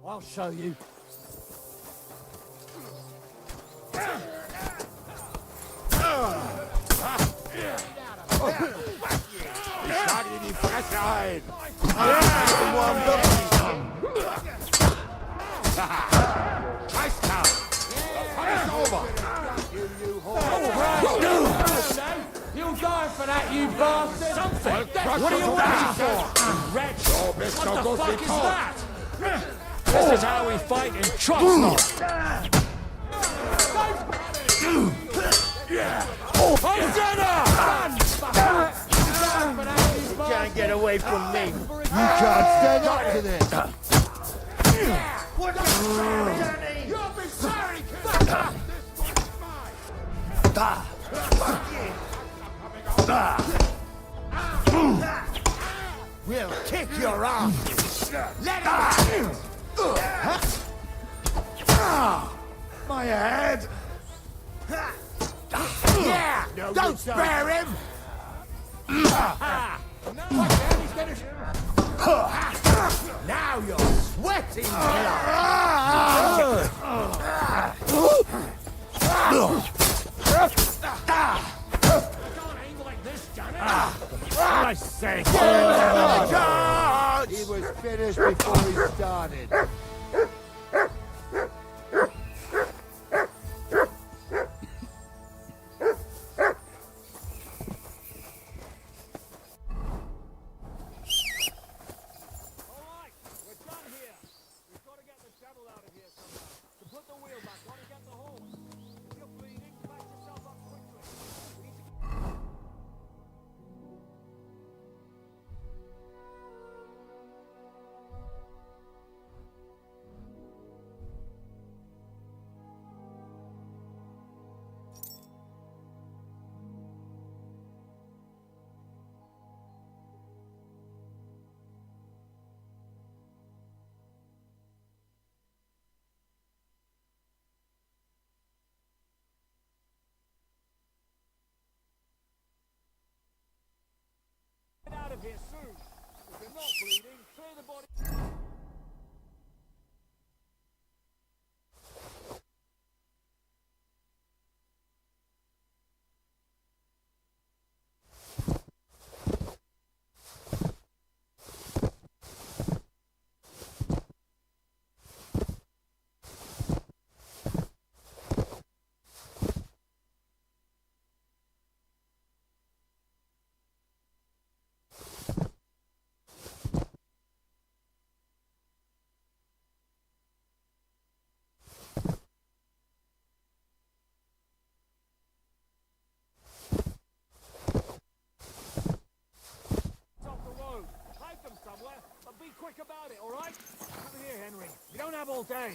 I'll show you. Ich schlage dir in die Fresse ein! Scheißkerl! Alles over! You'll die for that, you bastard! Something! What are you waiting for? Wretch! bist What doch the gut fuck wie is tot. that? This is how we fight in Trotsnot! You can't get away from me. You can't stand up to this! What the Danny? You'll be sorry, We'll kick your ass! Let him! My head! Yeah! No, Don't you spare him! Now you're sweating I say, He was finished before we started. out of here soon. If you're not bleeding, clear the body. Quick about it, all right? Come here, Henry. You don't have all day.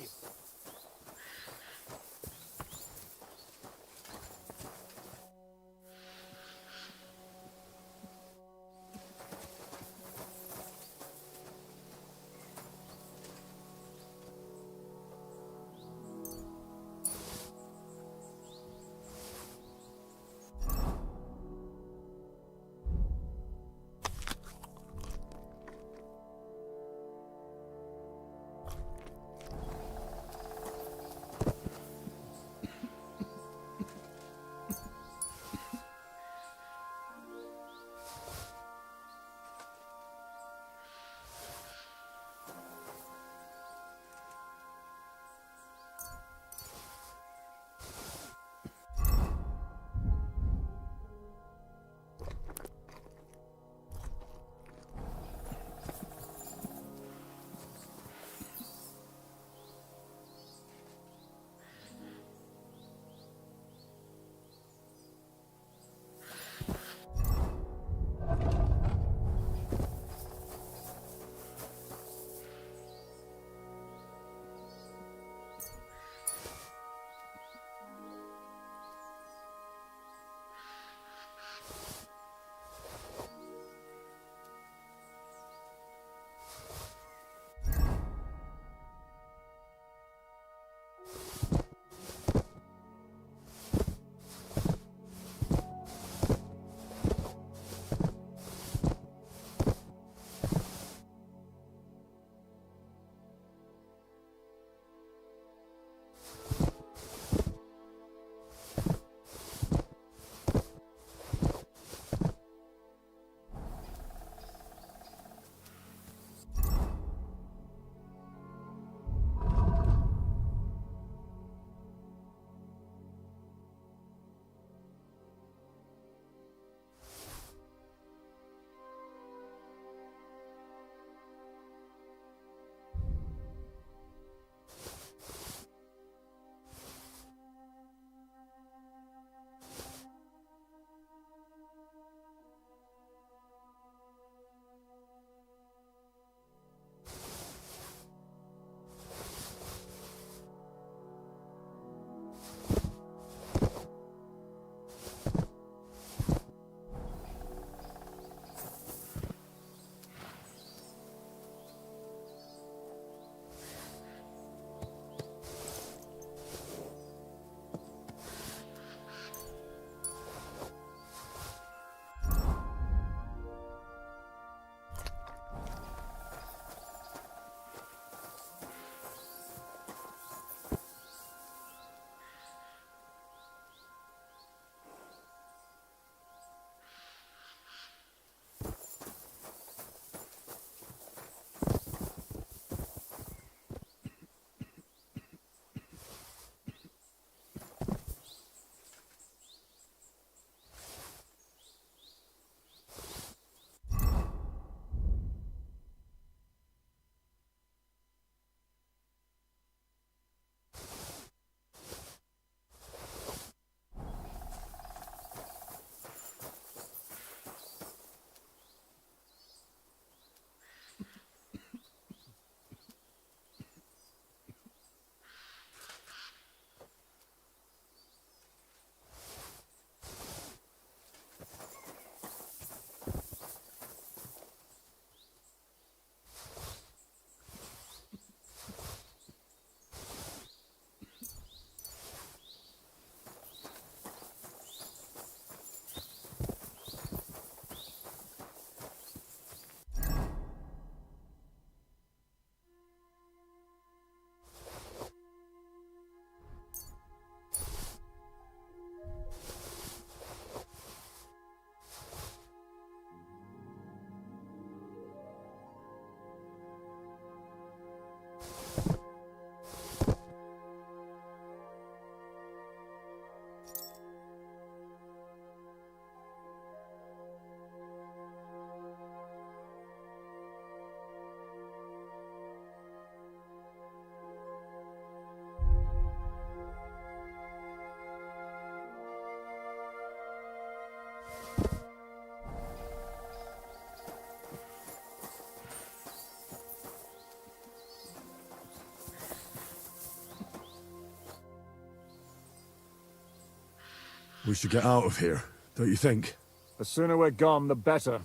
We should get out of here, don't you think? The sooner we're gone, the better.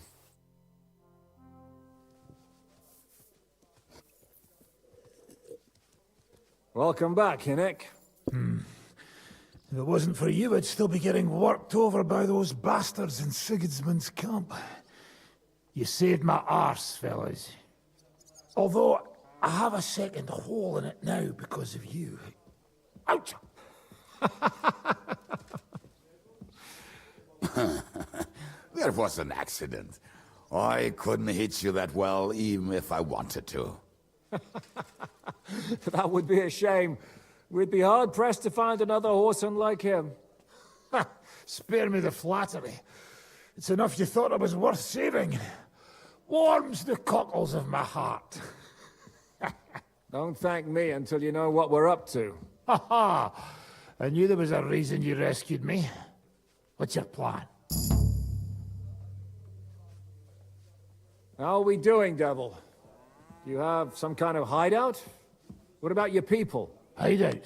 Welcome back, Hinnick. If it wasn't for you, I'd still be getting worked over by those bastards in Sigismund's camp. You saved my arse, fellas. Although, I have a second hole in it now because of you. Ouch! That was an accident. I couldn't hit you that well, even if I wanted to. That would be a shame. We'd be hard-pressed to find another horseman like him. Spare me the flattery. It's enough you thought I was worth saving. Warms the cockles of my heart. Don't thank me until you know what we're up to. Ha ha! I knew there was a reason you rescued me. What's your plan? How are we doing, Devil? Do you have some kind of hideout? What about your people? Hideout?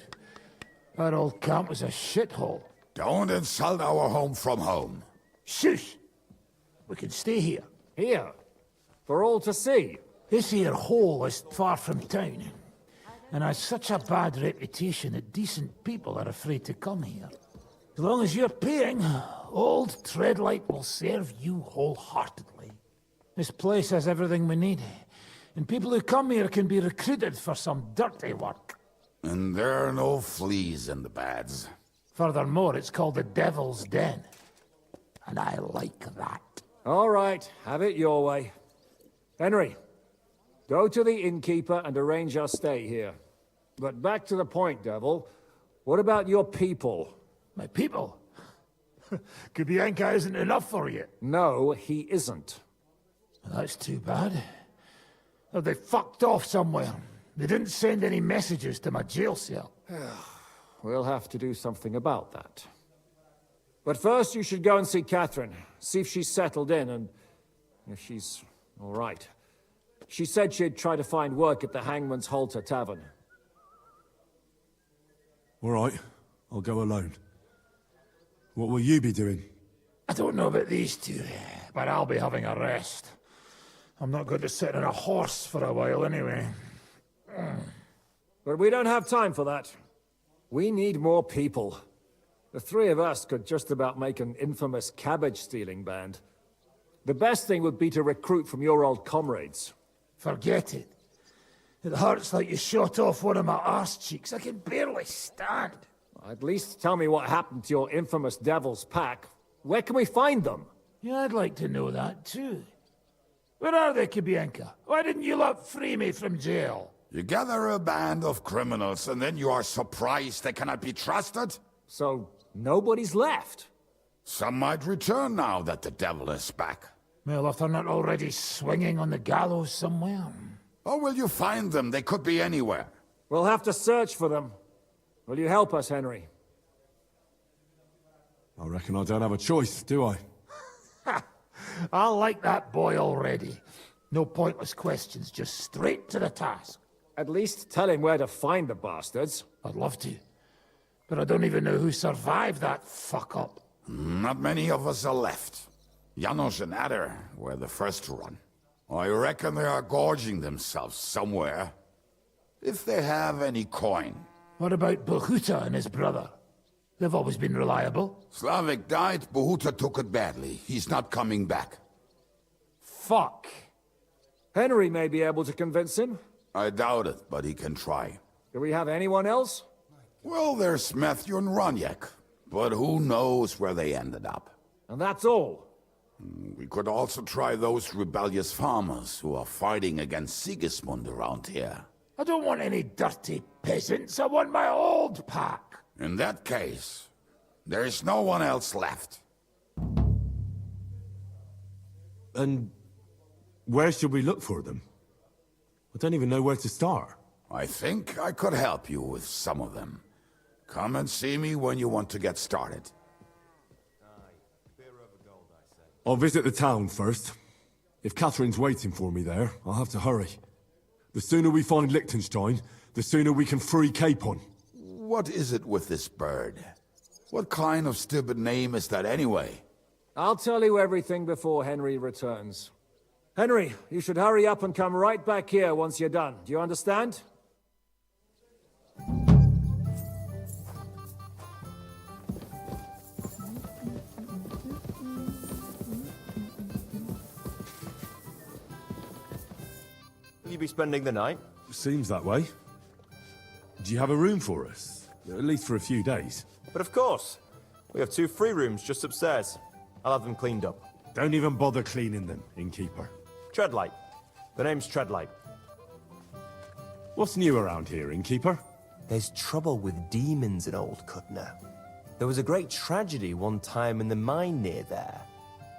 That old camp was a shithole. Don't insult our home from home. Shush! We can stay here. Here? For all to see? This here hole is far from town, and has such a bad reputation that decent people are afraid to come here. As long as you're paying, old Treadlight will serve you wholeheartedly. This place has everything we need, and people who come here can be recruited for some dirty work. And there are no fleas in the beds. Furthermore, it's called the Devil's Den, and I like that. All right, have it your way. Henry, go to the innkeeper and arrange our stay here. But back to the point, Devil. What about your people? My people? Kubienka isn't enough for you. No, he isn't. That's too bad. Oh, they fucked off somewhere. They didn't send any messages to my jail cell. We'll have to do something about that. But first you should go and see Catherine. See if she's settled in and if she's all right. She said she'd try to find work at the Hangman's Halter Tavern. All right, I'll go alone. What will you be doing? I don't know about these two, but I'll be having a rest. I'm not going to sit on a horse for a while anyway. But we don't have time for that. We need more people. The three of us could just about make an infamous cabbage-stealing band. The best thing would be to recruit from your old comrades. Forget it. It hurts like you shot off one of my arse cheeks. I can barely stand. At least tell me what happened to your infamous Devil's Pack. Where can we find them? Yeah, I'd like to know that too. Where are they, Kubienka? Why didn't you lot free me from jail? You gather a band of criminals and then you are surprised they cannot be trusted? So, nobody's left? Some might return now that the devil is back. Well, if they're not already swinging on the gallows somewhere. Or will you find them? They could be anywhere. We'll have to search for them. Will you help us, Henry? I reckon I don't have a choice, do I? I like that boy already. No pointless questions, just straight to the task. At least tell him where to find the bastards. I'd love to. But I don't even know who survived that fuck-up. Not many of us are left. Janos and Adder were the first to run. I reckon they are gorging themselves somewhere. If they have any coin. What about Bohuta and his brother? They've always been reliable. Slavik died, Bohuta took it badly. He's not coming back. Fuck. Henry may be able to convince him. I doubt it, but he can try. Do we have anyone else? Well, there's Matthew and Roniak, but who knows where they ended up. And that's all. We could also try those rebellious farmers who are fighting against Sigismund around here. I don't want any dirty peasants. I want my old pack. In that case, there is no one else left. And where should we look for them? I don't even know where to start. I think I could help you with some of them. Come and see me when you want to get started. I'll visit the town first. If Catherine's waiting for me there, I'll have to hurry. The sooner we find Liechtenstein, the sooner we can free Capon. What is it with this bird? What kind of stupid name is that anyway? I'll tell you everything before Henry returns. Henry, you should hurry up and come right back here once you're done. Do you understand? Will you be spending the night? Seems that way. Do you have a room for us? At least for a few days. But of course. We have 2 free rooms just upstairs. I'll have them cleaned up. Don't even bother cleaning them, innkeeper. Treadlight. The name's Treadlight. What's new around here, innkeeper? There's trouble with demons in Old Cutner. There was a great tragedy one time in the mine near there.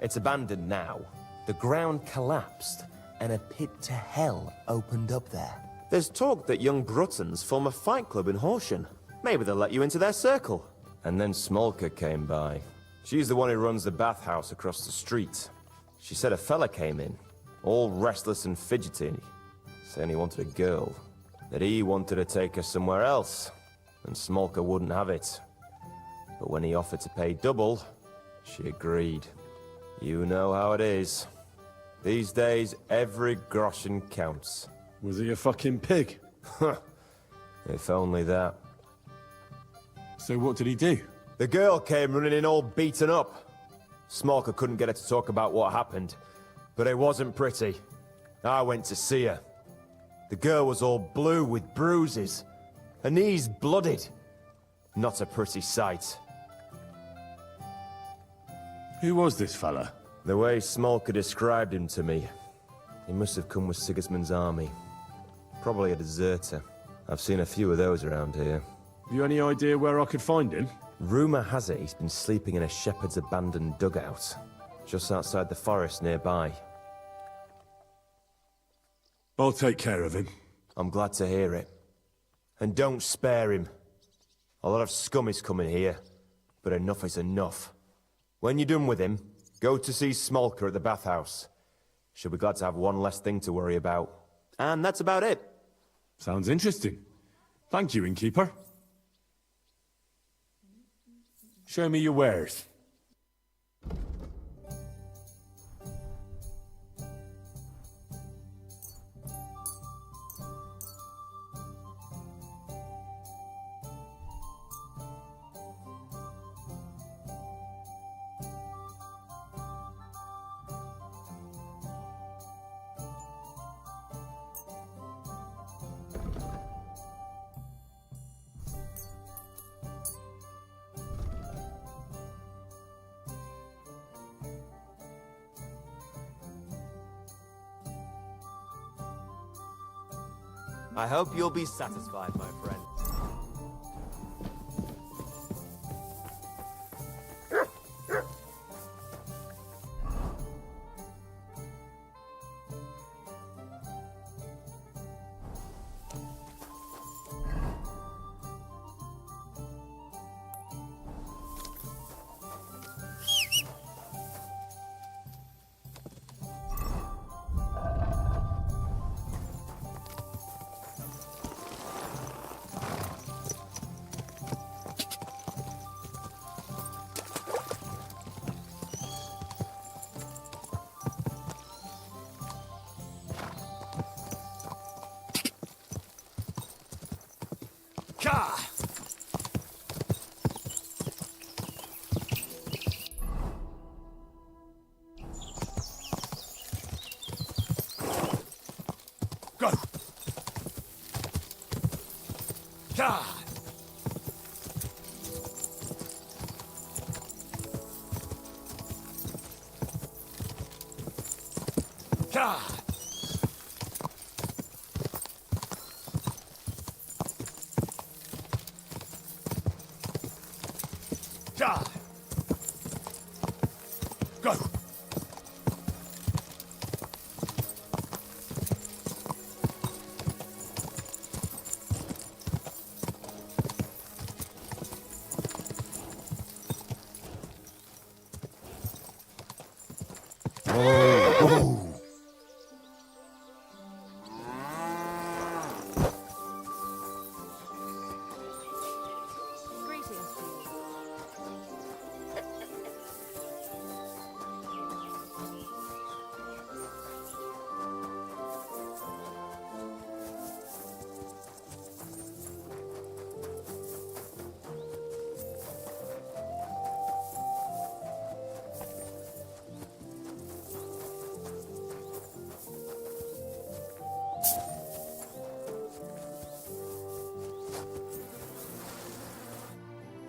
It's abandoned now. The ground collapsed, and a pit to hell opened up there. There's talk that young Bruttons form a fight club in Horsham. Maybe they'll let you into their circle. And then Smolka came by. She's the one who runs the bathhouse across the street. She said a fella came in, all restless and fidgety, saying he wanted a girl. That he wanted to take her somewhere else, and Smolka wouldn't have it. But when he offered to pay double, she agreed. You know how it is. These days, every groschen counts. Was he a fucking pig? If only that. So what did he do? The girl came running in all beaten up. Smolka couldn't get her to talk about what happened, but it wasn't pretty. I went to see her. The girl was all blue with bruises, her knees blooded. Not a pretty sight. Who was this fella? The way Smolka described him to me, he must have come with Sigismund's army. Probably a deserter. I've seen a few of those around here. Have you any idea where I could find him? Rumour has it he's been sleeping in a shepherd's abandoned dugout, just outside the forest nearby. I'll take care of him. I'm glad to hear it. And don't spare him. A lot of scum is coming here, but enough is enough. When you're done with him, go to see Smolka at the bathhouse. She'll be glad to have one less thing to worry about. And that's about it. Sounds interesting. Thank you, innkeeper. Show me your wares. I hope you'll be satisfied, my friend. Go! Ka! Ka! Ka! Go! Greetings to you.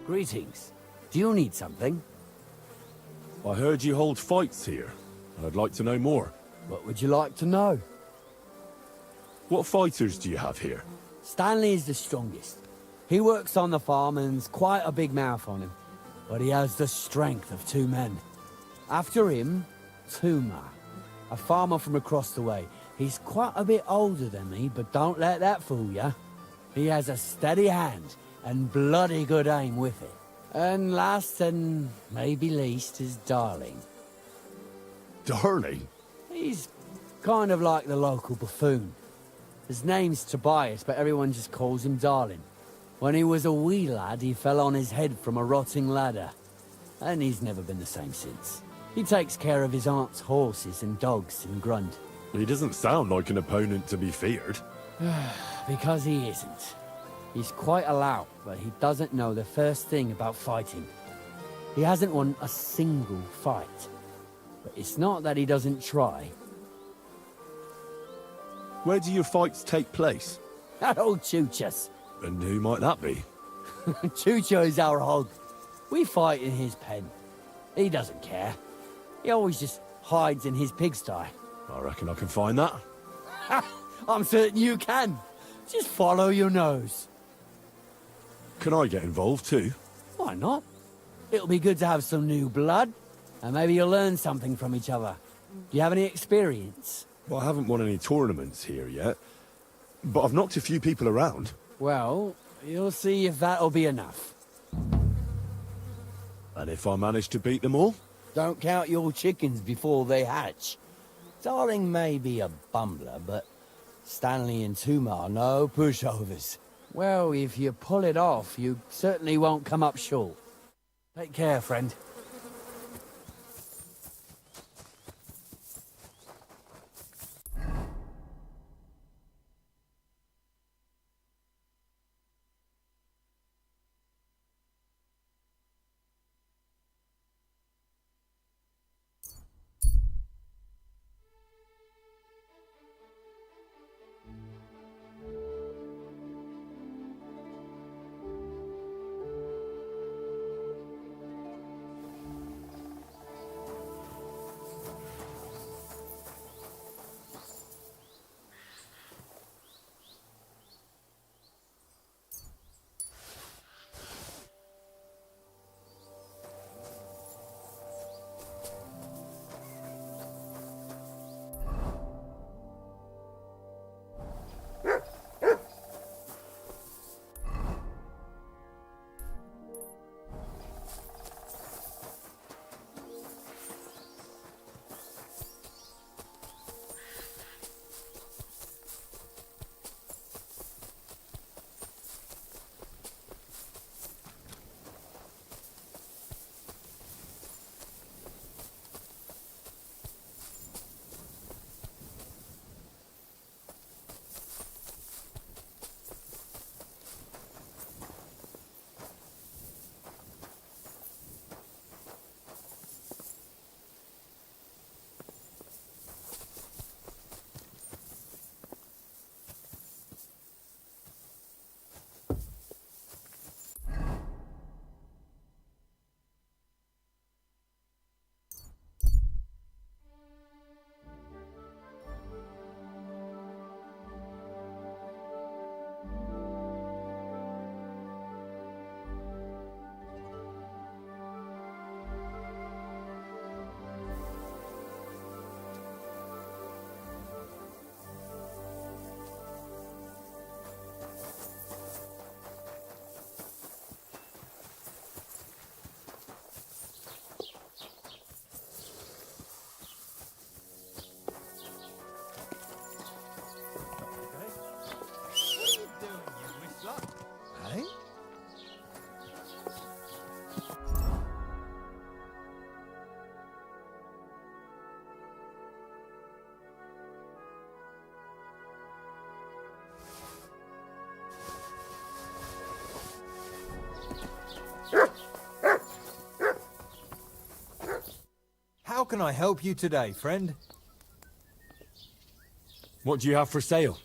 Greetings. Do you need something? I heard you hold fights here. I'd like to know more. What would you like to know? What fighters do you have here? Stanley is the strongest. He works on the farm and's quite a big mouth on him. But he has the strength of 2 men. After him, Tuma, a farmer from across the way. He's quite a bit older than me, but don't let that fool ya. He has a steady hand and bloody good aim with it. And last and maybe least is Darling. Darling? He's kind of like the local buffoon. His name's Tobias, but everyone just calls him Darling. When he was a wee lad, he fell on his head from a rotting ladder. And he's never been the same since. He takes care of his aunt's horses and dogs in Grund. He doesn't sound like an opponent to be feared. Because he isn't. He's quite a lout, but he doesn't know the first thing about fighting. He hasn't won a single fight. But it's not that he doesn't try. Where do your fights take place? That old Chuchas. And who might that be? Chucho is our hog. We fight in his pen. He doesn't care. He always just hides in his pigsty. I reckon I can find that. I'm certain you can. Just follow your nose. Can I get involved too? Why not? It'll be good to have some new blood. And maybe you'll learn something from each other. Do you have any experience? Well, I haven't won any tournaments here yet. But I've knocked a few people around. Well, you'll see if that'll be enough. And if I manage to beat them all? Don't count your chickens before they hatch. Darling may be a bumbler, but Stanley and Tuma are no pushovers. Well, if you pull it off, you certainly won't come up short. Take care, friend. How can I help you today, friend? What do you have for sale?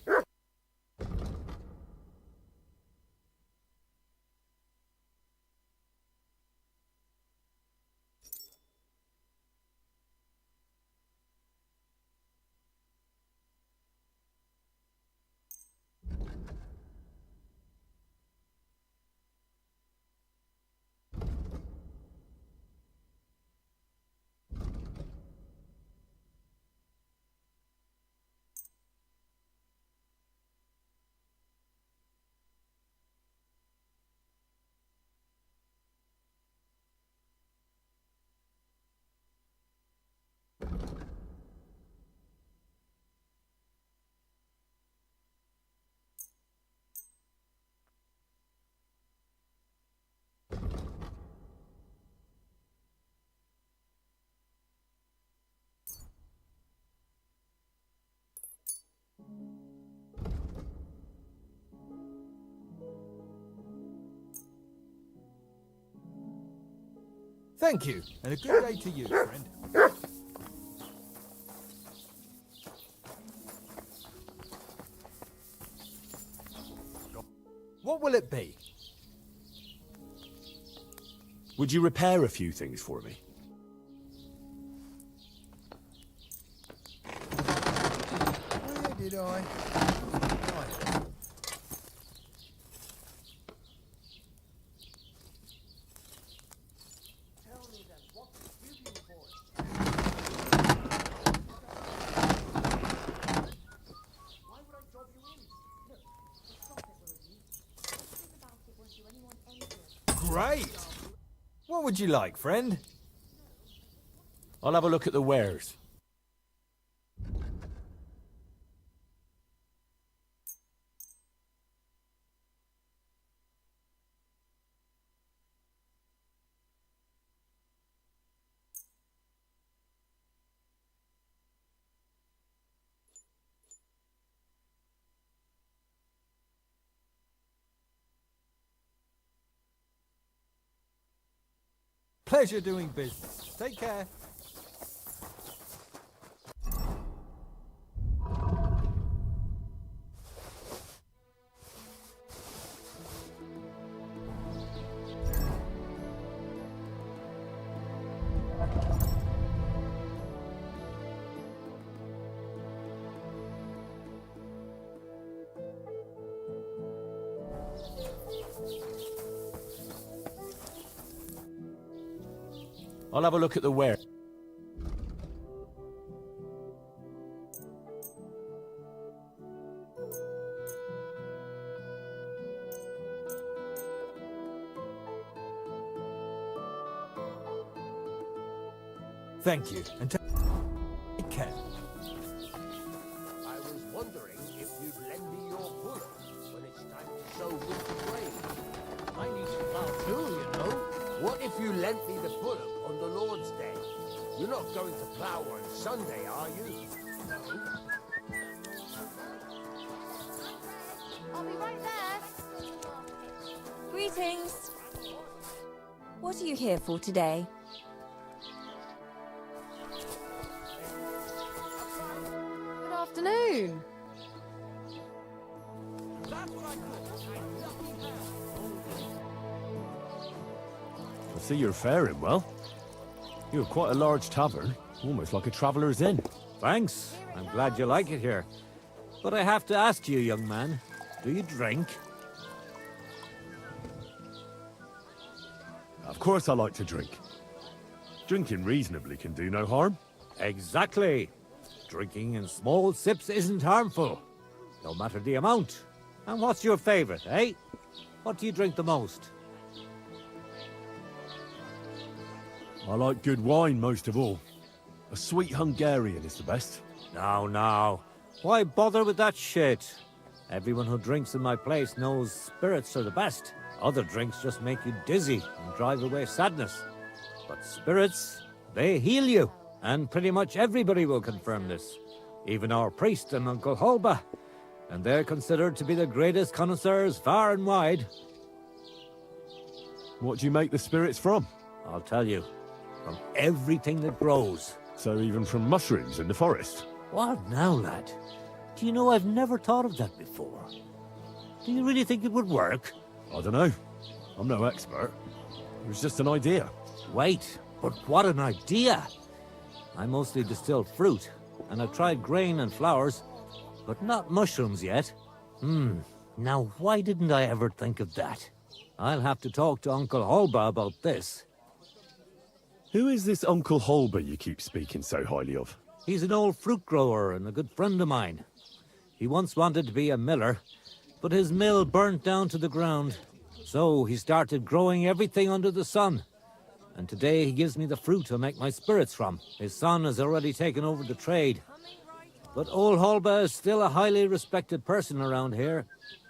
Thank you, and a good day to you, friend. What will it be? Would you repair a few things for me? Where did I? Right. Great! What would you like, friend? I'll have a look at the wares. Pleasure doing business. Take care. I'll have a look at the wares. Thank you, and take care. I was wondering if you'd lend me your bullet when it's time to sow winter grain. I need to plough too, you know. What if you lent me the bullock on the Lord's Day? You're not going to plough on Sunday, are you? No. I'll be right there. Greetings. What are you here for today? Good afternoon. I see you're faring well. You have quite a large tavern, almost like a traveller's inn. Thanks. I'm glad you like it here. But I have to ask you, young man, do you drink? Of course I like to drink. Drinking reasonably can do no harm. Exactly. Drinking in small sips isn't harmful, no matter the amount. And what's your favorite, eh? What do you drink the most? I like good wine most of all. A sweet Hungarian is the best. Now. Why bother with that shit? Everyone who drinks in my place knows spirits are the best. Other drinks just make you dizzy and drive away sadness. But spirits, they heal you. And pretty much everybody will confirm this. Even our priest and Uncle Holba. And they're considered to be the greatest connoisseurs far and wide. What do you make the spirits from? I'll tell you. From everything that grows. So even from mushrooms in the forest? What now, lad? Do you know I've never thought of that before? Do you really think it would work? I don't know. I'm no expert. It was just an idea. Wait, but what an idea! I mostly distill fruit, and I've tried grain and flowers, but not mushrooms yet. Now why didn't I ever think of that? I'll have to talk to Uncle Holba about this. Who is this Uncle Holba you keep speaking so highly of? He's an old fruit grower and a good friend of mine. He once wanted to be a miller, but his mill burnt down to the ground. So he started growing everything under the sun. And today he gives me the fruit to make my spirits from. His son has already taken over the trade. But old Holba is still a highly respected person around here.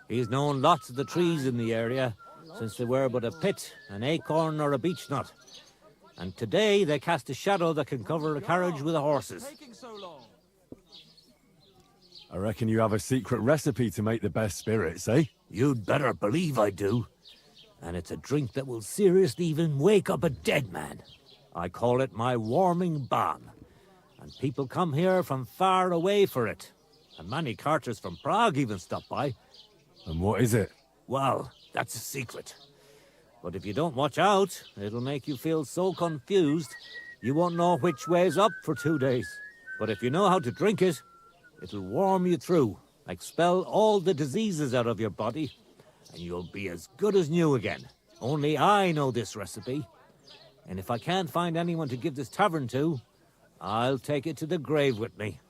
He's known lots of the trees in the area, since they were but a pit, an acorn or a beech nut. And today they cast a shadow that can cover a carriage with the horses. I reckon you have a secret recipe to make the best spirits, eh? You'd better believe I do. And it's a drink that will seriously even wake up a dead man. I call it my warming balm, and people come here from far away for it. And many carters from Prague even stop by. And what is it? Well, that's a secret. But if you don't watch out, it'll make you feel so confused, you won't know which way's up for 2 days. But if you know how to drink it, it'll warm you through, expel all the diseases out of your body, and you'll be as good as new again. Only I know this recipe. And if I can't find anyone to give this tavern to, I'll take it to the grave with me.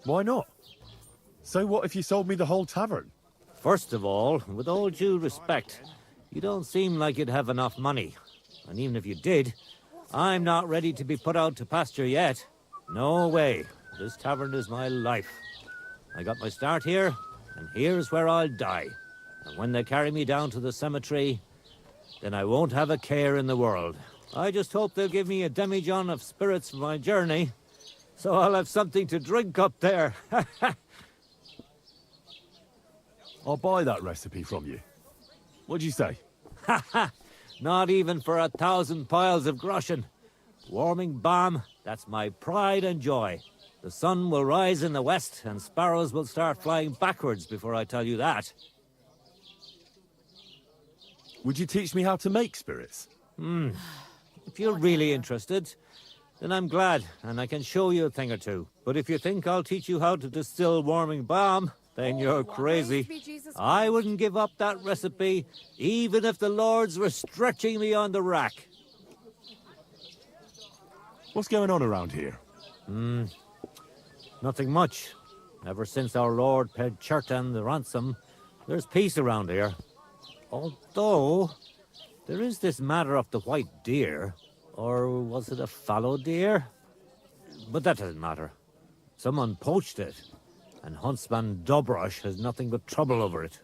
Why not? So what if you sold me the whole tavern? First of all, with all due respect, you don't seem like you'd have enough money. And even if you did, I'm not ready to be put out to pasture yet. No way. This tavern is my life. I got my start here, and here's where I'll die. And when they carry me down to the cemetery, then I won't have a care in the world. I just hope they'll give me a demijohn of spirits for my journey, so I'll have something to drink up there. I'll buy that recipe from you. What'd you say? Not even for 1,000 piles of groschen. Warming balm, that's my pride and joy. The sun will rise in the west, and sparrows will start flying backwards before I tell you that. Would you teach me how to make spirits? If you're really interested, then I'm glad, and I can show you a thing or two. But if you think I'll teach you how to distill warming balm, then you're crazy. I wouldn't give up that recipe, even if the lords were stretching me on the rack. What's going on around here? Nothing much. Ever since our lord paid Chertan the ransom, there's peace around here. Although, there is this matter of the white deer. Or was it a fallow deer? But that doesn't matter. Someone poached it, and Huntsman Dobrosh has nothing but trouble over it.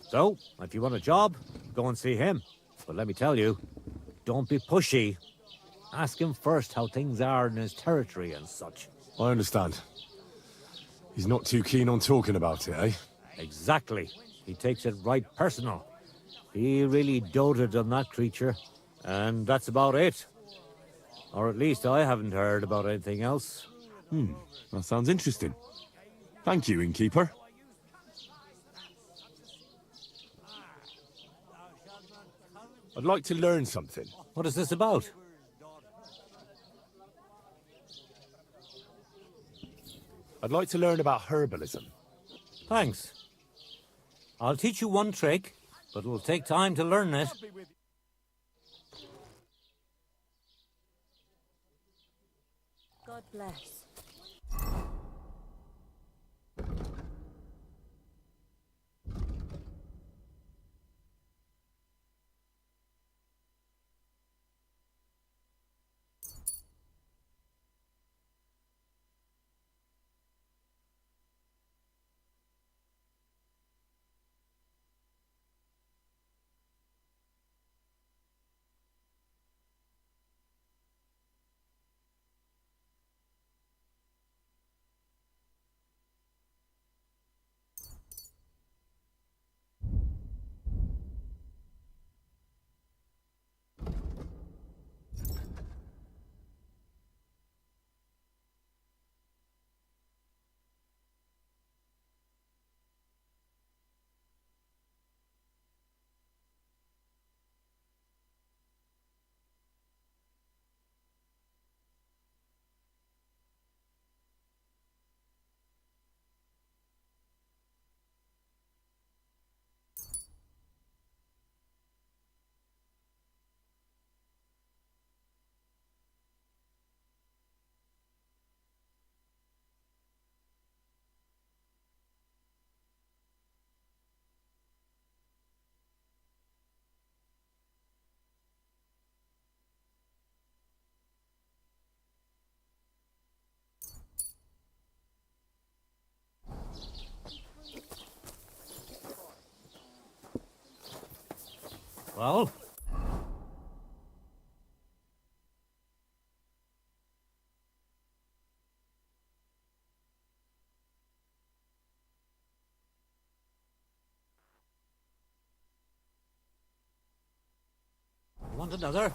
So, if you want a job, go and see him. But let me tell you, don't be pushy. Ask him first how things are in his territory and such. I understand. He's not too keen on talking about it, eh? Exactly. He takes it right personal. He really doted on that creature, and that's about it. Or at least I haven't heard about anything else. That sounds interesting. Thank you, innkeeper. I'd like to learn something. What is this about? I'd like to learn about herbalism. Thanks. I'll teach you one trick, but it'll take time to learn it. God bless. Well? Want another?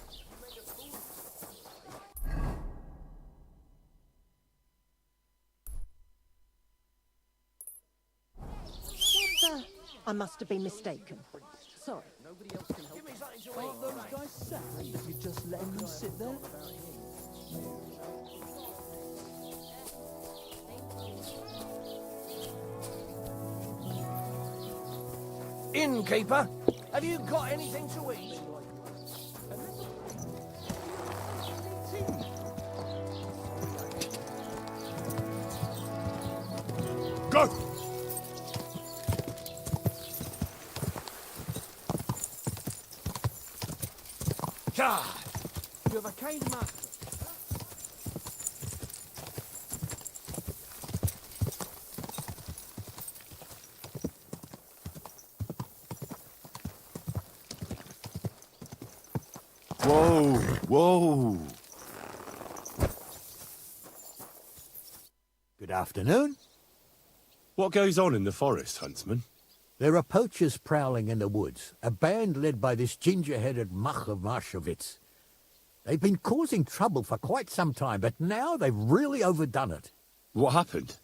I must have been mistaken. Sorry. Aren't those guys sad if you just let them sit there? Innkeeper, have you got anything to eat? Go! God, you have a kind master. Whoa, whoa. Good afternoon. What goes on in the forest, Huntsman? There are poachers prowling in the woods, a band led by this ginger-headed muck of Marshowitz. They've been causing trouble for quite some time, but now they've really overdone it. What happened?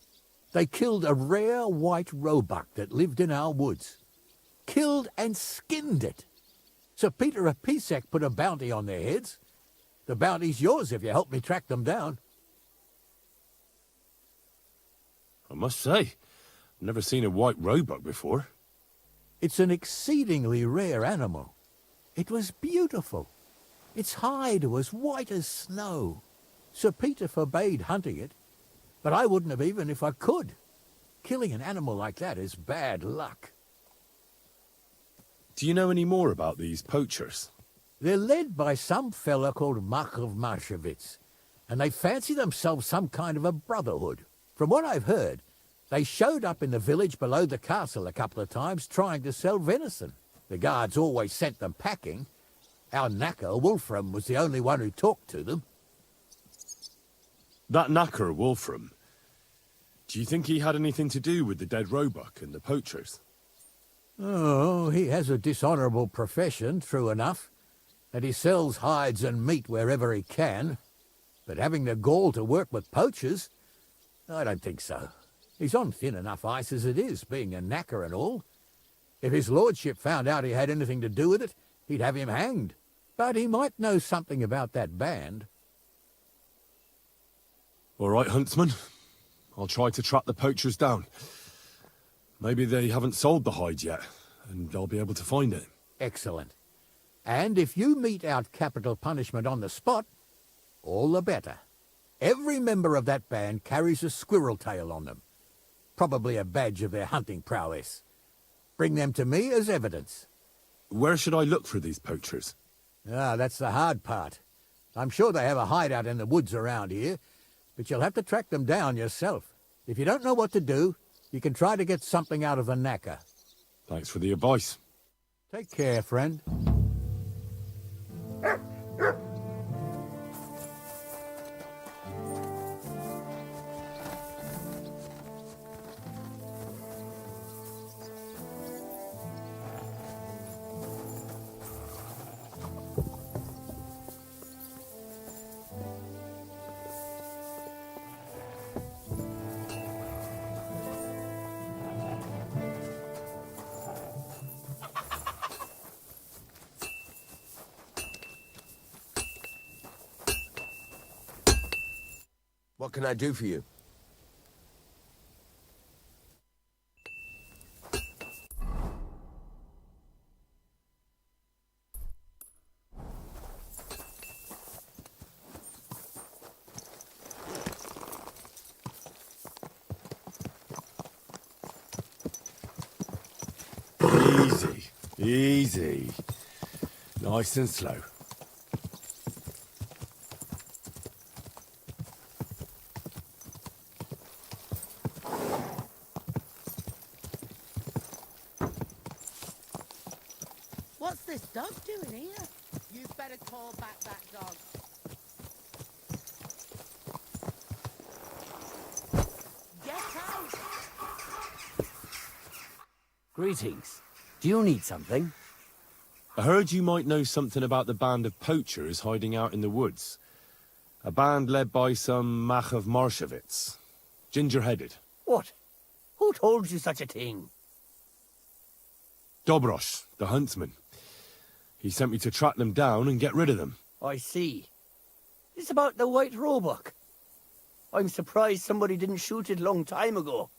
They killed a rare white roebuck that lived in our woods. Killed and skinned it. Sir Peter of Pisek put a bounty on their heads. The bounty's yours if you help me track them down. I must say, I've never seen a white roebuck before. It's an exceedingly rare animal. It was beautiful. Its hide was white as snow. Sir Peter forbade hunting it, but I wouldn't have even if I could. Killing an animal like that is bad luck. Do you know any more about these poachers? They're led by some fella called Mark of Marshowitz, and they fancy themselves some kind of a brotherhood. From what I've heard, they showed up in the village below the castle a couple of times trying to sell venison. The guards always sent them packing. Our knacker, Wolfram, was the only one who talked to them. That knacker, Wolfram, do you think he had anything to do with the dead roebuck and the poachers? Oh, he has a dishonourable profession, true enough, and he sells hides and meat wherever he can. But having the gall to work with poachers, I don't think so. He's on thin enough ice as it is, being a knacker and all. If his lordship found out he had anything to do with it, he'd have him hanged. But he might know something about that band. All right, Huntsman. I'll try to track the poachers down. Maybe they haven't sold the hide yet, and I'll be able to find it. Excellent. And if you mete out capital punishment on the spot, all the better. Every member of that band carries a squirrel tail on them. Probably a badge of their hunting prowess. Bring them to me as evidence. Where should I look for these poachers? Ah, that's the hard part. I'm sure they have a hideout in the woods around here, but you'll have to track them down yourself. If you don't know what to do, you can try to get something out of the knacker. Thanks for the advice. Take care, friend. What can I do for you? Easy, easy. Nice and slow. What's this dog doing here? You'd better call back that dog. Get out! Greetings. Do you need something? I heard you might know something about the band of poachers hiding out in the woods. A band led by some Mach of Marshevitz. Ginger-headed. What? Who told you such a thing? Dobrosh, the huntsman. He sent me to track them down and get rid of them. I see. It's about the white roebuck. I'm surprised somebody didn't shoot it long time ago.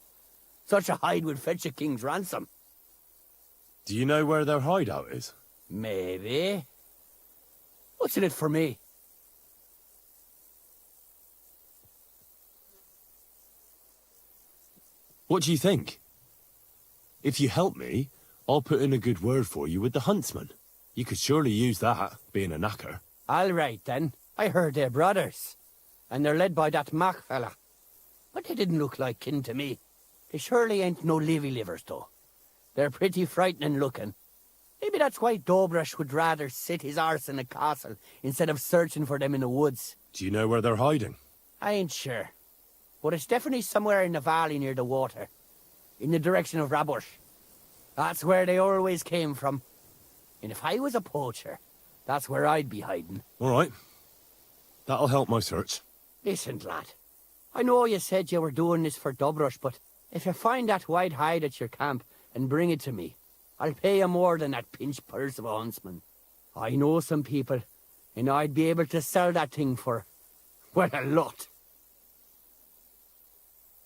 Such a hide would fetch a king's ransom. Do you know where their hideout is? Maybe. What's in it for me? What do you think? If you help me, I'll put in a good word for you with the huntsman. You could surely use that, being a knacker. All right, then. I heard they're brothers. And they're led by that Mach fella. But they didn't look like kin to me. They surely ain't no livers, though. They're pretty frightening looking. Maybe that's why Dobrosh would rather sit his arse in a castle instead of searching for them in the woods. Do you know where they're hiding? I ain't sure. But it's definitely somewhere in the valley near the water. In the direction of Rabush. That's where they always came from. And if I was a poacher, that's where I'd be hiding. All right. That'll help my search. Listen, lad. I know you said you were doing this for Dobrosh, but if you find that white hide at your camp and bring it to me, I'll pay you more than that pinch purse of a huntsman. I know some people, and I'd be able to sell that thing for, well, a lot.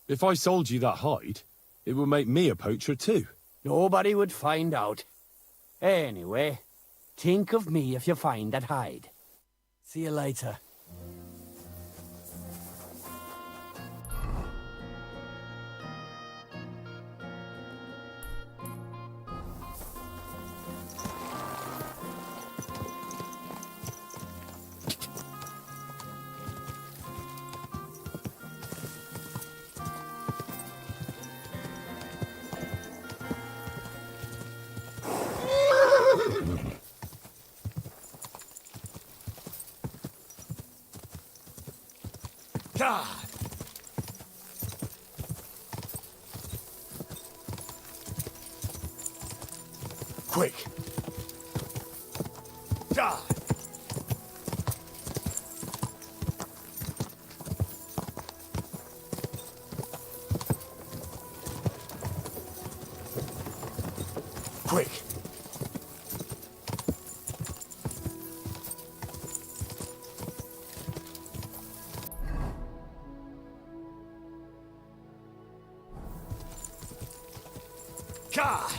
If I sold you that hide, it would make me a poacher too. Nobody would find out. Anyway, think of me if you find that hide. See you later. God! Quick! God! Quick! God!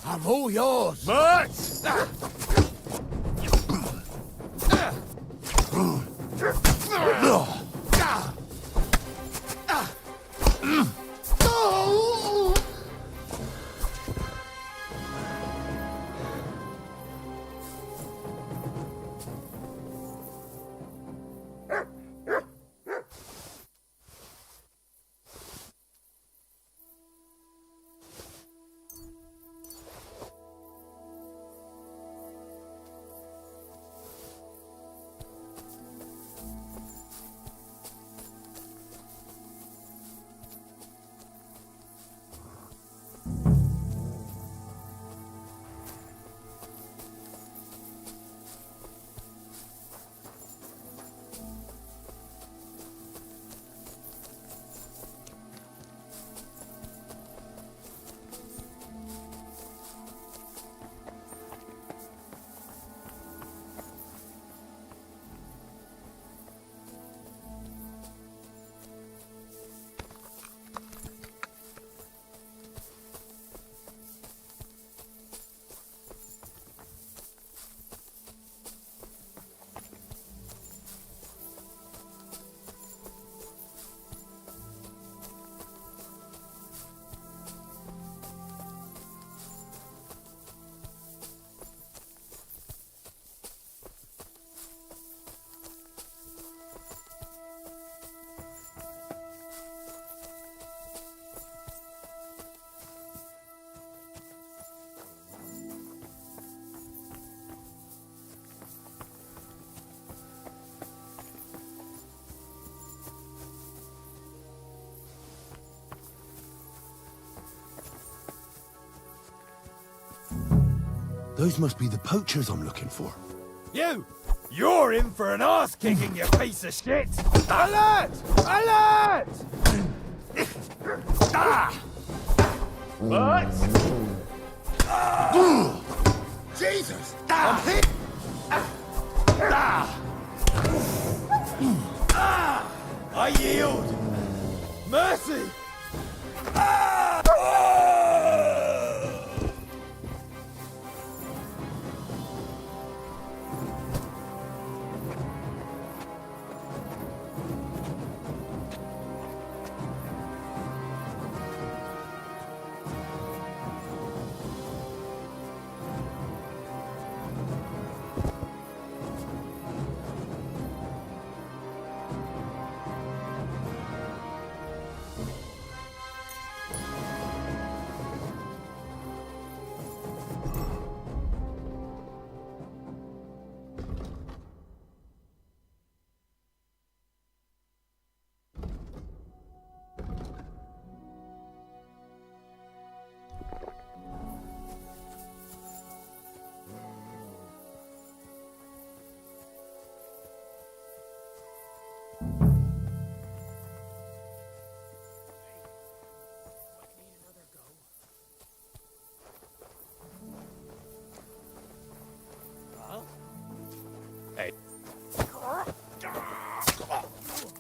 I'm all yours. But! Those must be the poachers I'm looking for. You! You're in for an arse-kicking, you piece of shit! Alert! Alert! What? Jesus! I'm hit! I yield! Mercy!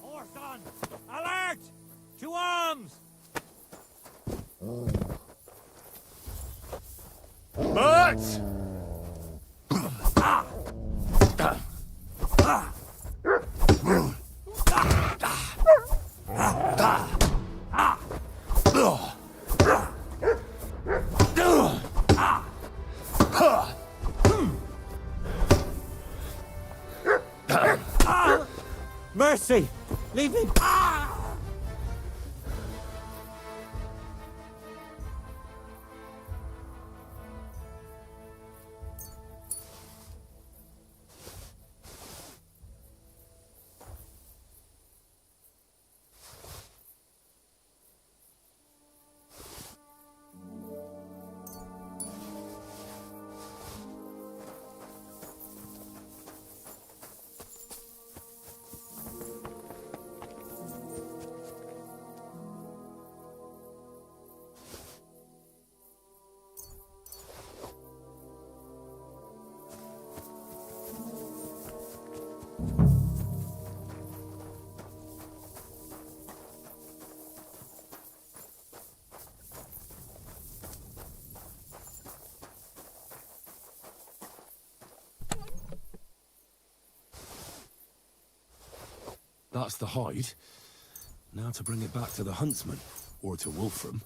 Horse on! Alert! To arms! But! Mercy! Leave me! That's the hide. Now to bring it back to the huntsman, or to Wolfram.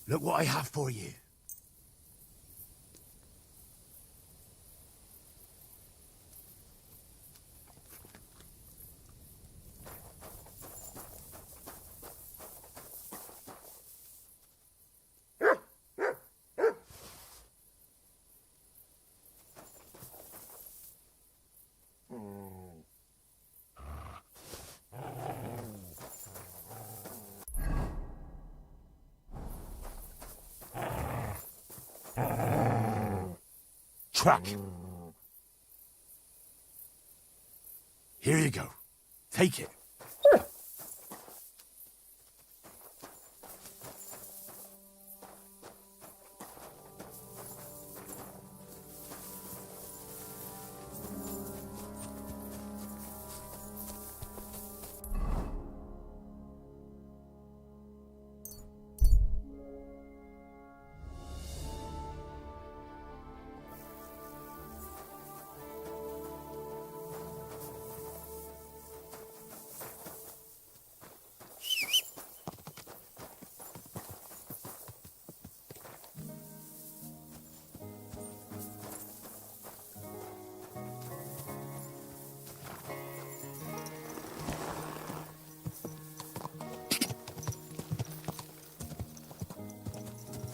Look what I have for you. Track. Here you go. Take it.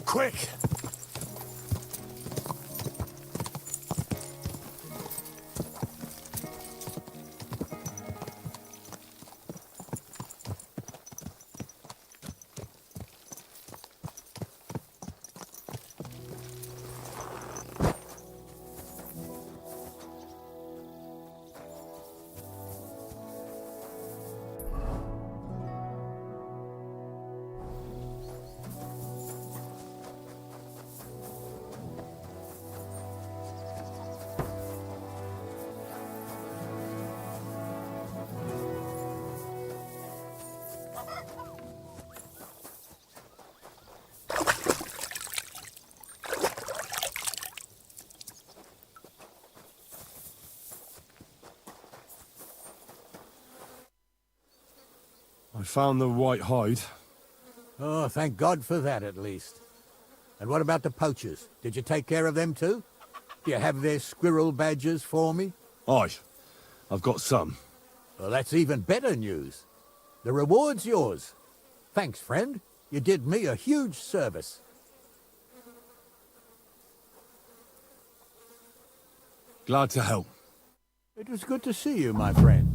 Quick! I found the white hide. Oh, thank God for that, at least. And what about the poachers? Did you take care of them too? Do you have their squirrel badges for me? Aye, I've got some. Well, that's even better news. The reward's yours. Thanks, friend. You did me a huge service. Glad to help. It was good to see you, my friend.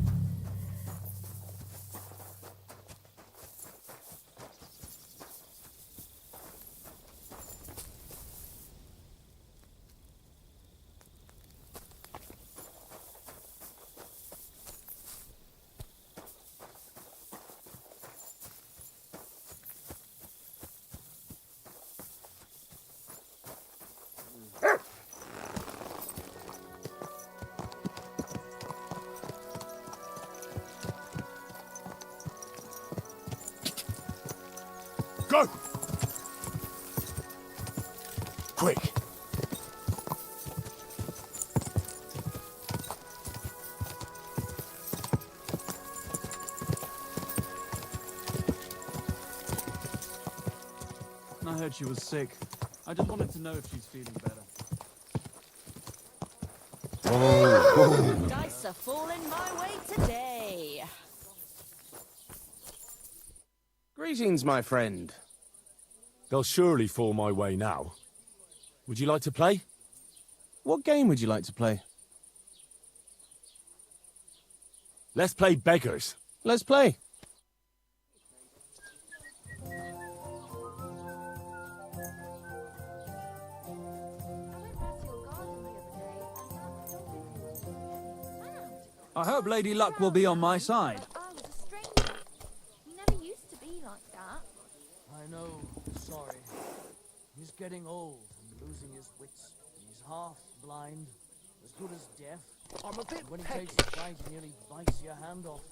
Go! Quick! I heard she was sick. I just wanted to know if she's feeling better. Dice are falling my way today. Greetings, my friend. They'll surely fall my way now. Would you like to play? What game would you like to play? Let's play beggars. Let's play. I hope Lady Luck will be on my side. I was a stranger. You never used to be like that. I know, sorry. He's getting old and losing his wits. He's half blind, as good as deaf. I'm a bit When he pecky. takes a bite, he nearly bites your hand off.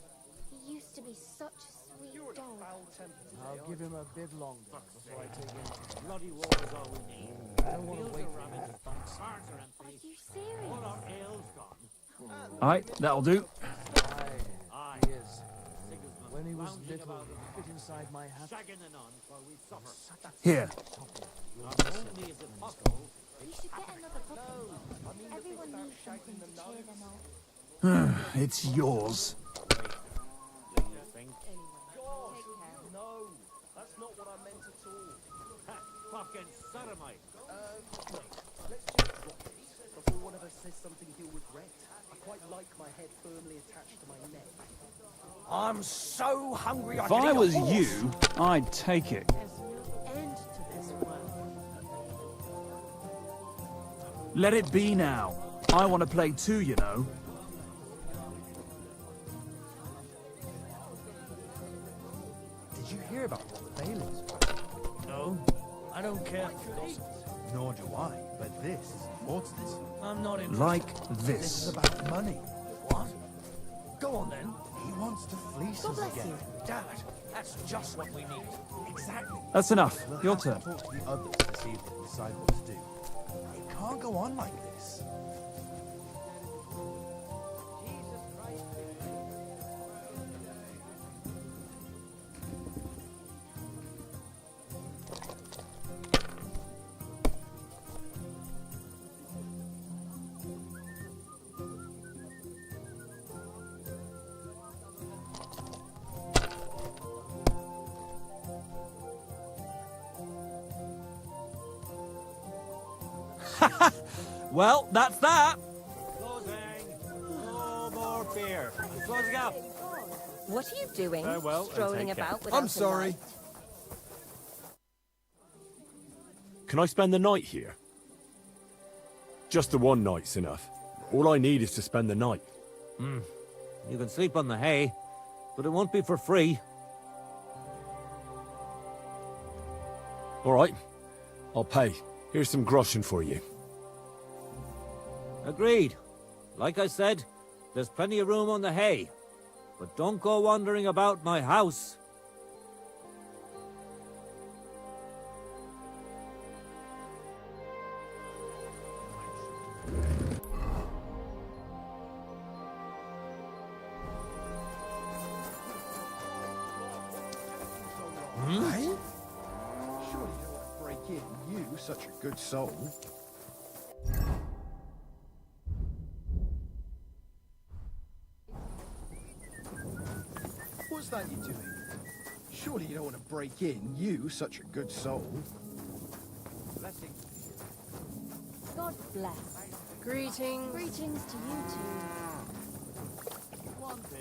He used to be such a sweet dog. I'll give him a bit longer before I take him. Bloody water's all we need. I don't want to wait for him to fight something. Are you serious? All our ale's gone. Aye, that'll do. Aye. He is. When he was little, he fit inside my hat. Shagging and on while we suffer. Here. Not only is it possible, You should get another puppy. Everyone needs something to cheer them up. It's yours. you think? No, that's not what I meant at all. Ha, fucking sodomite. Let's just drop this before one of us says something he'll regret. I quite like my head firmly attached to my neck. I'm so hungry. If I was you, I'd take it. There's no end to this world. Let it be now. I want to play too, you know. Did you hear about what the bailiffs were? No, I don't care for gossip. Nor do I, but this is important. I'm not interested. Like This this. is about money. What? Go on then. He wants to fleece God us bless again. you. Dad, that's just what we need. Exactly. That's enough. We'll Your have to turn. talk to the others this evening and decide what to do. It can't go on like this. Well, that's that. Closing. No more beer. I'm closing up. What are you doing? Farewell and Strolling take care. about without I'm sorry. a light? Can I spend the night here? Just the one night's enough. All I need is to spend the night. You can sleep on the hay, but it won't be for free. All right, I'll pay. Here's some groschen for you. Agreed. Like I said, there's plenty of room on the hay. But don't go wandering about my house. Surely you don't want to break in, you, such a good soul. What's that you're doing? Surely you don't want to break in, you, such a good soul. Blessing. God bless. Greetings. Greetings to you too. One beer.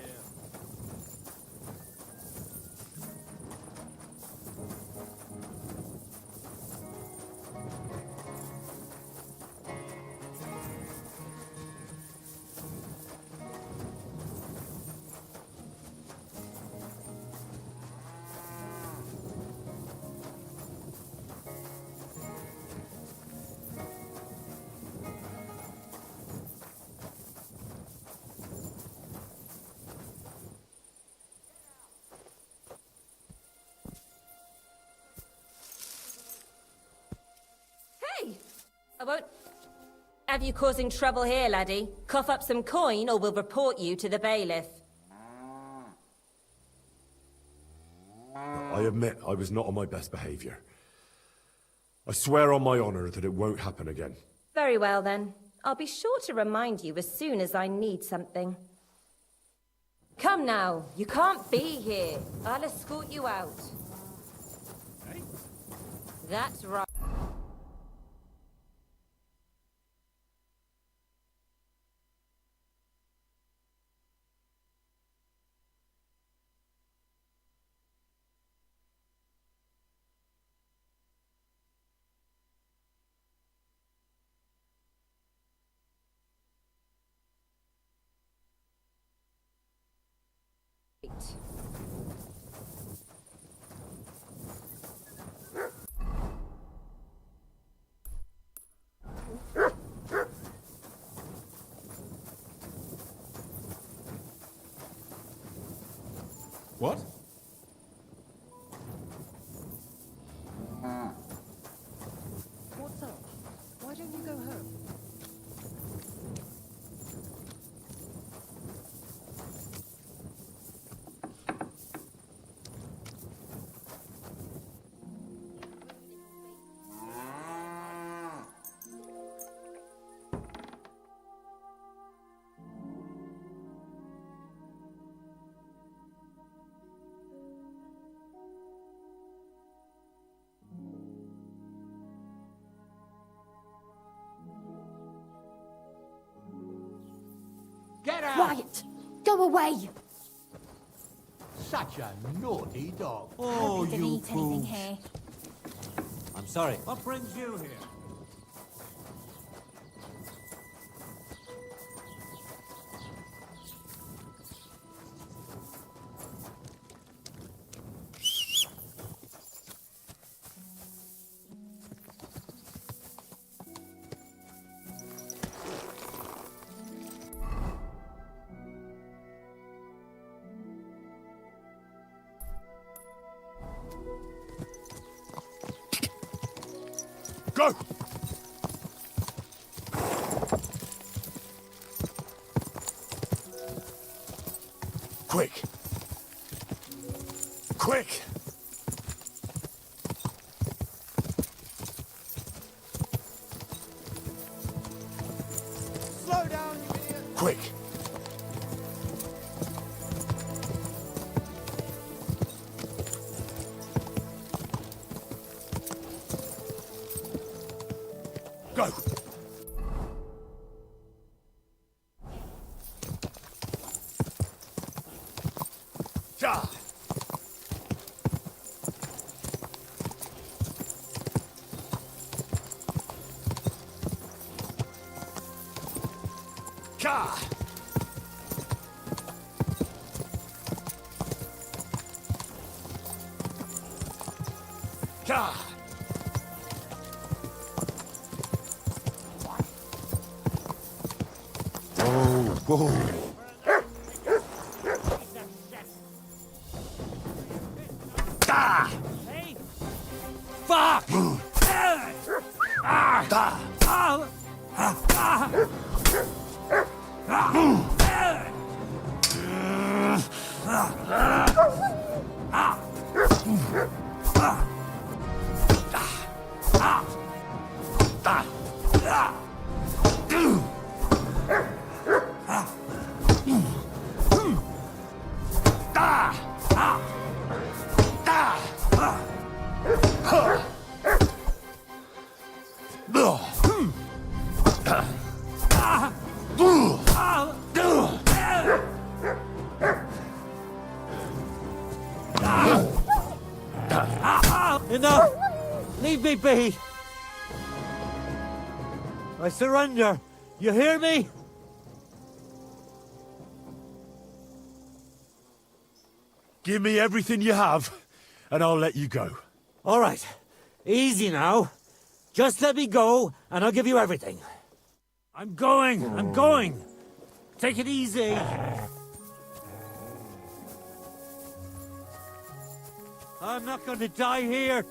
Hey! I won't have you causing trouble here, laddie. Cough up some coin or we'll report you to the bailiff. I admit I was not on my best behavior. I swear on my honor that it won't happen again. Very well then. I'll be sure to remind you as soon as I need something. Come now, you can't be here. I'll escort you out. That's right. What? What's up? Why don't you go home? Get out! Quiet! Go away! Such a naughty dog. Oh, you eat anything here. I'm sorry. What brings you here? Go! Quick! Quick! Slow down, you idiot! Quick! Go! Ja! Ka! Ka! Whoa! Ah! Hey! Fuck! Ah! Da! Leave me be! I surrender! You hear me? Give me everything you have, and I'll let you go. All right. Easy now. Just let me go, and I'll give you everything. I'm going! I'm going! Take it easy! I'm not going to die here!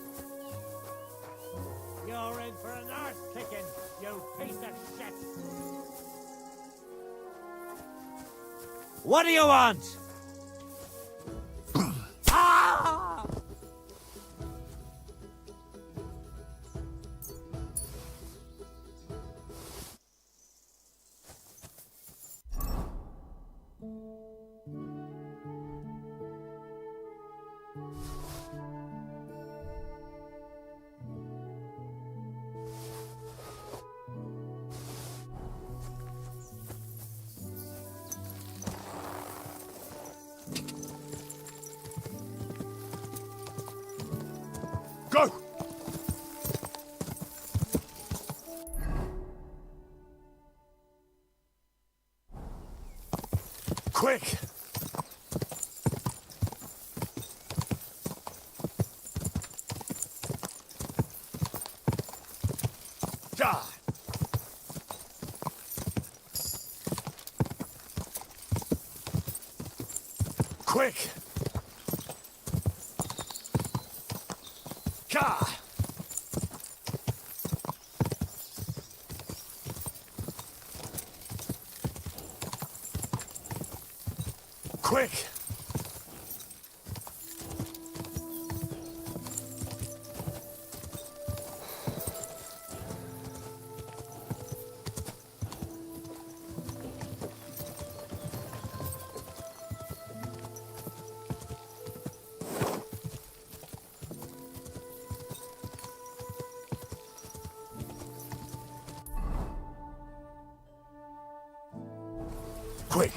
You're in for an arse kicking, you piece of shit! What do you want? Ah! Go! Quick! Ja! Quick! Ja! Quick! Quick!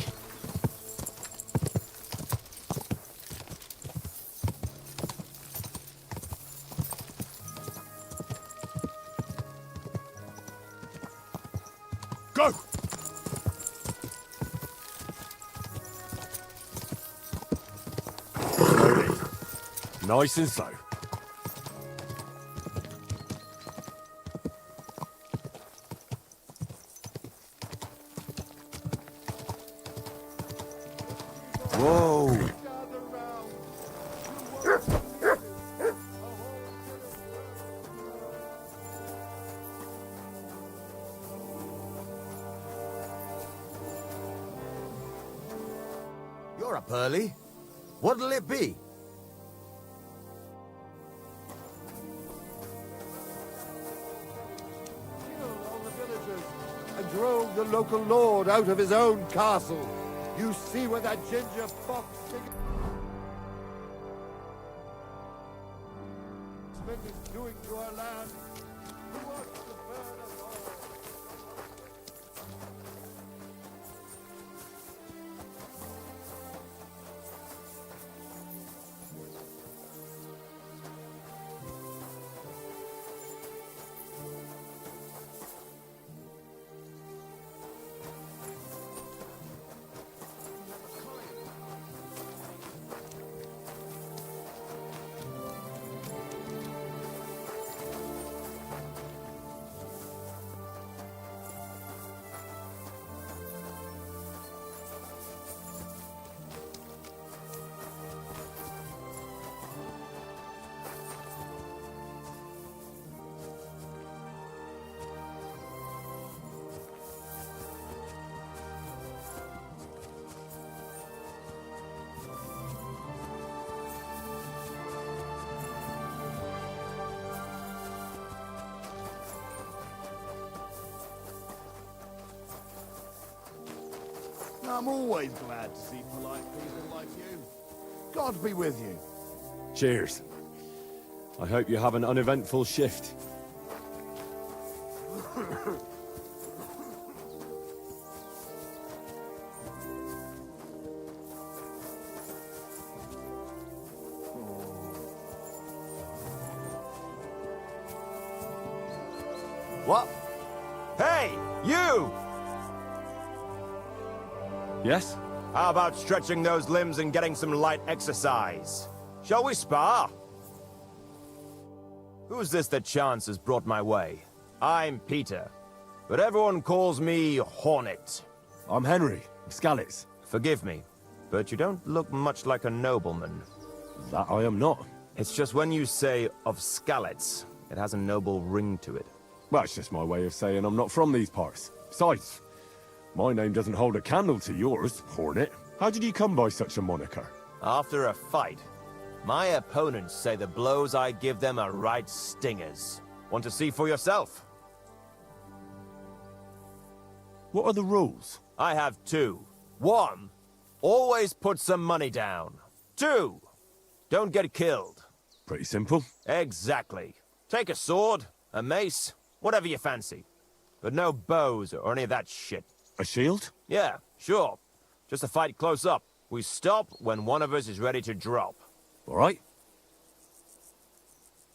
Go! Slowly. Nice and slow. Whoa! You're up early. What'll it be? Killed all the villagers and drove the local lord out of his own castle. You see what that ginger fox is doing to our land. Who wants to burn us all? I'm always glad to see polite people like you. God be with you. Cheers. I hope you have an uneventful shift. What? Hey, you! Yes? How about stretching those limbs and getting some light exercise? Shall we spar? Who's this that chance has brought my way? I'm Peter, but everyone calls me Hornet. I'm Henry, Skalitz. Forgive me, but you don't look much like a nobleman. That I am not. It's just when you say of Skalitz, it has a noble ring to it. Well, it's just my way of saying I'm not from these parts. Besides, my name doesn't hold a candle to yours, Hornet. How did you come by such a moniker? After a fight, my opponents say the blows I give them are right stingers. Want to see for yourself? What are the rules? I have two. 1, always put some money down. 2, don't get killed. Pretty simple. Exactly. Take a sword, a mace, whatever you fancy. But no bows or any of that shit. A shield? Yeah, sure. Just a fight close up. We stop when one of us is ready to drop. All right.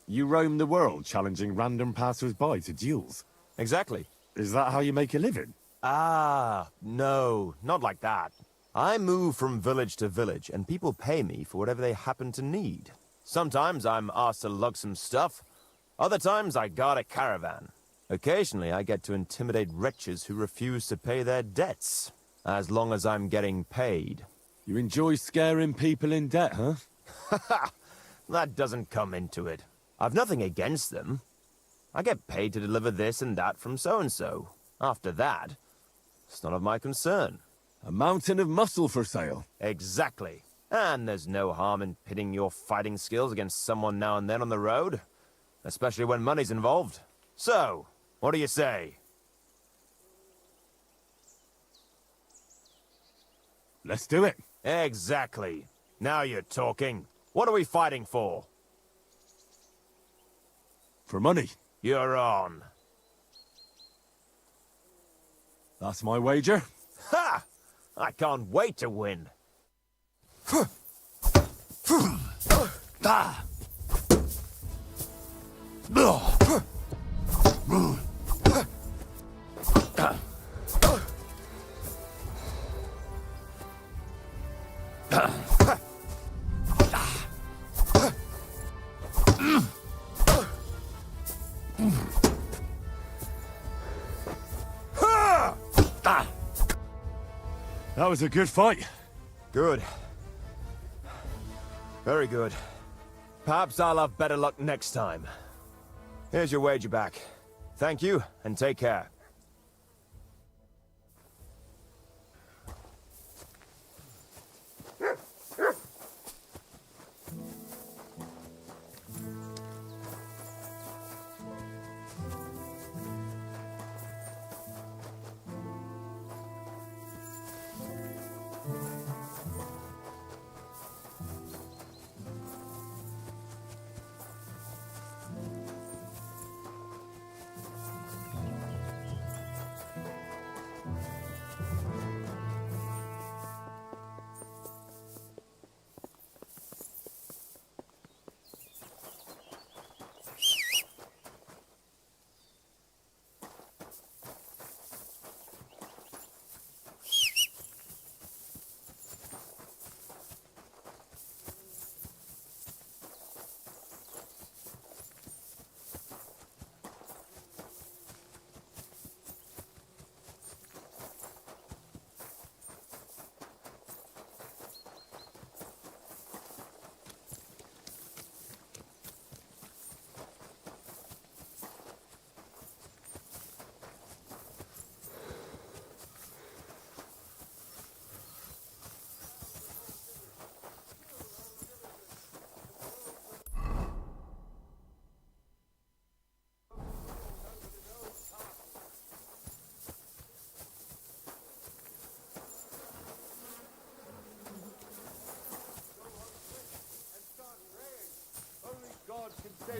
You roam the world challenging random passers-by to duels? Exactly. Is that how you make a living? Ah, no, not like that. I move from village to village, and people pay me for whatever they happen to need. Sometimes I'm asked to lug some stuff. Other times I guard a caravan. Occasionally I get to intimidate wretches who refuse to pay their debts. As long as I'm getting paid. You enjoy scaring people in debt, huh? That doesn't come into it. I've nothing against them. I get paid to deliver this and that from so-and-so. After that, it's none of my concern. A mountain of muscle for sale. Exactly. And there's no harm in pitting your fighting skills against someone now and then on the road. Especially when money's involved. So, what do you say? Let's do it. Exactly. Now you're talking. What are we fighting for? For money. You're on. That's my wager. Ha! I can't wait to win. That was a good fight. Good. Very good. Perhaps I'll have better luck next time. Here's your wager back. Thank you, and take care.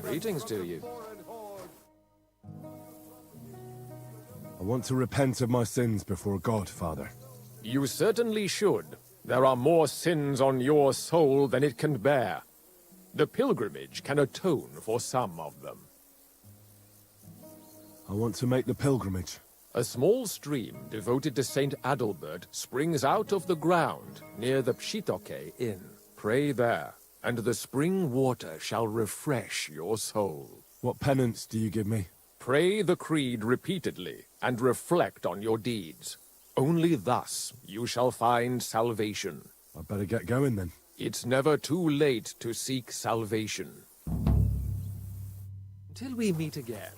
Greetings to you. I want to repent of my sins before God, Father. You certainly should. There are more sins on your soul than it can bear. The pilgrimage can atone for some of them. I want to make the pilgrimage. A small stream devoted to Saint Adalbert springs out of the ground near the Pshitoke Inn. Pray there, and the spring water shall refresh your soul. What penance do you give me? Pray the creed repeatedly, and reflect on your deeds. Only thus you shall find salvation. I better get going then. It's never too late to seek salvation. Until we meet again.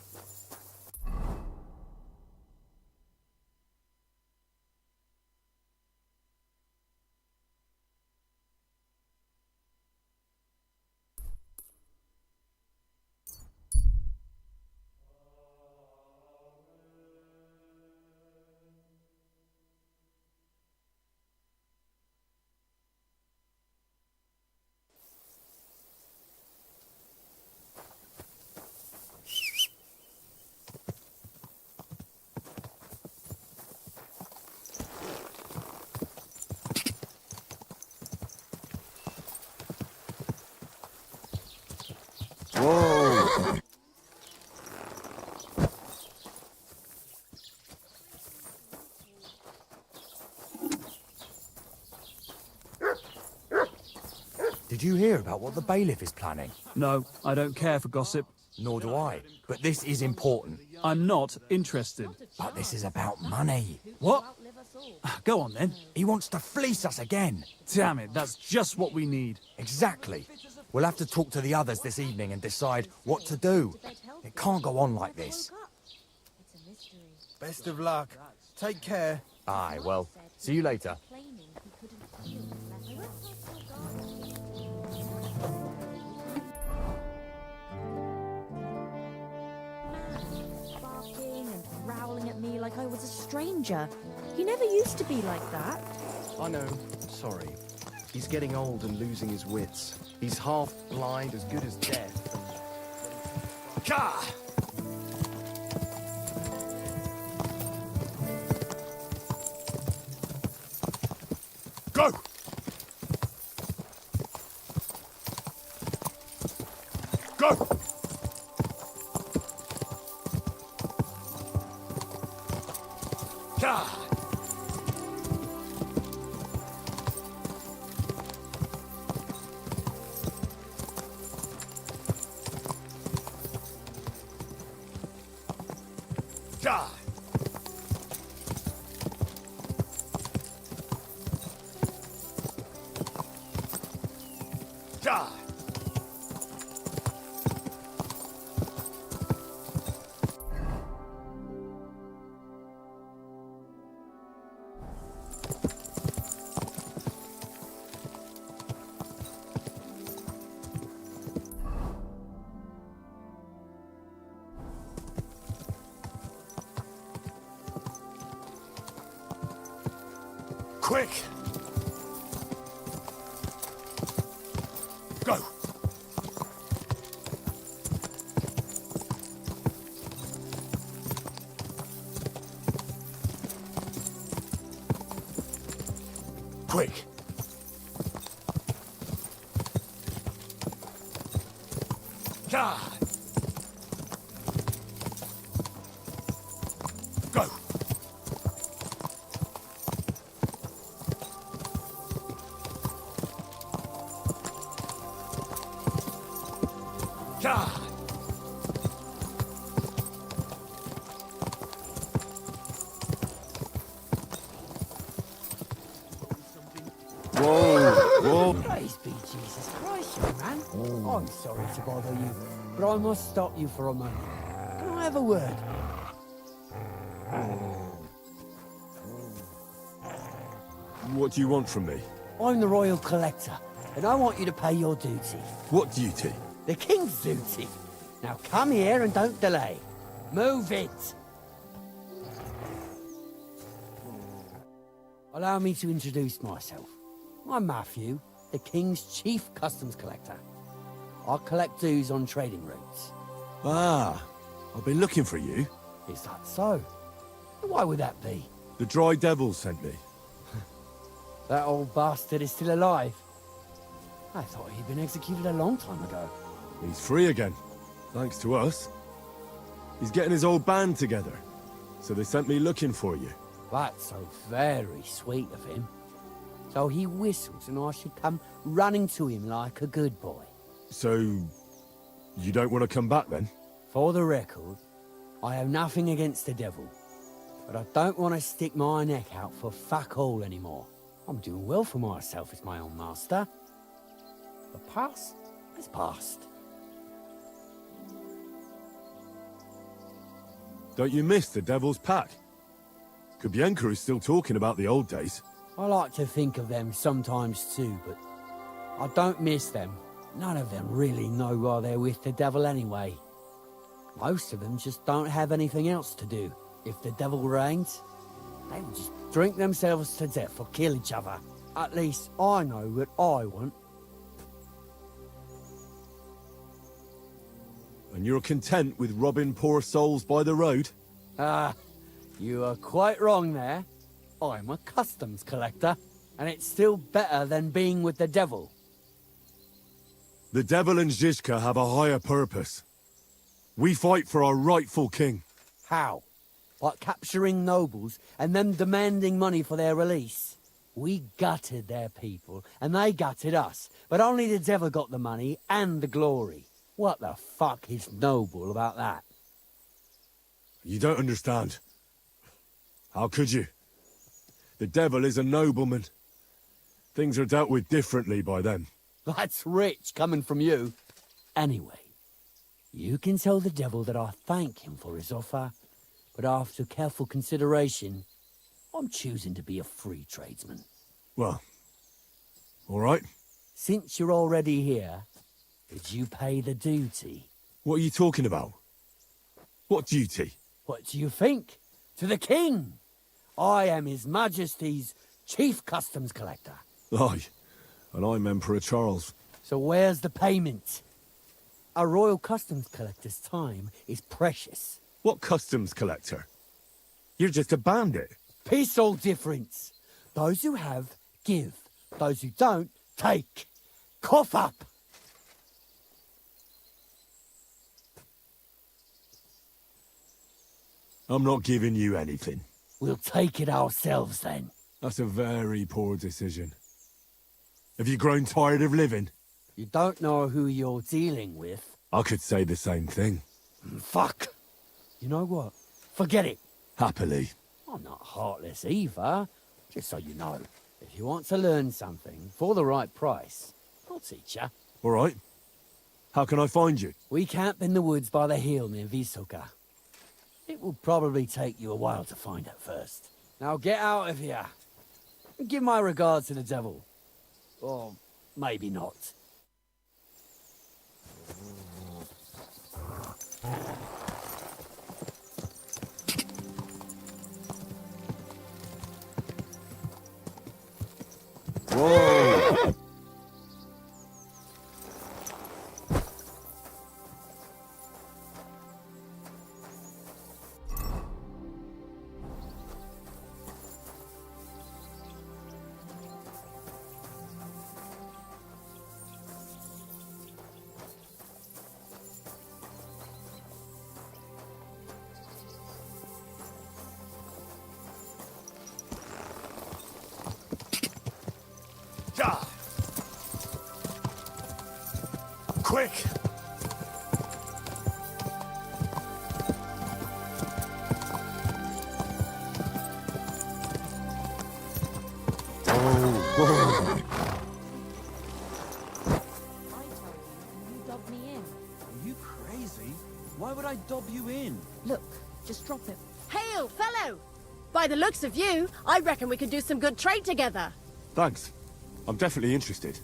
Whoa! Did you hear about what the bailiff is planning? No, I don't care for gossip. Nor do I. But this is important. I'm not interested. But this is about money. What? Go on then. He wants to fleece us again. Damn it, that's just what we need. Exactly. We'll have to talk to the others this evening and decide what to do. It can't go on like this. Best of luck. Take care. Aye, well, see you later. Barking and growling at me like I was a stranger. He never used to be like that. I know. Sorry. He's getting old and losing his wits. He's half blind, as good as death. Ka! Go! Go! Ka! Ka! Ka! Quick! Go! Quick! Ka! Go! Ka! Whoa! Praise be Jesus Christ, young man. I'm sorry to bother you, but I must stop you for a moment. Can I have a word? What do you want from me? I'm the royal collector, and I want you to pay your duty. What duty? The king's duty. Now come here and don't delay. Move it! Allow me to introduce myself. I'm Matthew, the king's chief customs collector. I collect dues on trading routes. Ah, I've been looking for you. Is that so? Why would that be? The Dry Devil sent me. That old bastard is still alive. I thought he'd been executed a long time ago. He's free again. Thanks to us. He's getting his old band together. So they sent me looking for you. That's so very sweet of him. So he whistles and I should come running to him like a good boy. So, you don't want to come back then? For the record, I have nothing against the devil. But I don't want to stick my neck out for fuck all anymore. I'm doing well for myself as my own master. The past is past. Don't you miss the Devil's Pack? Kubienka is still talking about the old days. I like to think of them sometimes too, but I don't miss them. None of them really know why they're with the devil anyway. Most of them just don't have anything else to do. If the devil reigns, they would just drink themselves to death or kill each other. At least I know what I want. And you're content with robbing poor souls by the road? Ah, you are quite wrong there. I'm a customs collector, and it's still better than being with the devil. The devil and Zizka have a higher purpose. We fight for our rightful king. How? Like capturing nobles and them demanding money for their release? We gutted their people, and they gutted us, but only the devil got the money and the glory. What the fuck is noble about that? You don't understand. How could you? The devil is a nobleman. Things are dealt with differently by them. That's rich coming from you. Anyway, you can tell the devil that I thank him for his offer, but after careful consideration, I'm choosing to be a free tradesman. Well, all right. Since you're already here, did you pay the duty? What are you talking about? What duty? What do you think? To the king! I am His Majesty's Chief Customs Collector. Aye, and I'm Emperor Charles. So where's the payment? A royal customs collector's time is precious. What customs collector? You're just a bandit. Peace all difference. Those who have, give. Those who don't, take. Cough up! I'm not giving you anything. We'll take it ourselves then. That's a very poor decision. Have you grown tired of living? You don't know who you're dealing with. I could say the same thing. Fuck! You know what? Forget it. Happily. I'm not heartless either. Just so you know. If you want to learn something for the right price, I'll teach you. All right. How can I find you? We camp in the woods by the hill near Visoka. It will probably take you a while to find it first. Now get out of here. And give my regards to the devil. Or maybe not. Whoa! Quick! Oh, You dobbed me in. Are you crazy? Why would I dob you in? Look, just drop it. Hail, fellow! By the looks of you, I reckon we could do some good trade together. thanks. I'm definitely interested.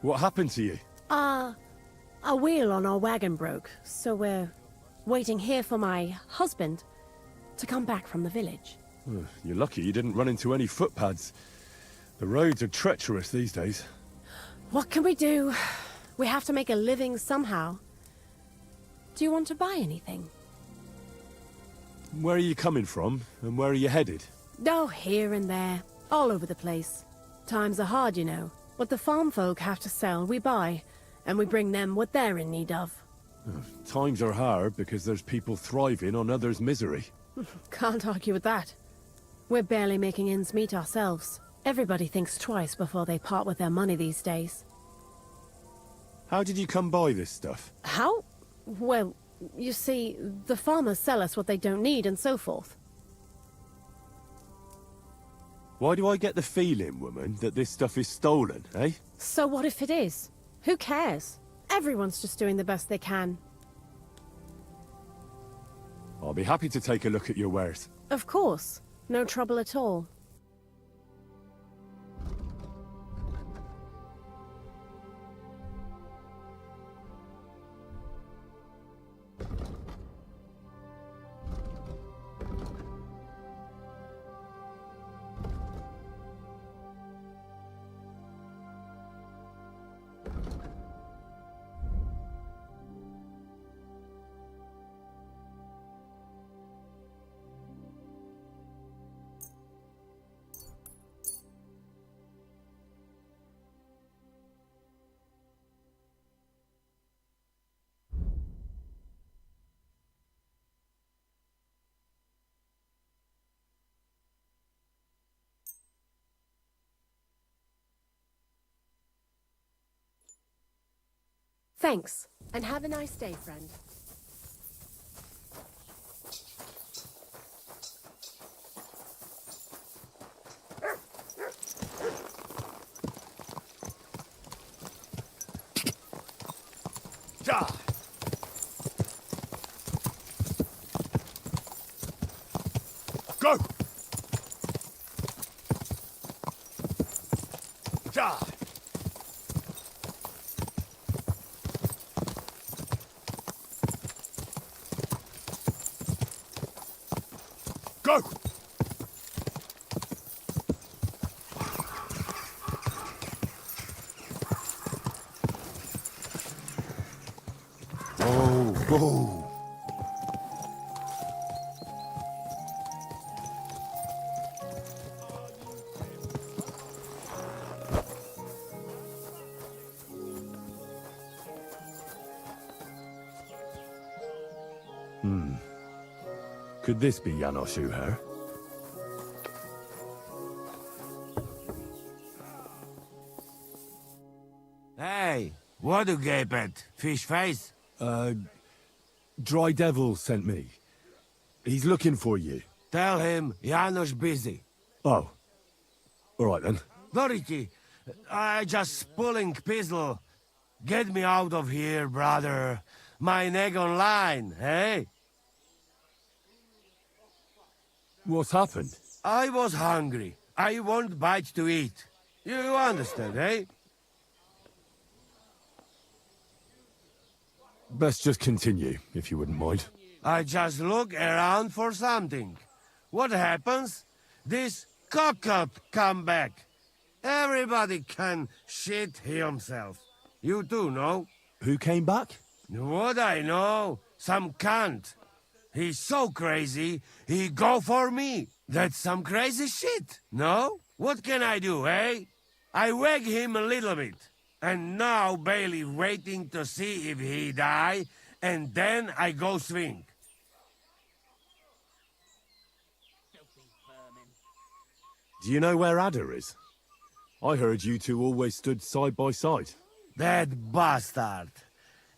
What happened to you? A wheel on our wagon broke, so we're waiting here for my husband to come back from the village. You're lucky you didn't run into any footpads. The roads are treacherous these days. What can we do? We have to make a living somehow. Do you want to buy anything? Where are you coming from, and where are you headed? Oh, here and there, all over the place. Times are hard, you know. What the farm folk have to sell, we buy, and we bring them what they're in need of. Times are hard because there's people thriving on others' misery. Can't argue with that. We're barely making ends meet ourselves. Everybody thinks twice before they part with their money these days. How did you come by this stuff? How? Well, you see, the farmers sell us what they don't need and so forth. Why do I get the feeling, woman, that this stuff is stolen, eh? So what if it is? Who cares? Everyone's just doing the best they can. I'll be happy to take a look at your wares. Of course. No trouble at all. Thanks, and have a nice day, friend. Go! Go! Go! Could this be Janos Uher? Hey, what do gape at? Fish face? Dry Devil sent me. He's looking for you. Tell him Janos busy. Oh. All right then. Dorothy, I just pulling pistol. Get me out of here, brother. My neck on line, hey? What's happened? I was hungry. I want bite to eat. You understand, eh? Best just continue, if you wouldn't mind. I just look around for something. What happens? This cockot come back. Everybody can shit himself. You too, no? Who came back? What I know? Some cunt. He's so crazy, he go for me. That's some crazy shit, no? What can I do, eh? I wag him a little bit. And now Bailey waiting to see if he die, and then I go swing. Do you know where Ada is? I heard you two always stood side by side. That bastard.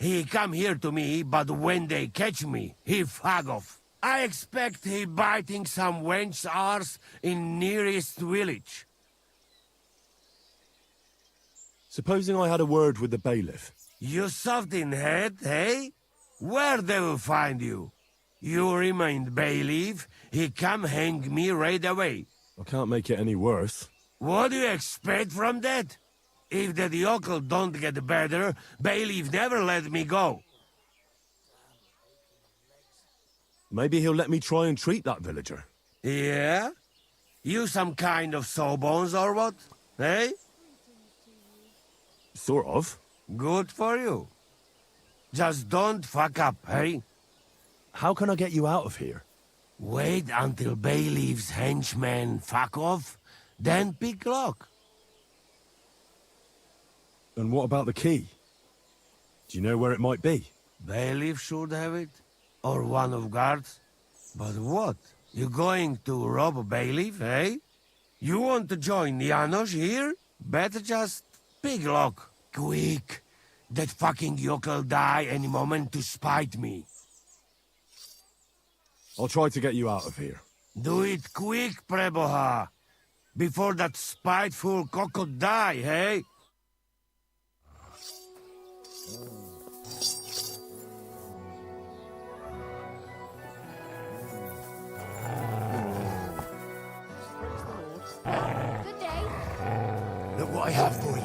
He come here to me, but when they catch me, he fag off. I expect he biting some wench arse in nearest village. Supposing I had a word with the bailiff. You soft in head, eh? Where they will find you? You remain bailiff, he come hang me right away. I can't make it any worse. What do you expect from that? If the yokel don't get better, bailiff never let me go. Maybe he'll let me try and treat that villager. Yeah? You some kind of sawbones or what? Eh? Sort of. Good for you. Just don't fuck up, eh? How can I get you out of here? Wait until bailiff's henchmen fuck off, then pick lock. And what about the key? Do you know where it might be? Bailiff should have it? Or one of guards? But what? You going to rob a bailiff, eh? You want to join Janos here? Better just pick lock. Quick! That fucking yokel die any moment to spite me. I'll try to get you out of here. Do it quick, Preboha! Before that spiteful cockle die, eh? Good day. Look what I have for you.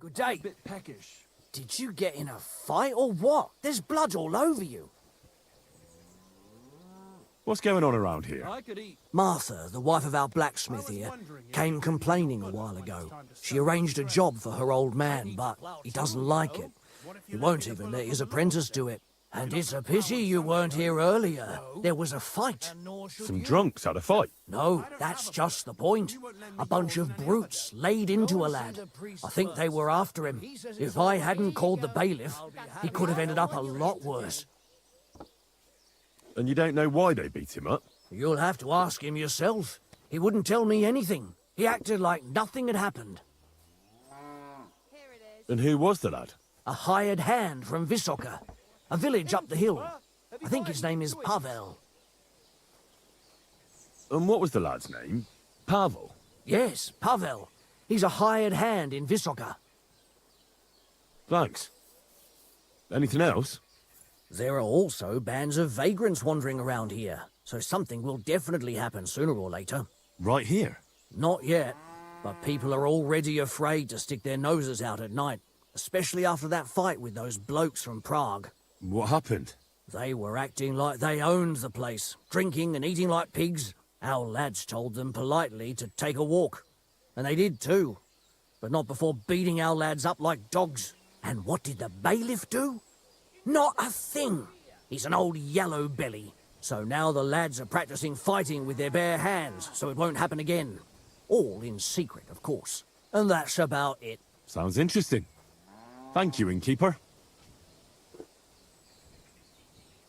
Good day. Bit peckish. Did you get in a fight or what? There's blood all over you. What's going on around here? I could eat. Martha, the wife of our blacksmith here, came complaining a while ago. She arranged a job for her old man, but he doesn't like it. He won't even let his apprentice do it. And it's a pity you weren't here earlier. There was a fight. Some drunks had a fight. No, that's just the point. A bunch of brutes laid into a lad. I think they were after him. If I hadn't called the bailiff, he could have ended up a lot worse. And you don't know why they beat him up? You'll have to ask him yourself. He wouldn't tell me anything. He acted like nothing had happened. And who was the lad? A hired hand from Visoka, a village up the hill. I think his name is Pavel. And what was the lad's name? Pavel? Yes, Pavel. He's a hired hand in Visoka. Thanks. Anything else? There are also bands of vagrants wandering around here, so something will definitely happen sooner or later. Right here? Not yet, but people are already afraid to stick their noses out at night, especially after that fight with those blokes from Prague. What happened? They were acting like they owned the place, drinking and eating like pigs. Our lads told them politely to take a walk, and they did too, but not before beating our lads up like dogs. And what did the bailiff do? Not a thing. He's an old yellow belly. So now the lads are practicing fighting with their bare hands, so it won't happen again. All in secret, of course. And that's about it. Sounds interesting. Thank you, innkeeper.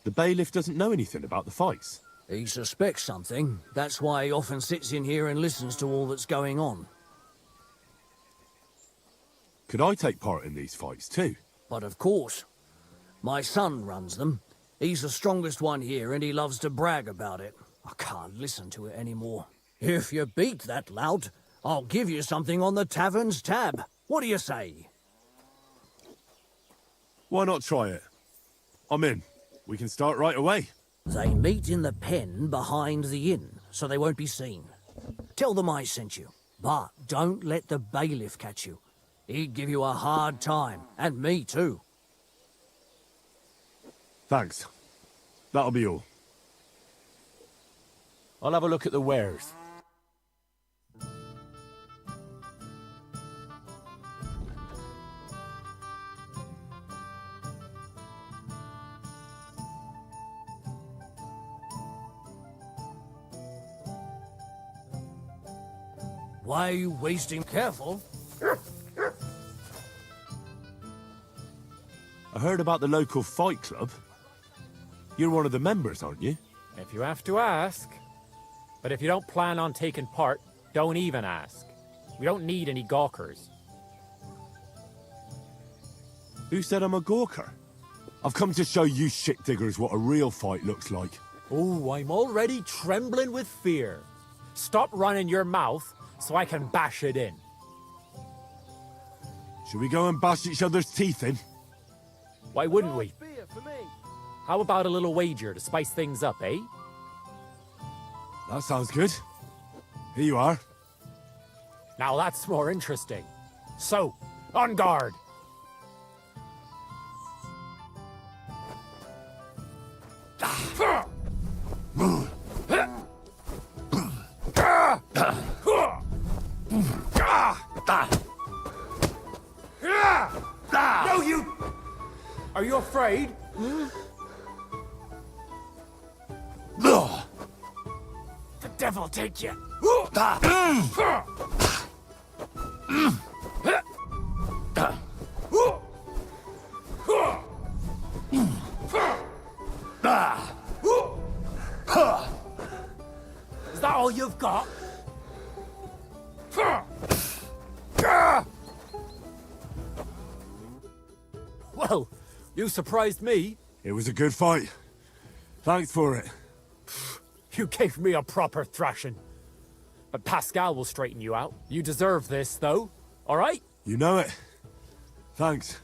The bailiff doesn't know anything about the fights. He suspects something. That's why he often sits in here and listens to all that's going on. Could I take part in these fights too? But of course. My son runs them. He's the strongest one here, and he loves to brag about it. I can't listen to it anymore. If you beat that lout, I'll give you something on the tavern's tab. What do you say? Why not try it? I'm in. We can start right away. They meet in the pen behind the inn, so they won't be seen. Tell them I sent you, but don't let the bailiff catch you. He'd give you a hard time, and me too. Thanks. That'll be all. I'll have a look at the wares. Why are you wasting? Careful. I heard about the local fight club. You're one of the members, aren't you? If you have to ask. But if you don't plan on taking part, don't even ask. We don't need any gawkers. Who said I'm a gawker? I've come to show you shit diggers what a real fight looks like. Oh, I'm already trembling with fear. Stop running your mouth so I can bash it in. Should we go and bash each other's teeth in? Why wouldn't we? How about a little wager to spice things up, eh? That sounds good. Here you are. Now that's more interesting. So, on guard! afraid? The devil take you! Is that all you've got? Well, you surprised me. It was a good fight. Thanks for it. You gave me a proper thrashing. But Pascal will straighten you out. You deserve this, though. All right? You know it. Thanks.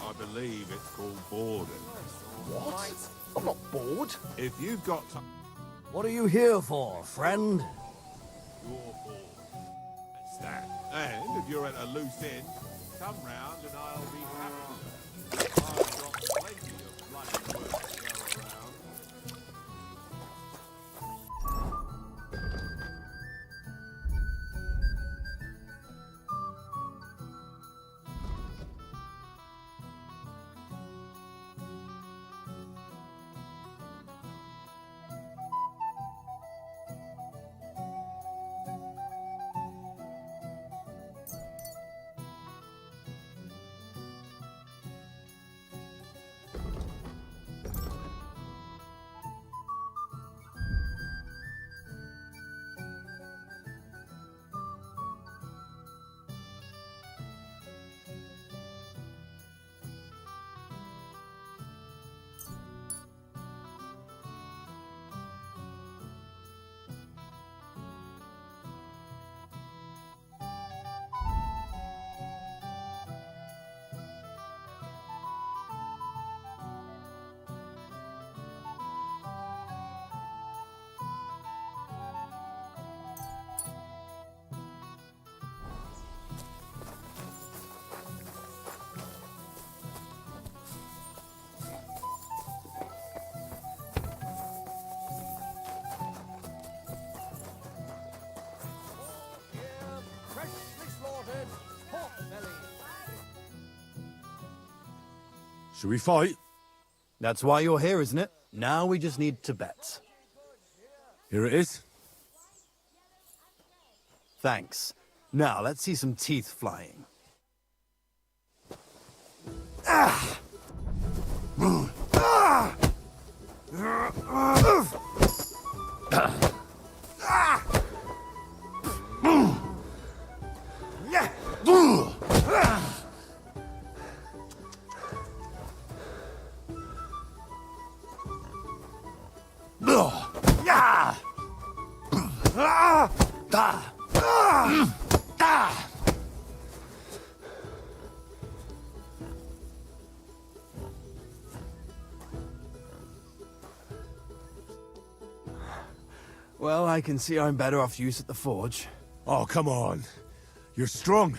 I believe it's called boredom. What? I'm not bored. If you've got time... What are you here for, friend? You're bored. That's that. And if you're at a loose end, come round and I'll be happy. I've got plenty of bloody work to go around. Should we fight? That's why you're here, isn't it? Now we just need to bet. Here it is. Thanks. Now let's see some teeth flying. Well, I can see I'm better off use at the forge. Oh, come on. You're strong.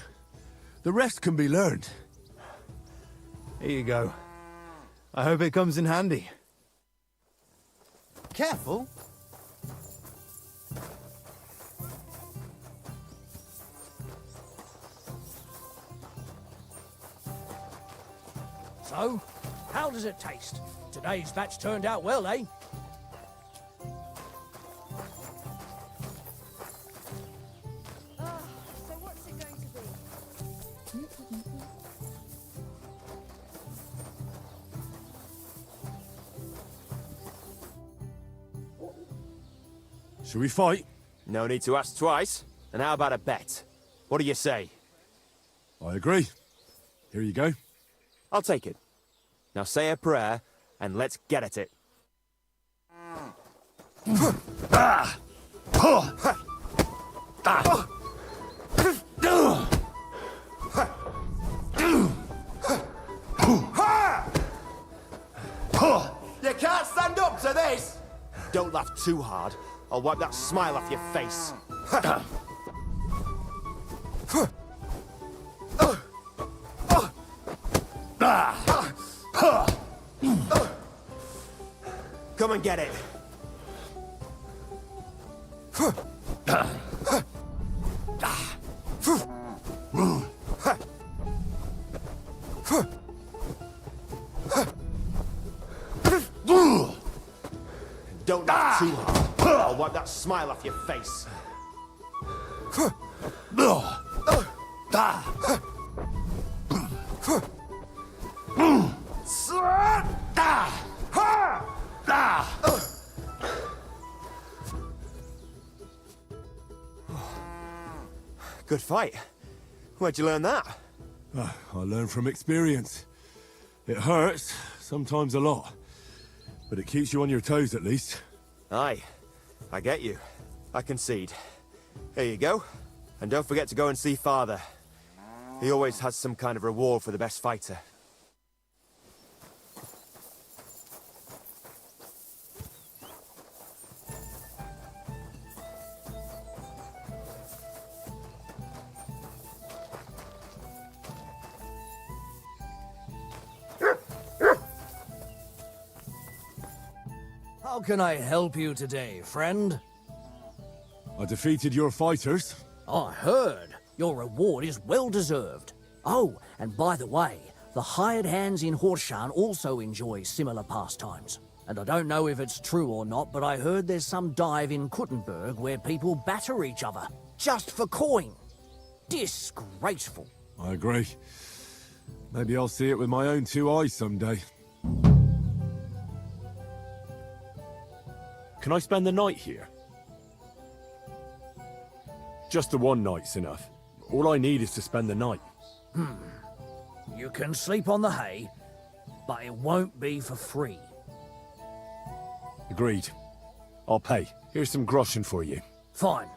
The rest can be learned. Here you go. I hope it comes in handy. Careful. So, how does it taste? Today's batch turned out well, eh? So what's it going to be? Should we fight? No need to ask twice. And how about a bet? What do you say? I agree. Here you go. I'll take it. Now say a prayer, and let's get at it. You can't stand up to this! Don't laugh too hard. I'll wipe that smile off your face. Come and get it. too long. I'll wipe that smile off your face. Good fight. Where'd you learn that? I learn from experience. It hurts, sometimes a lot. But it keeps you on your toes at least. Aye, I get you. I concede. Here you go. And don't forget to go and see Father. He always has some kind of reward for the best fighter. How can I help you today, friend? I defeated your fighters. I heard. Your reward is well deserved. Oh, and by the way, the hired hands in Horshan also enjoy similar pastimes. And I don't know if it's true or not, but I heard there's some dive in Kuttenberg where people batter each other, just for coin. Disgraceful. I agree. Maybe I'll see it with my own two eyes someday. Can I spend the night here? Just the one night's enough. All I need is to spend the night. You can sleep on the hay, but it won't be for free. Agreed. I'll pay. Here's some groschen for you. Fine.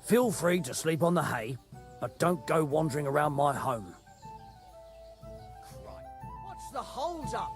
Feel free to sleep on the hay, but don't go wandering around my home. What's the hold up?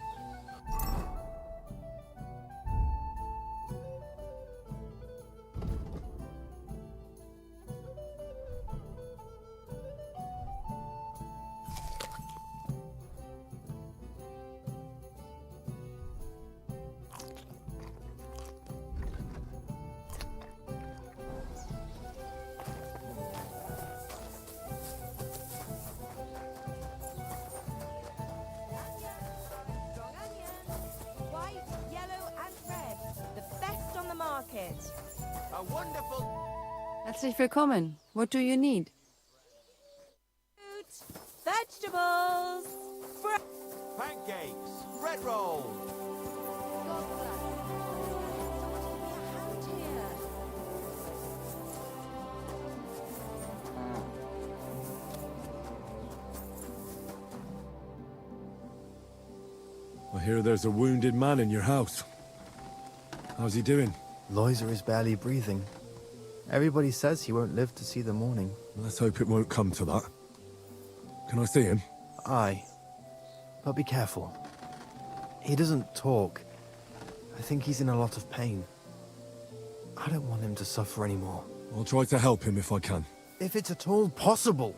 White, yellow and red. The best on the market. A wonderful... Herzlich willkommen. What do you need? Fruit, vegetables, Pancakes, bread rolls. I hear there's a wounded man in your house. How's he doing? Loiser is barely breathing. Everybody says he won't live to see the morning. Let's hope it won't come to that. Can I see him? Aye. But be careful. He doesn't talk. I think he's in a lot of pain. I don't want him to suffer anymore. I'll try to help him if I can. If it's at all possible.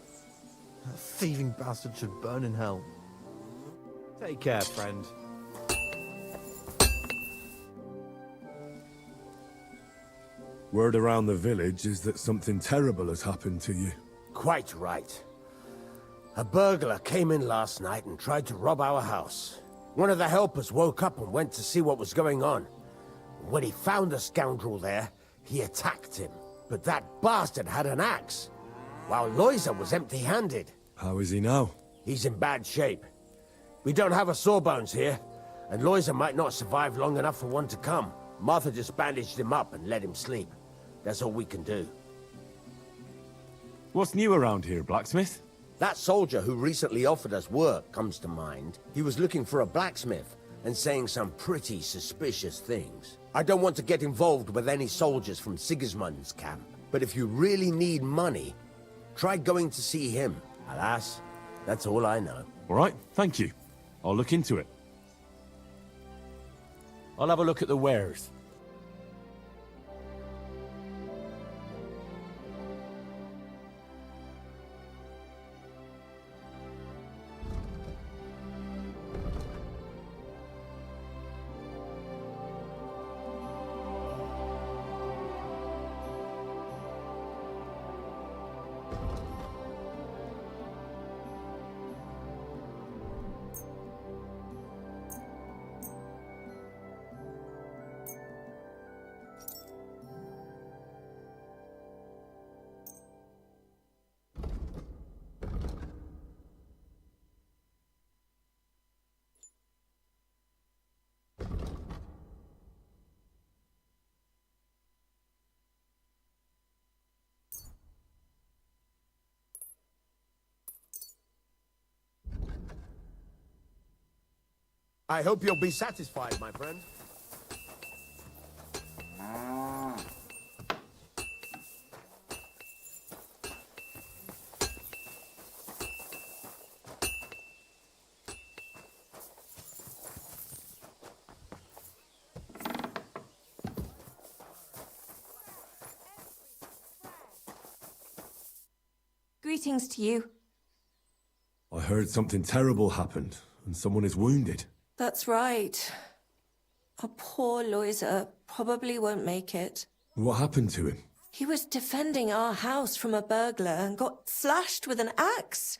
That thieving bastard should burn in hell. Take care, friend. Word around the village is that something terrible has happened to you. Quite right. A burglar came in last night and tried to rob our house. One of the helpers woke up and went to see what was going on. When he found the scoundrel there, he attacked him. But that bastard had an axe, while Loiser was empty-handed. How is he now? He's in bad shape. We don't have a sawbones here, and Loiser might not survive long enough for one to come. Martha just bandaged him up and let him sleep. That's all we can do. What's new around here, blacksmith? That soldier who recently offered us work comes to mind. He was looking for a blacksmith and saying some pretty suspicious things. I don't want to get involved with any soldiers from Sigismund's camp, but if you really need money, try going to see him. Alas, that's all I know. All right, thank you. I'll look into it. I'll have a look at the wares. I hope you'll be satisfied, my friend. Greetings to you. I heard something terrible happened, and someone is wounded. That's right. Our poor Loiser probably won't make it. What happened to him? He was defending our house from a burglar and got slashed with an axe.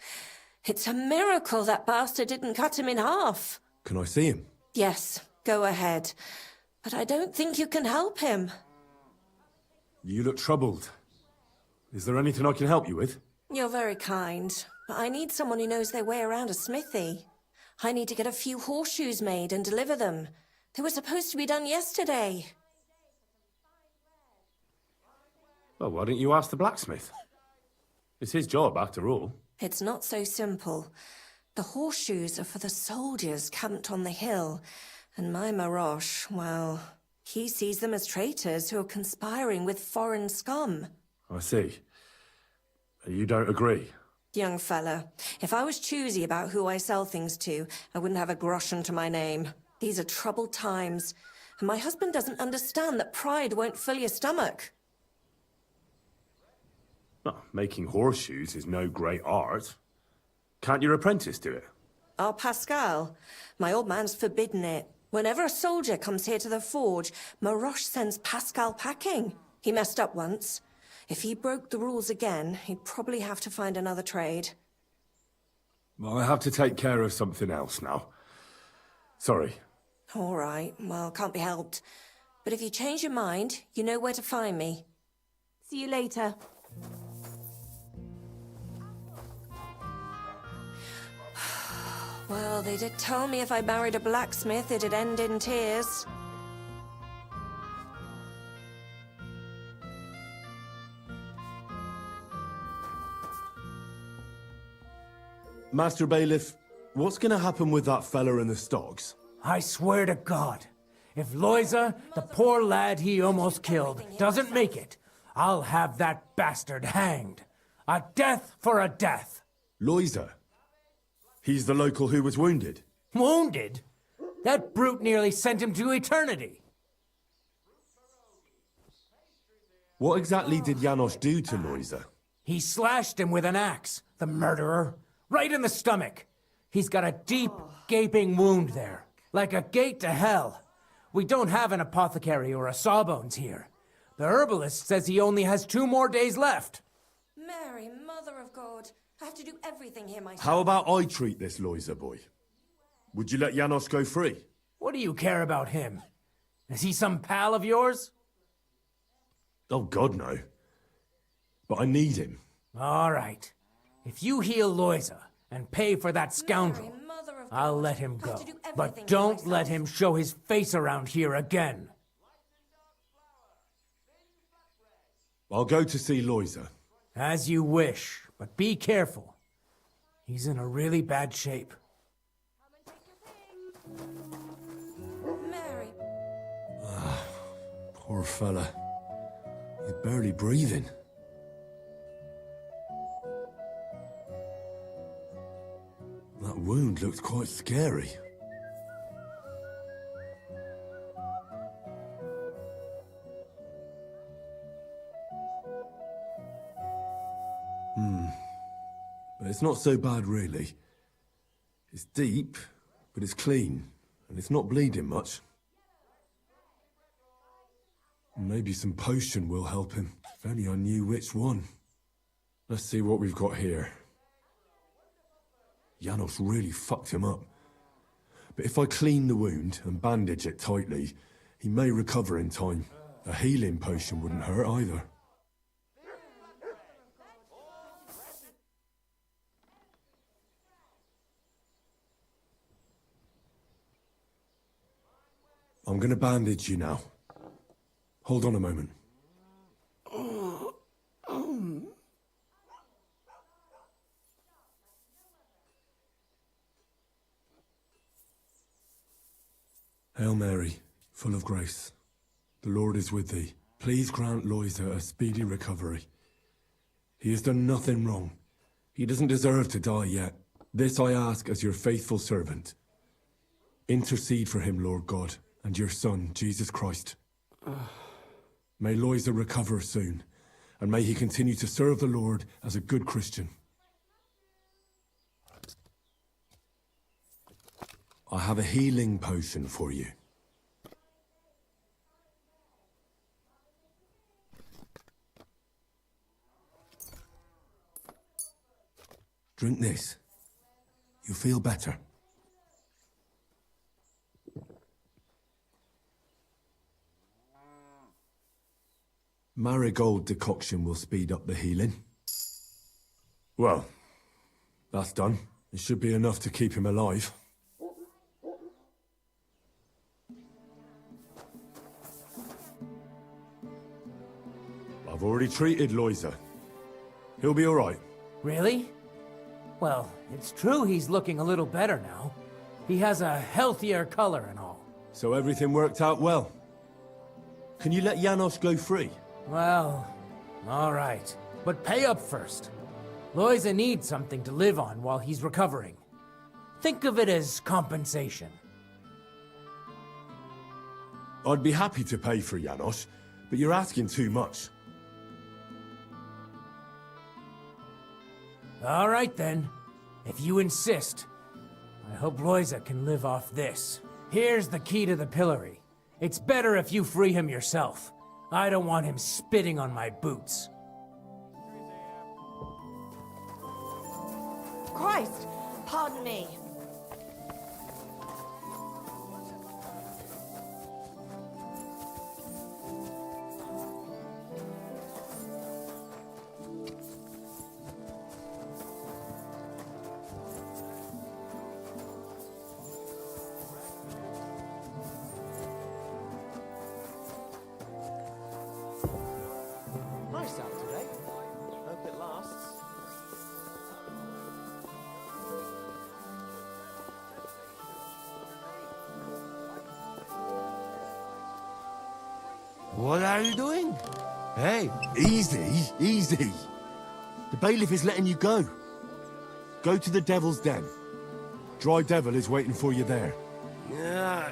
It's a miracle that bastard didn't cut him in half. Can I see him? Yes, go ahead. But I don't think you can help him. You look troubled. Is there anything I can help you with? You're very kind, but I need someone who knows their way around a smithy. I need to get a few horseshoes made and deliver them. They were supposed to be done yesterday. Well, why didn't you ask the blacksmith? It's his job, after all. It's not so simple. The horseshoes are for the soldiers camped on the hill, and my Marosh, well, he sees them as traitors who are conspiring with foreign scum. I see. You don't agree? Young fella, if I was choosy about who I sell things to, I wouldn't have a groschen to my name. These are troubled times, and my husband doesn't understand that pride won't fill your stomach. Well, making horseshoes is no great art. Can't your apprentice do it? Our Pascal, my old man's forbidden it. Whenever a soldier comes here to the forge, Maroche sends Pascal packing. He messed up once. If he broke the rules again, he'd probably have to find another trade. Well, I have to take care of something else now. Sorry. All right, well, can't be helped. But if you change your mind, you know where to find me. See you later. Well, they did tell me if I married a blacksmith, it'd end in tears. Master Bailiff, what's gonna happen with that fella in the stocks? I swear to God, if Loiza, the poor lad he almost killed, doesn't make it, I'll have that bastard hanged. A death for a death. Loiza? He's the local who was wounded? Wounded? That brute nearly sent him to eternity. What exactly did Janos do to Loiza? He slashed him with an axe, the murderer. Right in the stomach. He's got a deep, gaping wound there. Like a gate to hell. We don't have an apothecary or a sawbones here. The herbalist says he only has 2 more days left. Mary, Mother of God. I have to do everything here myself. How about I treat this Loiza boy? Would you let Janos go free? What do you care about him? Is he some pal of yours? Oh, God, no. But I need him. All right. If you heal Loiza and pay for that scoundrel, I'll let him go. But don't let him show his face around here again. I'll go to see Loiza. As you wish, but be careful. He's in a really bad shape. Mary. Poor fella. He's barely breathing. That wound looked quite scary. But it's not so bad, really. It's deep, but it's clean, and it's not bleeding much. Maybe some potion will help him, if only I knew which one. Let's see what we've got here. Janos really fucked him up. But if I clean the wound and bandage it tightly, he may recover in time. A healing potion wouldn't hurt either. I'm gonna bandage you now. Hold on a moment. Hail Mary, full of grace. The Lord is with thee. Please grant Loisa a speedy recovery. He has done nothing wrong. He doesn't deserve to die yet. This I ask as your faithful servant. Intercede for him, Lord God, and your Son, Jesus Christ. May Loisa recover soon, and may he continue to serve the Lord as a good Christian. I have a healing potion for you. Drink this. You'll feel better. Marigold decoction will speed up the healing. Well, that's done. It should be enough to keep him alive. I've already treated Loisa. He'll be all right. Really? Well, it's true he's looking a little better now. He has a healthier color and all. So everything worked out well. Can you let Janos go free? Well, all right. But pay up first. Loisa needs something to live on while he's recovering. Think of it as compensation. I'd be happy to pay for Janos, but you're asking too much. All right then. If you insist. I hope Loisa can live off this. Here's the key to the pillory. It's better if you free him yourself. I don't want him spitting on my boots. Christ! Pardon me. Nice out today. Hope it lasts. What are you doing? Hey. Easy, easy. The bailiff is letting you go. Go to the Devil's Den. Dry Devil is waiting for you there. Yeah.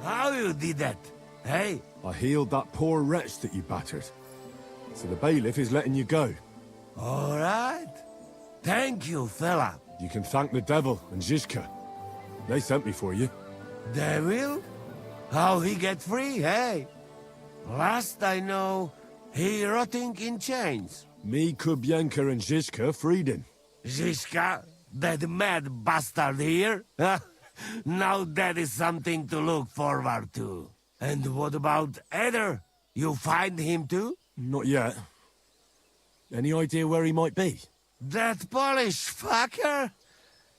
How you did that? Hey? I healed that poor wretch that you battered. So the bailiff is letting you go. All right. Thank you, fella. You can thank the Devil and Zizka. They sent me for you. Devil? How he get free, hey? Last I know, he rotting in chains. Me, Kubienka, and Zizka freed him. Zizka? That mad bastard here? Now that is something to look forward to. And what about Eder? You find him too? Not yet. Any idea where he might be? That Polish fucker?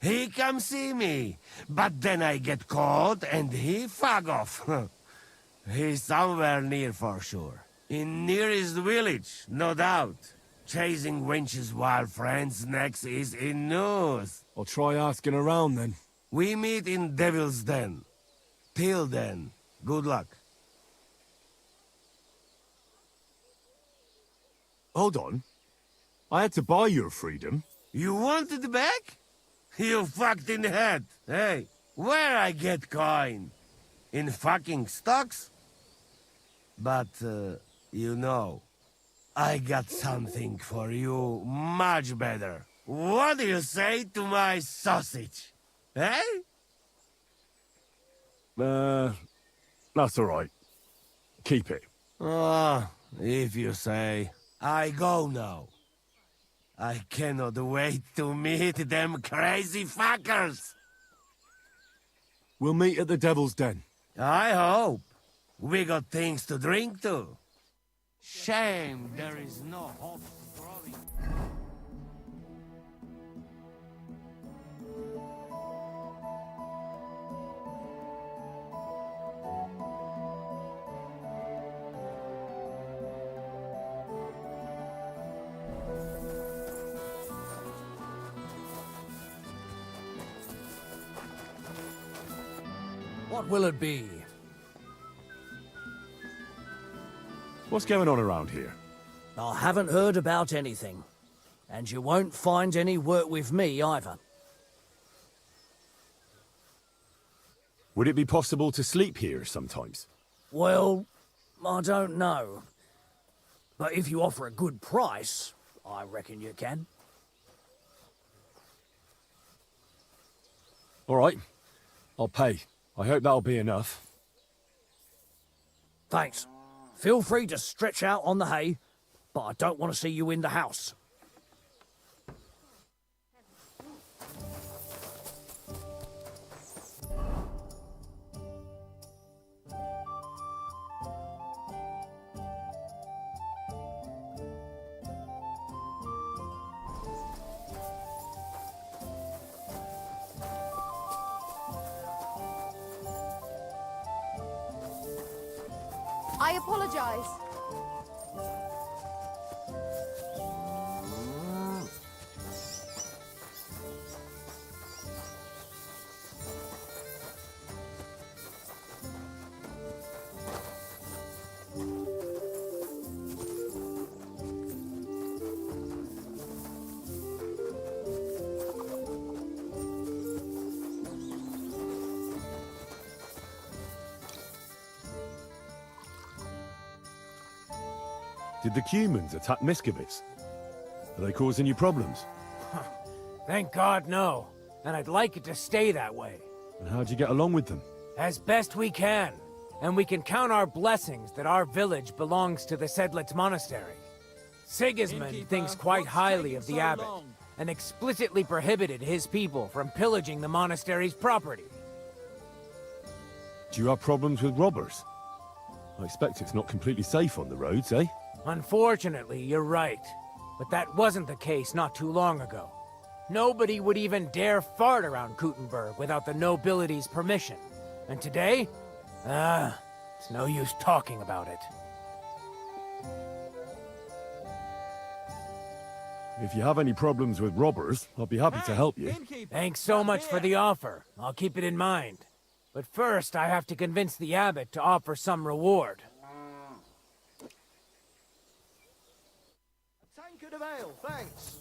He come see me, but then I get caught and he fuck off. He's somewhere near for sure. In nearest village, no doubt. Chasing wenches while friends next is in news. I'll try asking around then. We meet in Devil's Den. Till then, good luck. Hold on. I had to buy your freedom. You wanted back? You fucked in the head. Hey, where I get coin? In fucking stocks? But, you know, I got something for you much better. What do you say to my sausage? Eh? That's all right. Keep it. Ah, if you say. I go now. I cannot wait to meet them crazy fuckers. We'll meet at the Devil's Den. I hope. We got things to drink to. Shame there is no hope throwing. What will it be? What's going on around here? I haven't heard about anything. And you won't find any work with me either. Would it be possible to sleep here sometimes? Well, I don't know. But if you offer a good price, I reckon you can. All right, I'll pay. I hope that'll be enough. Thanks. Feel free to stretch out on the hay, but I don't want to see you in the house. I apologize. Did the humans attack Miskovitz? Are they causing you problems? Thank God, no. And I'd like it to stay that way. And how'd you get along with them? As best we can. And we can count our blessings that our village belongs to the Sedlitz Monastery. Sigismund thinks quite highly of the abbot, and explicitly prohibited his people from pillaging the monastery's property. Do you have problems with robbers? I expect it's not completely safe on the roads, eh? Unfortunately, you're right. But that wasn't the case not too long ago. Nobody would even dare fart around Kuttenberg without the nobility's permission. And today? It's no use talking about it. If you have any problems with robbers, I'll be happy to help you. Thanks so much for the offer. I'll keep it in mind. But first, I have to convince the abbot to offer some reward. A tankard of ale, thanks.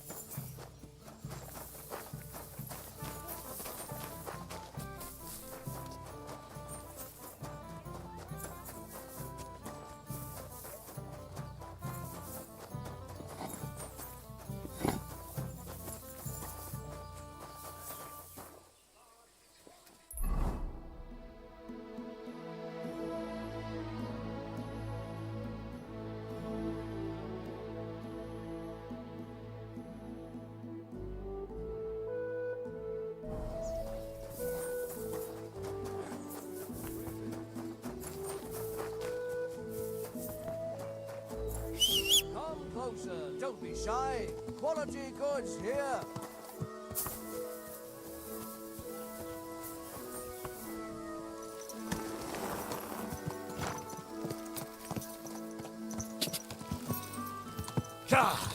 Don't be shy. Quality goods here. Ka!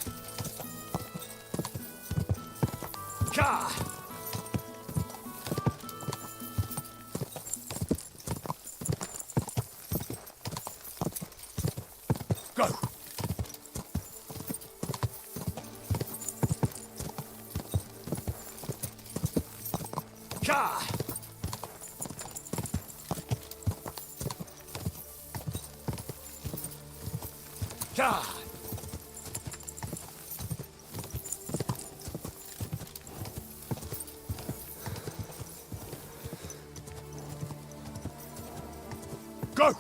Ka! Go! Ka! Ka! Go!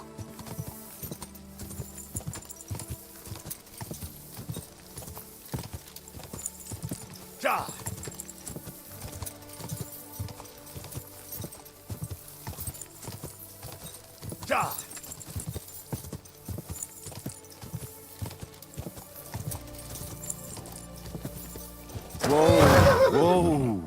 Ka! Ka! Whoa! Whoa!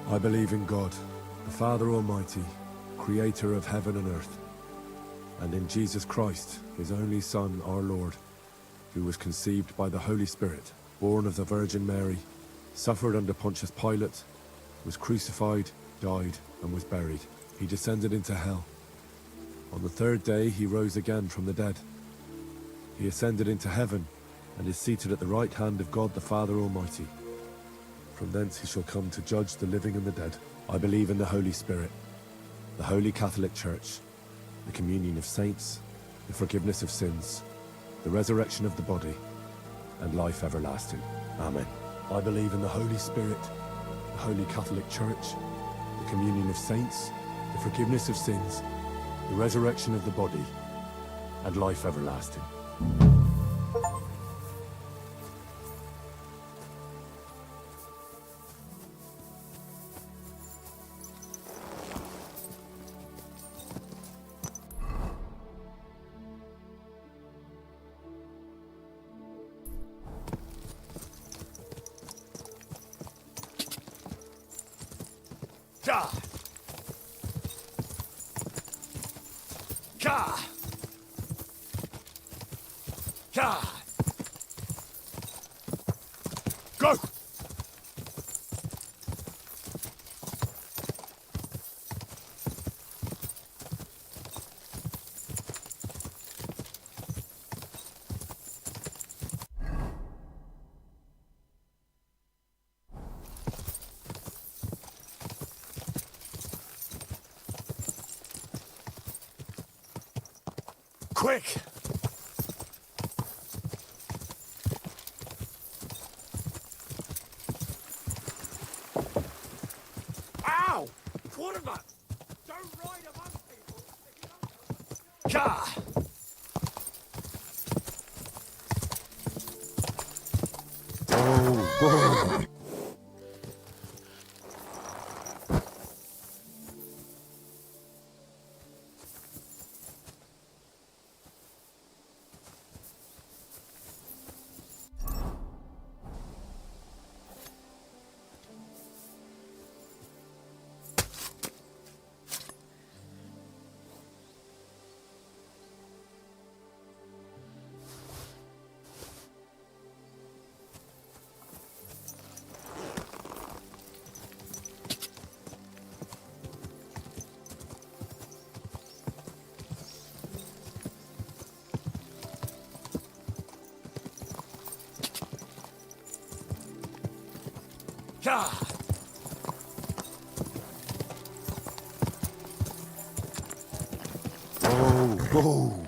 I believe in God, the Father Almighty, creator of heaven and earth, and in Jesus Christ, his only Son, our Lord, who was conceived by the Holy Spirit, born of the Virgin Mary, suffered under Pontius Pilate, was crucified, died, and was buried. He descended into hell. On the third day he rose again from the dead. He ascended into heaven, and is seated at the right hand of God the Father Almighty. From thence he shall come to judge the living and the dead. I believe in the Holy Spirit, the Holy Catholic Church, the communion of saints, the forgiveness of sins, the resurrection of the body, and life everlasting. Amen. I believe in the Holy Spirit, the Holy Catholic Church, the communion of saints, the forgiveness of sins, the resurrection of the body, and life everlasting. Ka! Ka! Ka! Go! Quick! Ow! Quarterback! Don't ride among people! Ka! Oh, Ka! oh.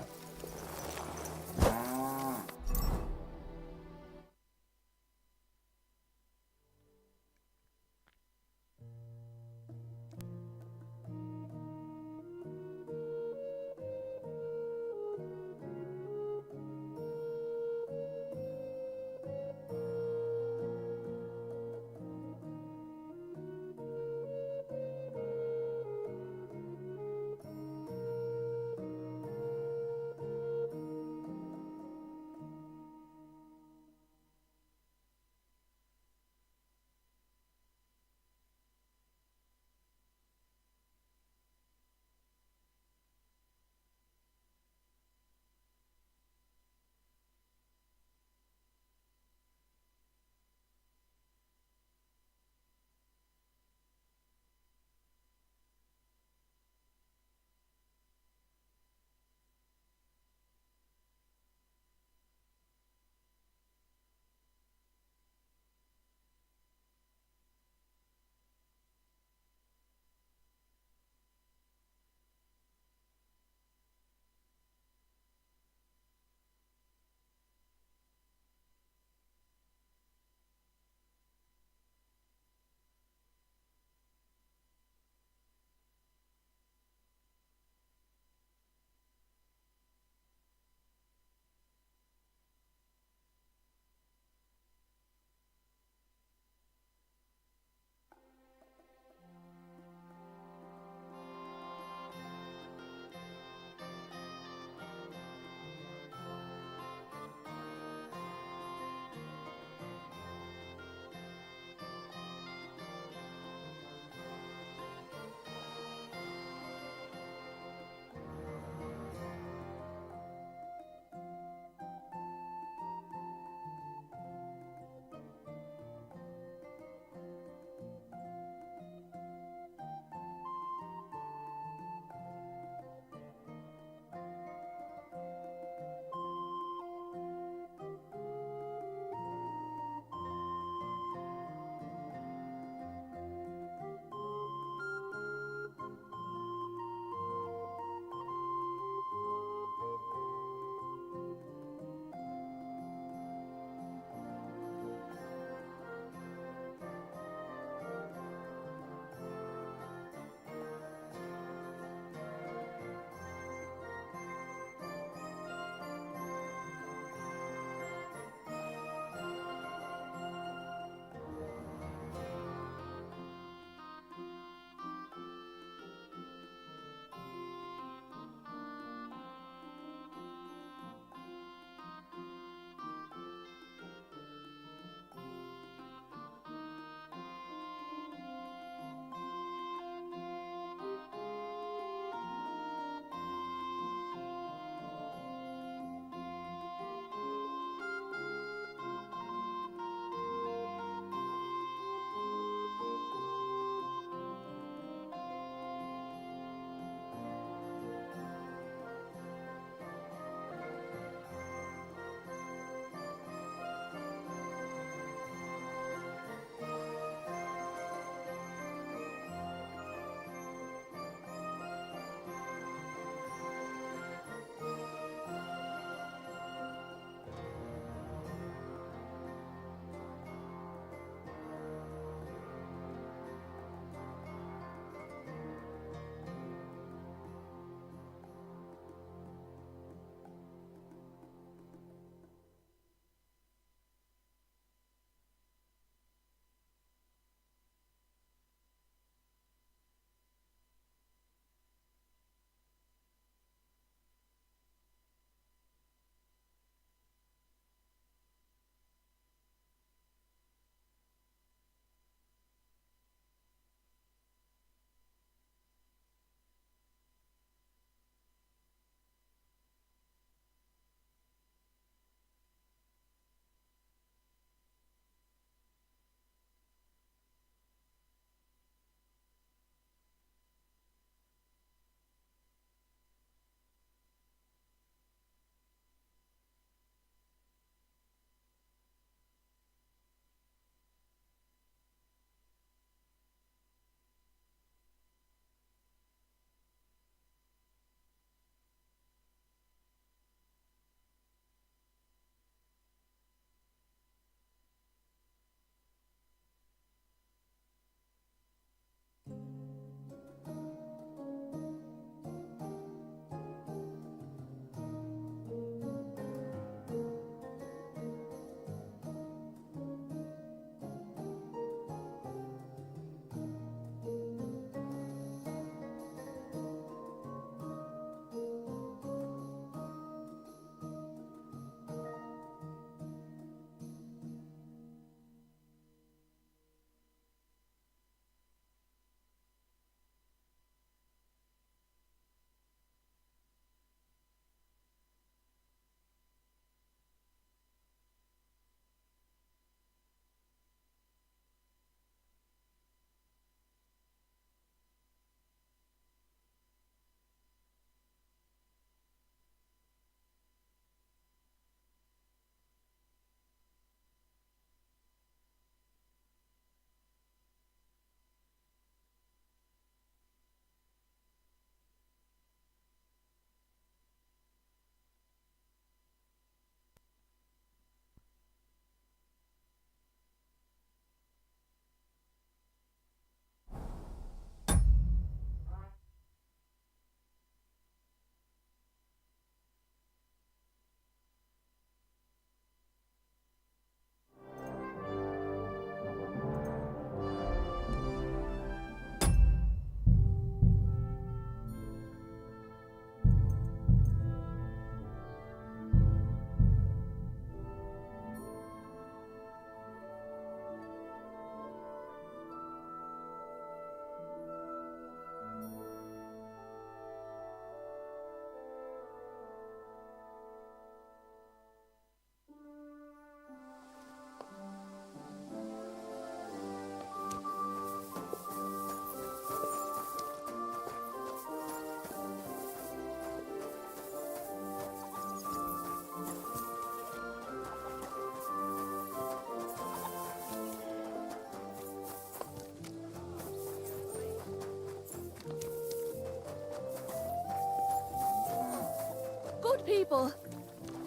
people.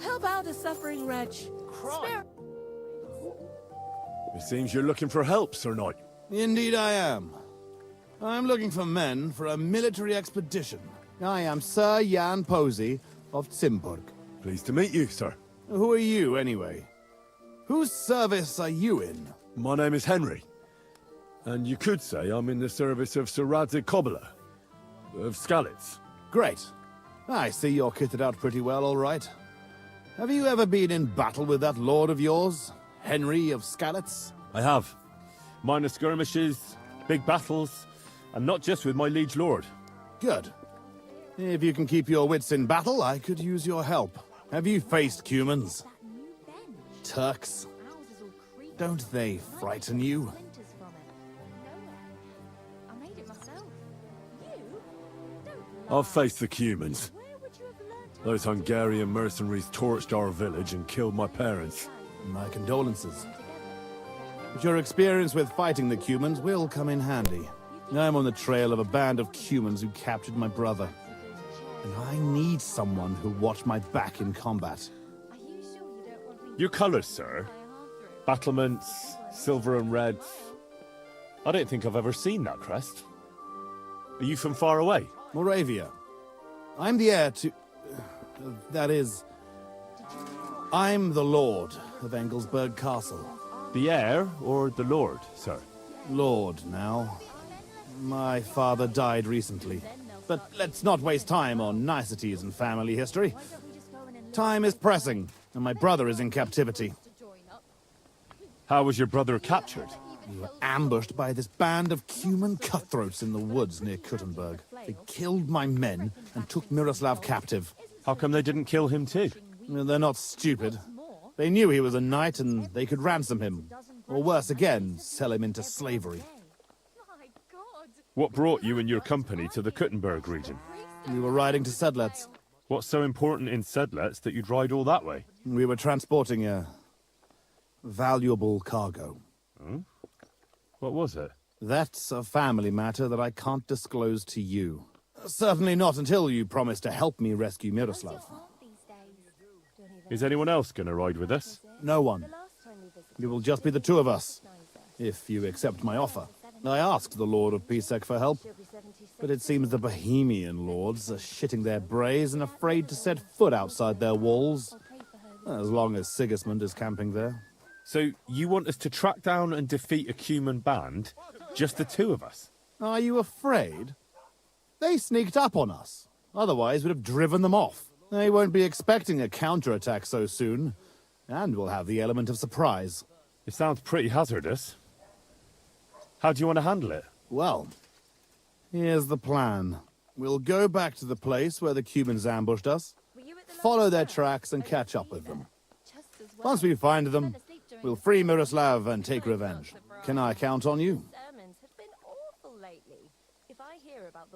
Help out a suffering wretch. Spare... It seems you're looking for help, Sir Knight. Indeed I am. I'm looking for men for a military expedition. I am Sir Jan Posey of Zimburg. Pleased to meet you, sir. Who are you, anyway? Whose service are you in? My name is Henry. And you could say I'm in the service of Sir Radzig Kobyla, of Skalitz. Great. I see you're kitted out pretty well, all right. Have you ever been in battle with that lord of yours, Henry of Skalitz? I have. Minor skirmishes, big battles, and not just with my liege lord. Good. If you can keep your wits in battle, I could use your help. Have you faced Cumans? Turks? Don't they frighten you? I've faced the Cumans. Those Hungarian mercenaries torched our village and killed my parents. My condolences. But your experience with fighting the Cumans will come in handy. I'm on the trail of a band of Cumans who captured my brother. And I need someone who'll watch my back in combat. Your colours, sir. Battlements, silver and red. I don't think I've ever seen that crest. Are you from far away? Moravia. I'm the heir to... that is... I'm the Lord of Engelsberg Castle. The heir or the lord, sir? Lord, now. My father died recently. But let's not waste time on niceties and family history. Time is pressing, and my brother is in captivity. How was your brother captured? We were ambushed by this band of Cuman cutthroats in the woods near Kuttenberg. They killed my men and took Miroslav captive. How come they didn't kill him too? They're not stupid. They knew he was a knight and they could ransom him. Or worse again, sell him into slavery. What brought you and your company to the Kuttenberg region? We were riding to Sedlets. What's so important in Sedlets that you'd ride all that way? We were transporting a valuable cargo. Hmm? What was it? That's a family matter that I can't disclose to you. Certainly not until you promise to help me rescue Miroslav. Is anyone else going to ride with us? No one. It will just be the two of us, if you accept my offer. I asked the Lord of Pisek for help, but it seems the Bohemian lords are shitting their brays and afraid to set foot outside their walls, as long as Sigismund is camping there. So you want us to track down and defeat a Cuman band, just the two of us? Are you afraid? They sneaked up on us. Otherwise, we'd have driven them off. They won't be expecting a counterattack so soon, and we'll have the element of surprise. It sounds pretty hazardous. How do you want to handle it? Well, here's the plan. We'll go back to the place where the Cumans ambushed us, follow their tracks and catch up with them. Once we find them, we'll free Miroslav and take revenge. Can I count on you?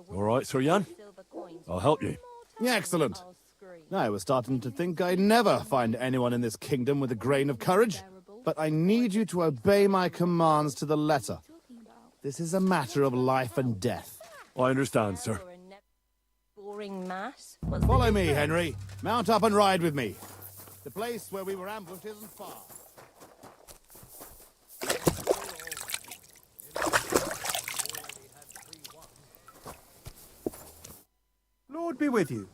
All right, Sir Jan. I'll help you. Excellent. I was starting to think I'd never find anyone in this kingdom with a grain of courage, but I need you to obey my commands to the letter. This is a matter of life and death. I understand, sir. Follow me, Henry. Mount up and ride with me. The place where we were ambushed isn't far. Lord be with you.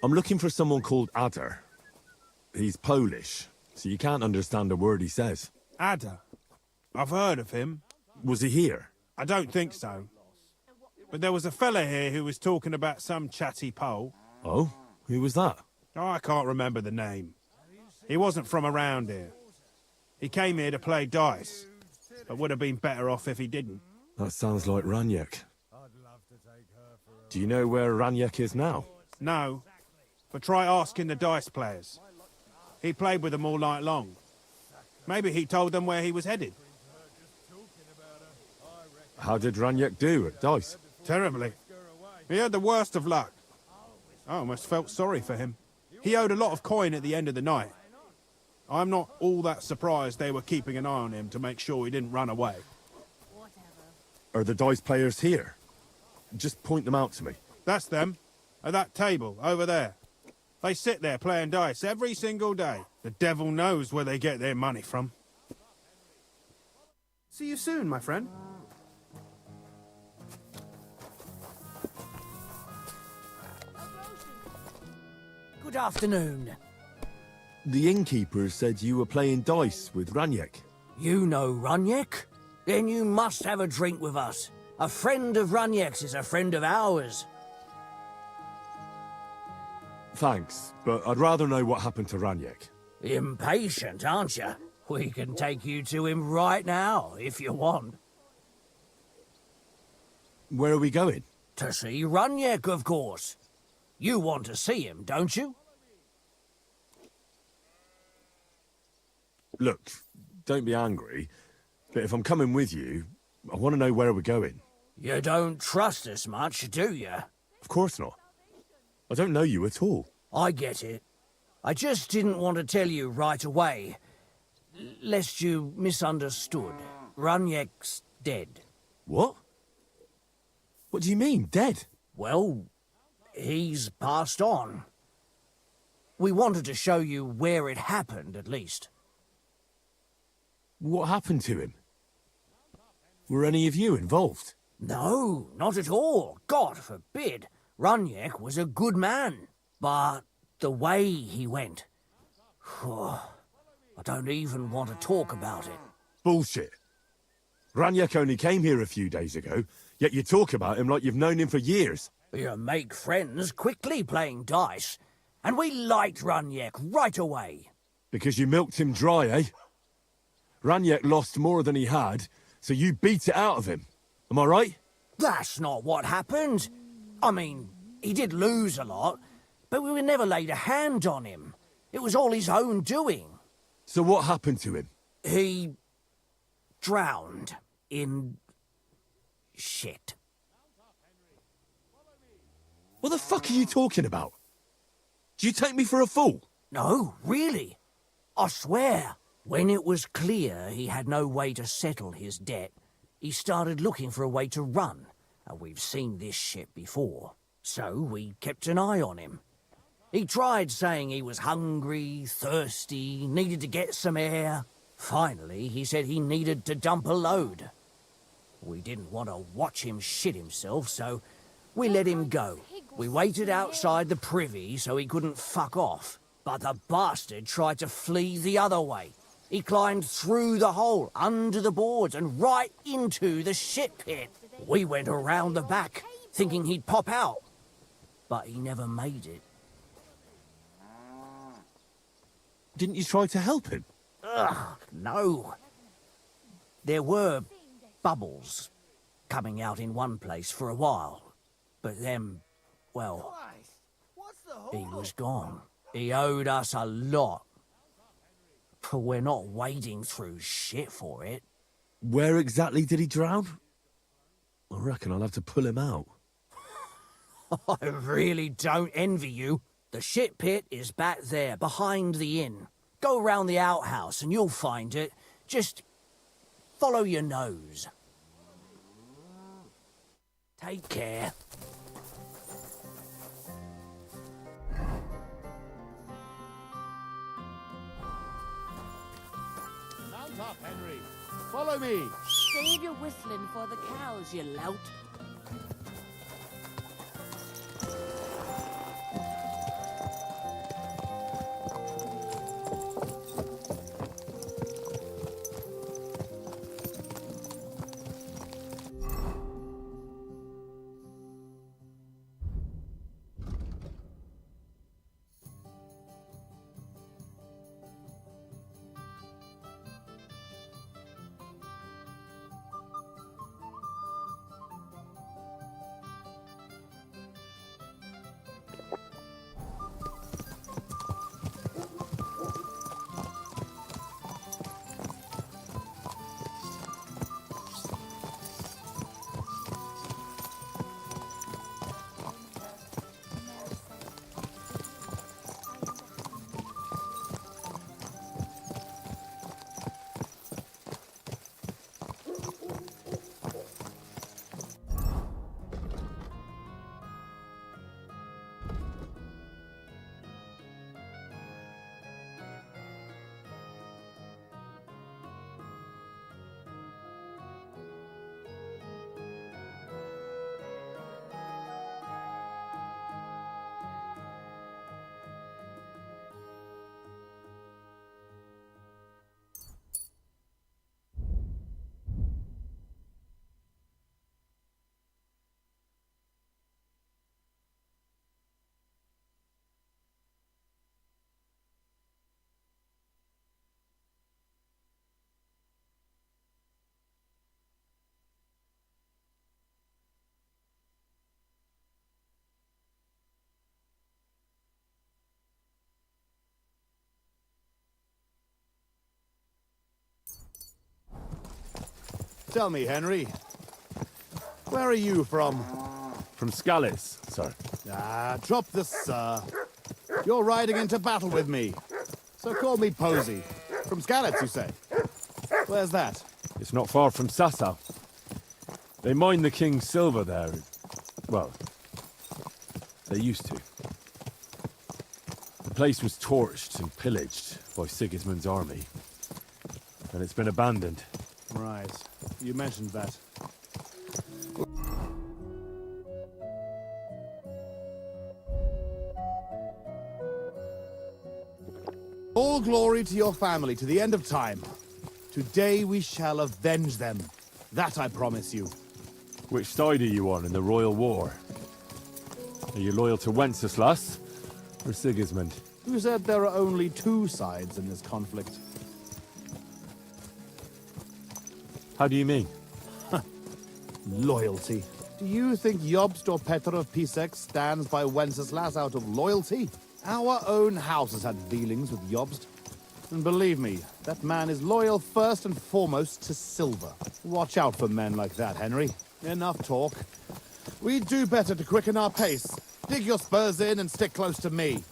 I'm looking for someone called Adder. He's Polish, so you can't understand a word he says. Adder? I've heard of him. Was he here? I don't think so. But there was a fella here who was talking about some chatty Pole. Oh? Who was that? Oh, I can't remember the name. He wasn't from around here. He came here to play dice, but would have been better off if he didn't. That sounds like Raniek. Do you know where Raniek is now? No, but try asking the dice players. He played with them all night long. Maybe he told them where he was headed. How did Raniek do at dice? Terribly. He had the worst of luck. I almost felt sorry for him. He owed a lot of coin at the end of the night. I'm not all that surprised they were keeping an eye on him to make sure he didn't run away. Are the dice players here? Just point them out to me. That's them. At that table, over there. They sit there playing dice every single day. The devil knows where they get their money from. See you soon, my friend. Good afternoon. The innkeeper said you were playing dice with Ranyek. You know Runyek? Then you must have a drink with us. A friend of Runyek's is a friend of ours. Thanks, but I'd rather know what happened to Ranyek. Impatient, aren't you? We can take you to him right now, if you want. Where are we going? To see Runyek, of course. You want to see him, don't you? Look, don't be angry, but if I'm coming with you, I want to know where we're going. You don't trust us much, do you? Of course not. I don't know you at all. I get it. I just didn't want to tell you right away, lest you misunderstood. Runyek's dead. What? What do you mean, dead? Well, he's passed on. We wanted to show you where it happened, at least. What happened to him? Were any of you involved? No, not at all. God forbid. Runyek was a good man. But the way he went... I don't even want to talk about it. Bullshit. Ranyek only came here a few days ago, yet you talk about him like you've known him for years. You make friends quickly playing dice, and we liked Runyek right away. Because you milked him dry, eh? Ranyek lost more than he had, so you beat it out of him. Am I right? That's not what happened. I mean, he did lose a lot, but we never laid a hand on him. It was all his own doing. So what happened to him? He drowned in shit. What the fuck are you talking about? Do you take me for a fool? No, really. I swear. When it was clear he had no way to settle his debt, he started looking for a way to run. And we've seen this shit before, so we kept an eye on him. He tried saying he was hungry, thirsty, needed to get some air. Finally, he said he needed to dump a load. We didn't want to watch him shit himself, so we let him go. We waited outside the privy so he couldn't fuck off. But the bastard tried to flee the other way. He climbed through the hole, under the boards, and right into the shit pit. We went around the back, thinking he'd pop out. But he never made it. Didn't you try to help him? Ugh, no. There were bubbles coming out in one place for a while. But then, well, he was gone. He owed us a lot. But we're not wading through shit for it. Where exactly did he drown? I reckon I'll have to pull him out. I really don't envy you. The shit pit is back there, behind the inn. Go round the outhouse and you'll find it. Just follow your nose. Take care. Mount up, Henry. Follow me. Save your whistling for the cows, you lout. Tell me, Henry, where are you from? From Scallis, sir. Ah, drop the sir. You're riding into battle with me. So call me Posey. From Scallis, you say? Where's that? It's not far from Sasau. They mine the king's silver there. Well, they used to. The place was torched and pillaged by Sigismund's army. And it's been abandoned. Right. You mentioned that. All glory to your family to the end of time. Today we shall avenge them. That I promise you. Which side are you on in the royal war? Are you loyal to Wenceslas or Sigismund? Who said there are only two sides in this conflict? How do you mean? Loyalty. Do you think Jobst or Petr of Pisek stands by Wenceslas out of loyalty? Our own house has had dealings with Jobst. And believe me, that man is loyal first and foremost to silver. Watch out for men like that, Henry. Enough talk. We'd do better to quicken our pace. Dig your spurs in and stick close to me.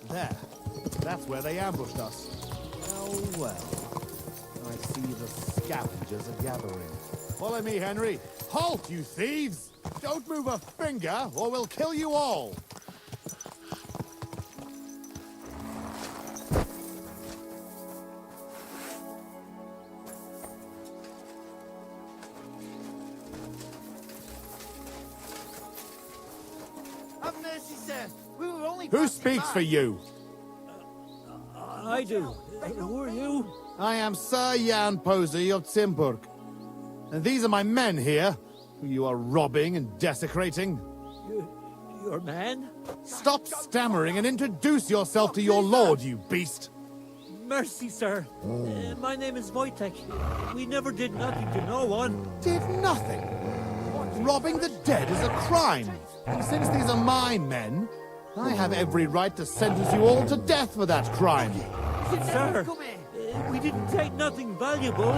There. That's where they ambushed us. Well, well. I see the scavengers are gathering. Follow me, Henry. Halt, you thieves! Don't move a finger, or we'll kill you all! Have mercy, sir. We were only Who passing speaks by. for you? I do. Who are you? I am Sir Jan Posey of Zimburg. And these are my men here, who you are robbing and desecrating. Your man? Stop stammering and introduce yourself to your lord, you beast! Mercy, sir. My name is Wojtek. We never did nothing to no one. Did nothing? Robbing the dead is a crime. And since these are my men, I have every right to sentence you all to death for that crime. Sir, we didn't take nothing valuable.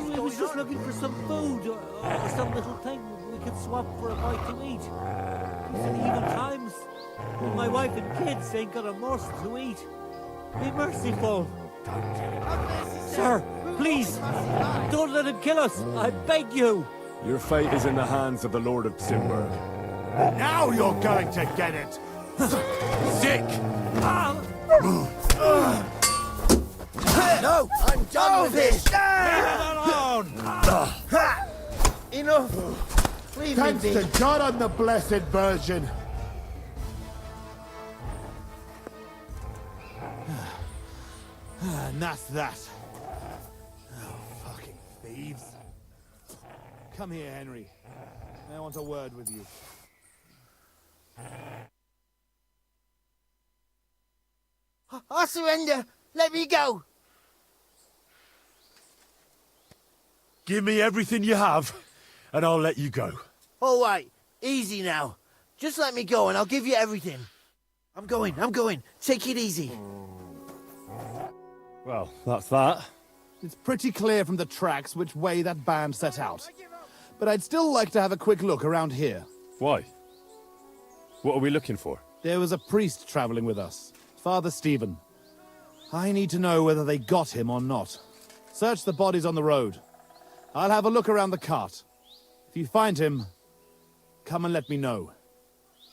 We was just looking for some food or some little thing we could swap for a bite to eat. It's an evil times. When my wife and kids ain't got a morsel to eat. Be merciful. Sir, please, don't let him kill us. I beg you. Your fate is in the hands of the Lord of Timber. Now you're going to get it! Sick! No, I'm done with this! Leave it alone! Enough! Leave Thanks me to be. God and the Blessed Virgin! And that's that. Oh, fucking thieves. Come here, Henry. I want a word with you. I surrender! Let me go! Give me everything you have, and I'll let you go. All right, easy now. Just let me go and I'll give you everything. I'm going. Take it easy. Well, that's that. It's pretty clear from the tracks which way that band set out. But I'd still like to have a quick look around here. Why? What are we looking for? There was a priest traveling with us, Father Stephen. I need to know whether they got him or not. Search the bodies on the road. I'll have a look around the cart. If you find him, come and let me know.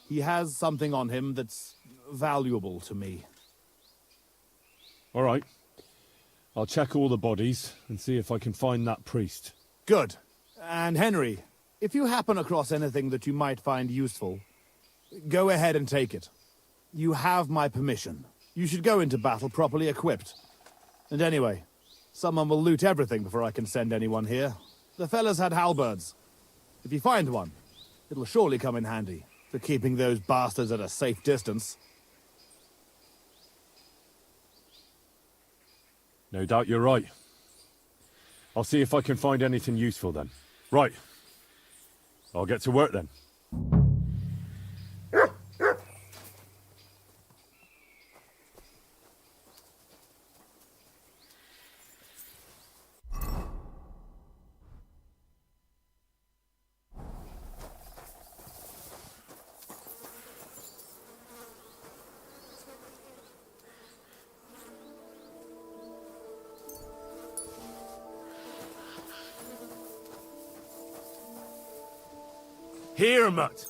He has something on him that's valuable to me. All right. I'll check all the bodies and see if I can find that priest. Good. And Henry, if you happen across anything that you might find useful, go ahead and take it. You have my permission. You should go into battle properly equipped. And anyway, someone will loot everything before I can send anyone here. The fellas had halberds. If you find one, it'll surely come in handy for keeping those bastards at a safe distance. No doubt you're right. I'll see if I can find anything useful then. Right. I'll get to work then. Here, Mutt.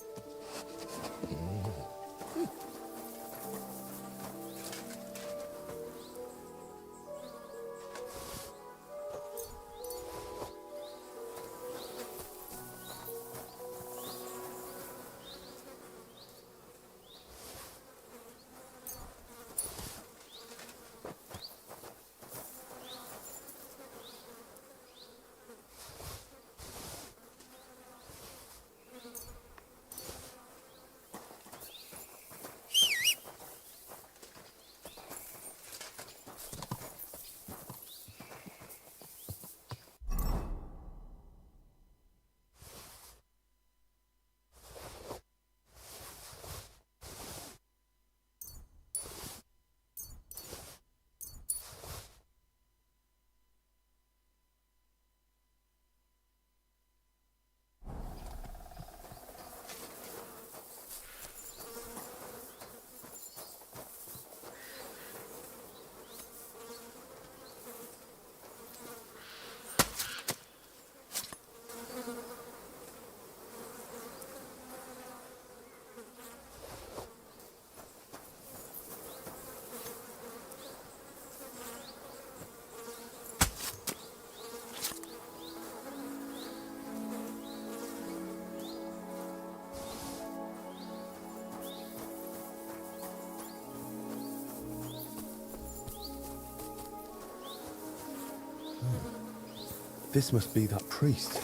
This must be that priest.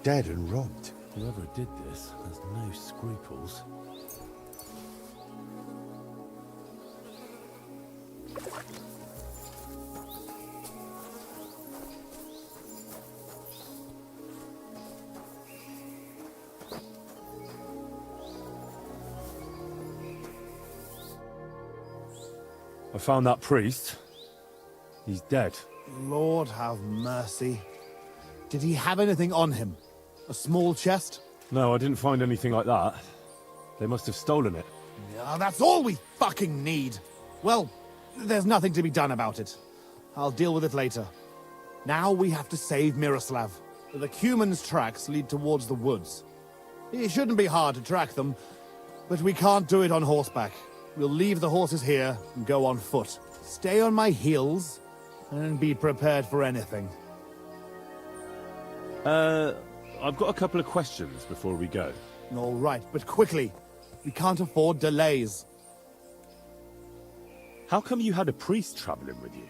Dead and robbed. Whoever did this has no scruples. I found that priest. He's dead. Lord have mercy. Did he have anything on him? A small chest? No, I didn't find anything like that. They must have stolen it. Yeah, that's all we fucking need. Well, there's nothing to be done about it. I'll deal with it later. Now we have to save Miroslav. The Cuman's tracks lead towards the woods. It shouldn't be hard to track them, but we can't do it on horseback. We'll leave the horses here and go on foot. Stay on my heels and be prepared for anything. I've got a couple of questions before we go. All right, but quickly. We can't afford delays. How come you had a priest traveling with you?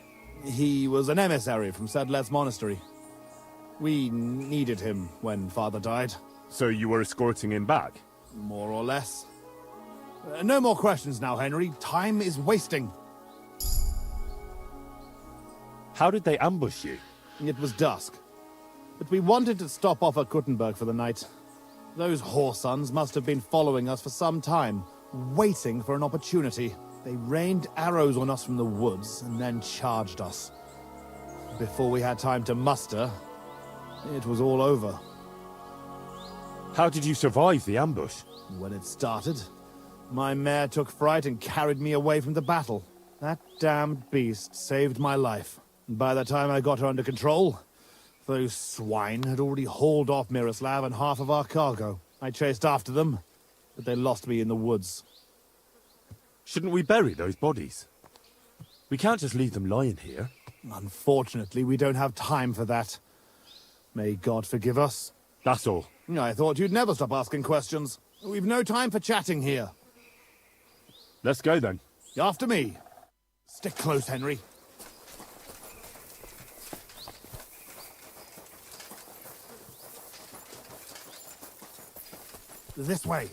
He was an emissary from Sedlet's monastery. We needed him when Father died. So you were escorting him back? More or less. No more questions now, Henry. Time is wasting. How did they ambush you? It was dusk. But we wanted to stop off at Kuttenberg for the night. Those whoresons must have been following us for some time, waiting for an opportunity. They rained arrows on us from the woods and then charged us. Before we had time to muster, it was all over. How did you survive the ambush? When it started, my mare took fright and carried me away from the battle. That damned beast saved my life. And by the time I got her under control, those swine had already hauled off Miroslav and half of our cargo. I chased after them, but they lost me in the woods. Shouldn't we bury those bodies? We can't just leave them lying here. Unfortunately, we don't have time for that. May God forgive us. That's all. I thought you'd never stop asking questions. We've no time for chatting here. Let's go then. After me. Stick close, Henry. This way.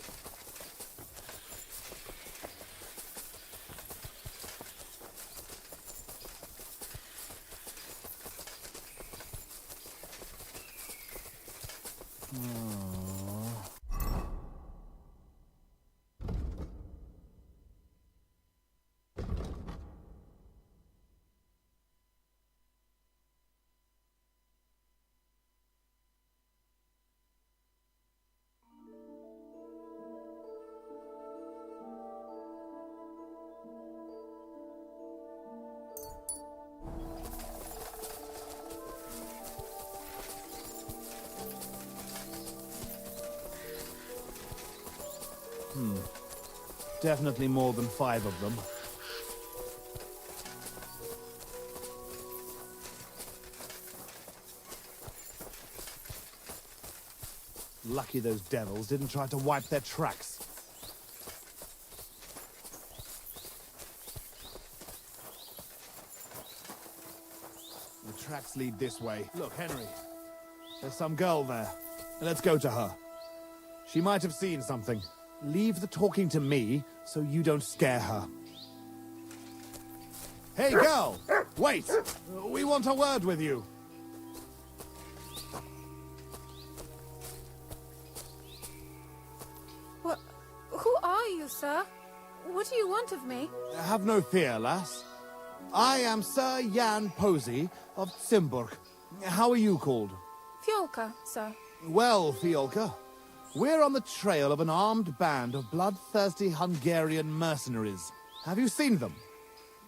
Definitely more than 5 of them. Lucky those devils didn't try to wipe their tracks. The tracks lead this way. Look, Henry. There's some girl there. Let's go to her. She might have seen something. Leave the talking to me, so you don't scare her. Hey, girl! Wait! We want a word with you. What? Who are you, sir? What do you want of me? Have no fear, lass. I am Sir Jan Posey of Simburg. How are you called? Fiolka, sir. Well, Fiolka, we're on the trail of an armed band of bloodthirsty Hungarian mercenaries. Have you seen them?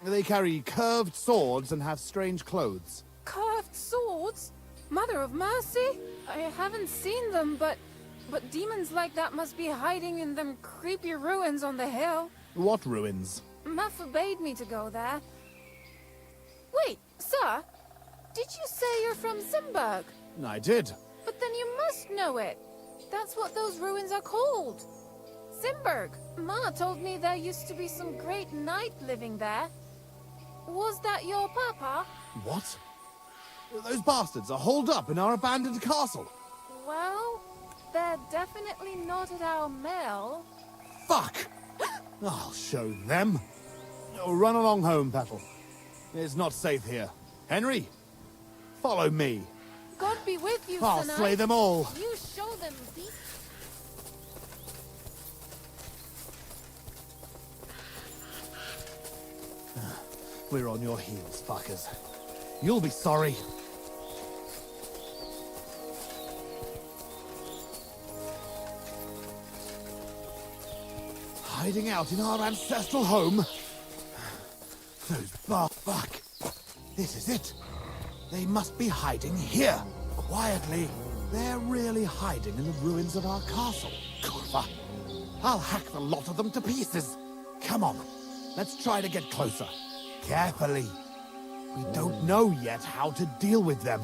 They carry curved swords and have strange clothes. Curved swords? Mother of mercy? I haven't seen them, but demons like that must be hiding in them creepy ruins on the hill. What ruins? Ma forbade me to go there. Wait, sir, did you say you're from Simburg? I did. But then you must know it. That's what those ruins are called. Simburg. Ma told me there used to be some great knight living there. Was that your papa? What? Those bastards are holed up in our abandoned castle. Well, they're definitely not at our mill. Fuck! I'll show them. Run along home, Petal. It's not safe here. Henry, follow me. God be with you, I'll tonight. slay them all. You show them, beast. We're on your heels, fuckers. You'll be sorry. hiding out in our ancestral home. Those fuck. This is it. They must be hiding here, quietly. They're really hiding in the ruins of our castle. Kurva. I'll hack the lot of them to pieces. Come on, let's try to get closer. Carefully. We don't know yet how to deal with them.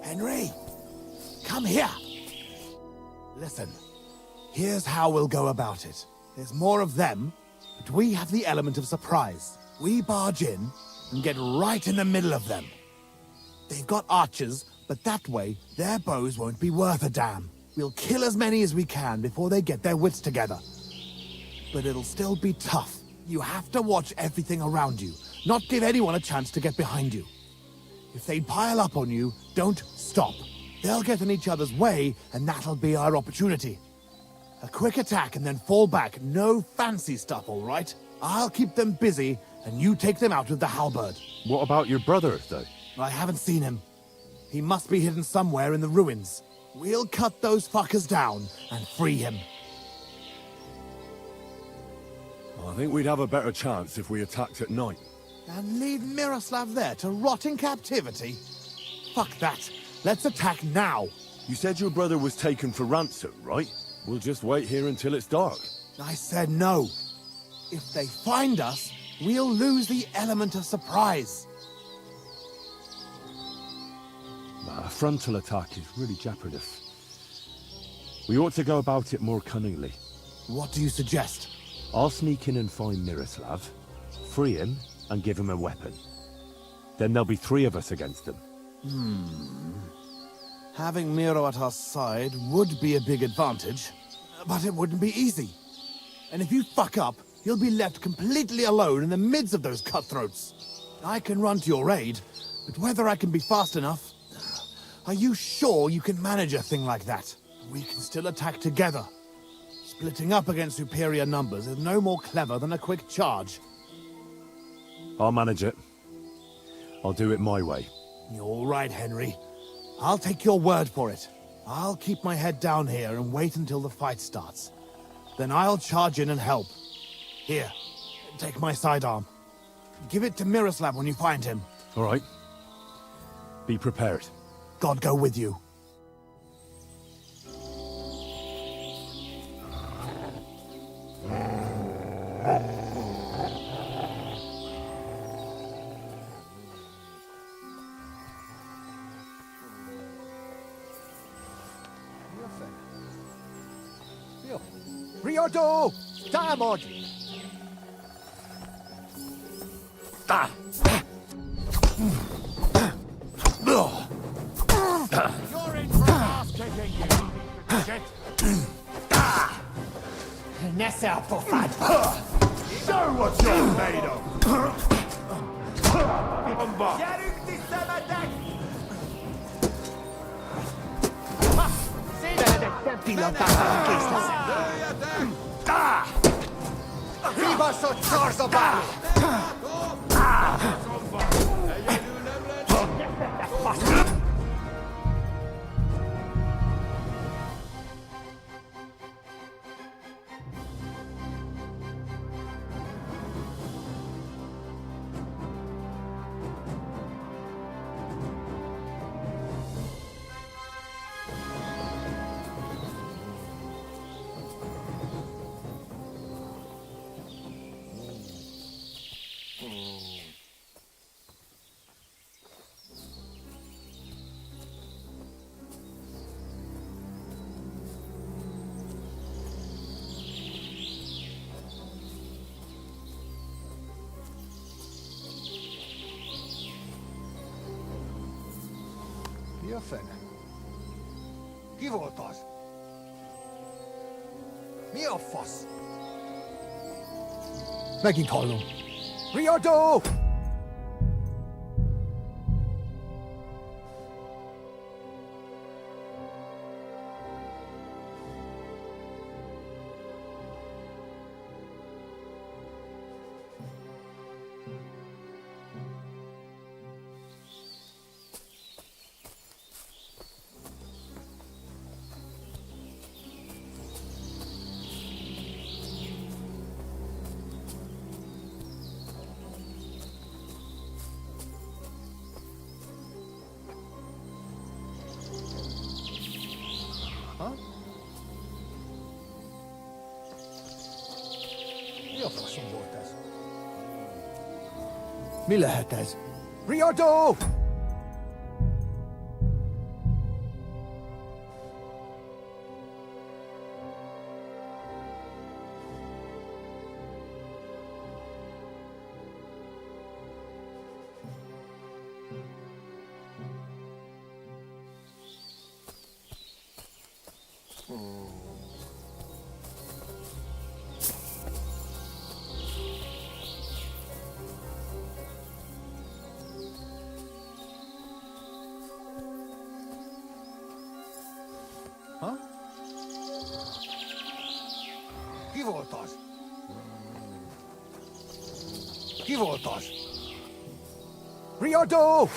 Henry, come here. Listen, here's how we'll go about it. There's more of them, but we have the element of surprise. We barge in and get right in the middle of them. They've got archers, but that way their bows won't be worth a damn. We'll kill as many as we can before they get their wits together. But it'll still be tough. You have to watch everything around you, not give anyone a chance to get behind you. If they pile up on you, don't stop. They'll get in each other's way, and that'll be our opportunity. A quick attack and then fall back. No fancy stuff, all right? I'll keep them busy, and you take them out with the halberd. What about your brother, though? I haven't seen him. He must be hidden somewhere in the ruins. We'll cut those fuckers down and free him. I think we'd have a better chance if we attacked at night. And leave Miroslav there to rot in captivity? Fuck that. Let's attack now. You said your brother was taken for ransom, right? We'll just wait here until it's dark. I said no. If they find us, we'll lose the element of surprise. A frontal attack is really jeopardous. We ought to go about it more cunningly. What do you suggest? I'll sneak in and find Miroslav, free him, and give him a weapon. Then there'll be 3 of us against them. Having Miro at our side would be a big advantage, but it wouldn't be easy. And if you fuck up, you'll be left completely alone in the midst of those cutthroats. I can run to your aid, but whether I can be fast enough... Are you sure you can manage a thing like that? We can still attack together. Splitting up against superior numbers is no more clever than a quick charge. I'll manage it. I'll do it my way. You're all right, Henry. I'll take your word for it. I'll keep my head down here and wait until the fight starts. Then I'll charge in and help. Here, take my sidearm. Give it to Miroslav when you find him. All right. Be prepared. God go with you. Riodo! Damod! You're in for ass kicking, you shit! Nessa Pofad! Show what you're made of! Viva so Charzobal! Jofen. Kivotas. Miofos. Begging Colum. Riodo! Huh? Mi a faszom volt ez? Mi lehet ez? Riodo! Ha? Ki volt az? Ki volt az? Riodo!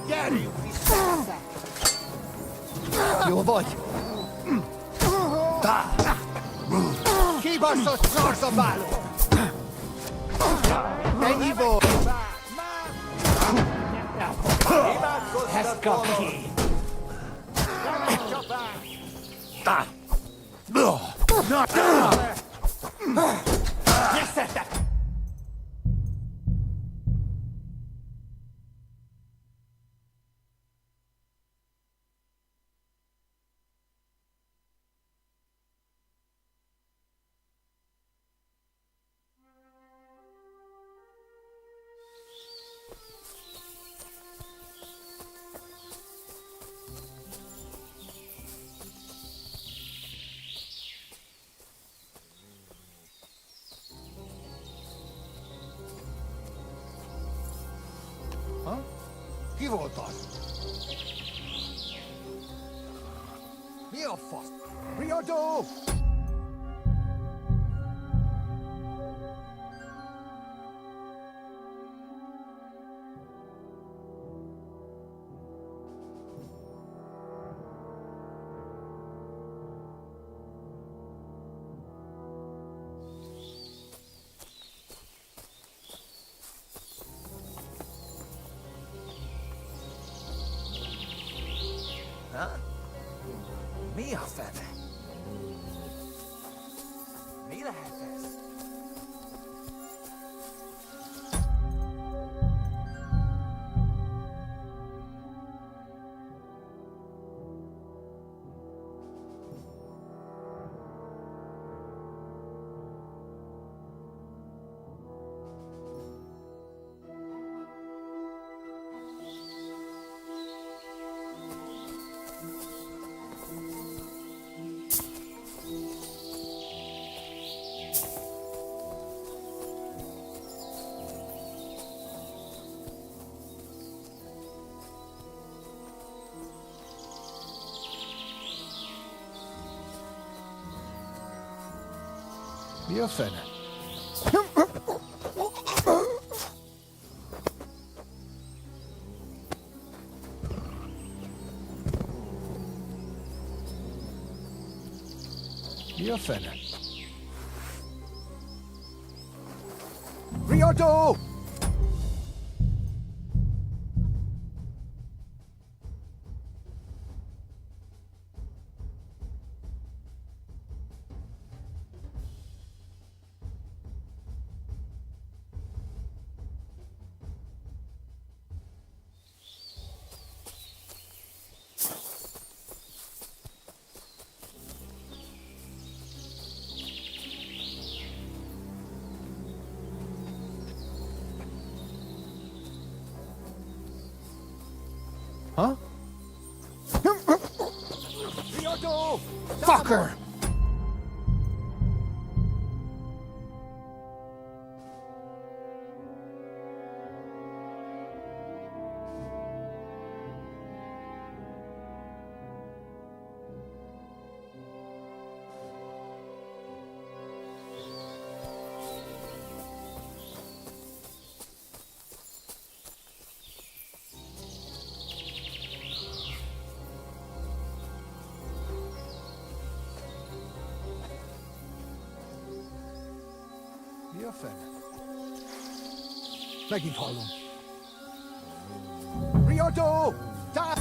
Gyere, vissza! Jó vagy? Kibaszott szarzabáló! Ennyi volt! Ezt kap ki! Gyesztetek! Ha? Ki volt az? Mi a fasz? Riodo! Ha? Mi a fene? Mi lehet ez? Mi a fene? Mi a fene? Riodo! Huh? Riodo! Fucker! Björfen. Väggintalon. Riodo! Ta!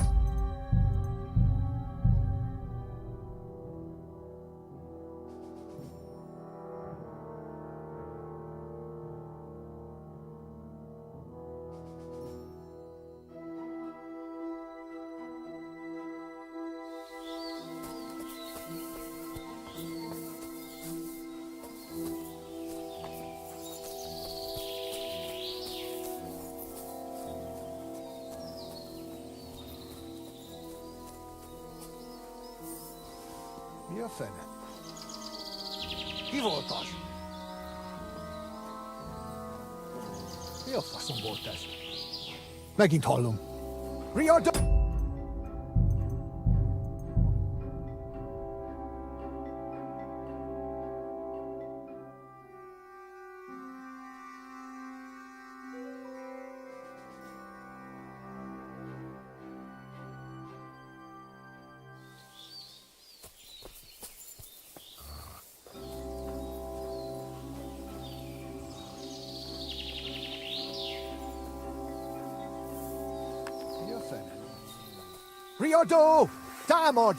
Mi a fene? Ki volt az? Mi a faszom volt ez? Megint hallom. Riodo! Riodo! Támad!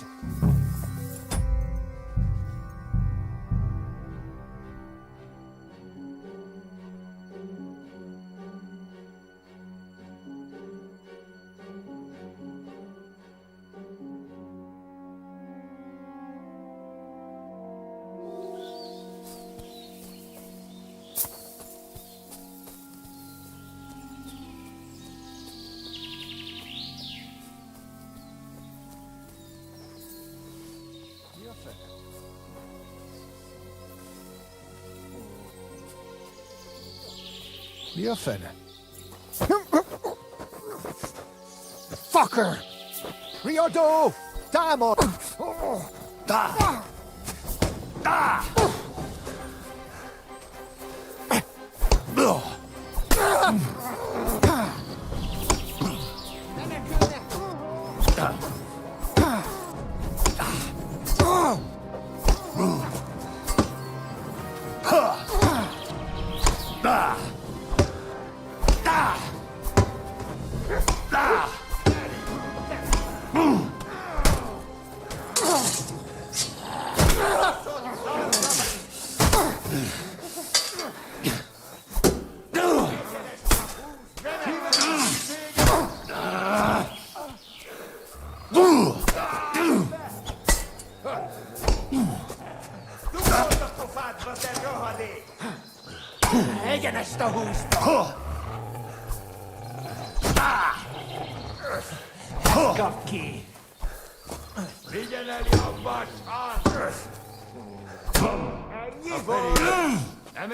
Mi a fene? Fucker! Riodo! Támad! Da! Da! Egyenest a húsba! Kap ki! Vigyen el jobbat! Ennyi volt! Nem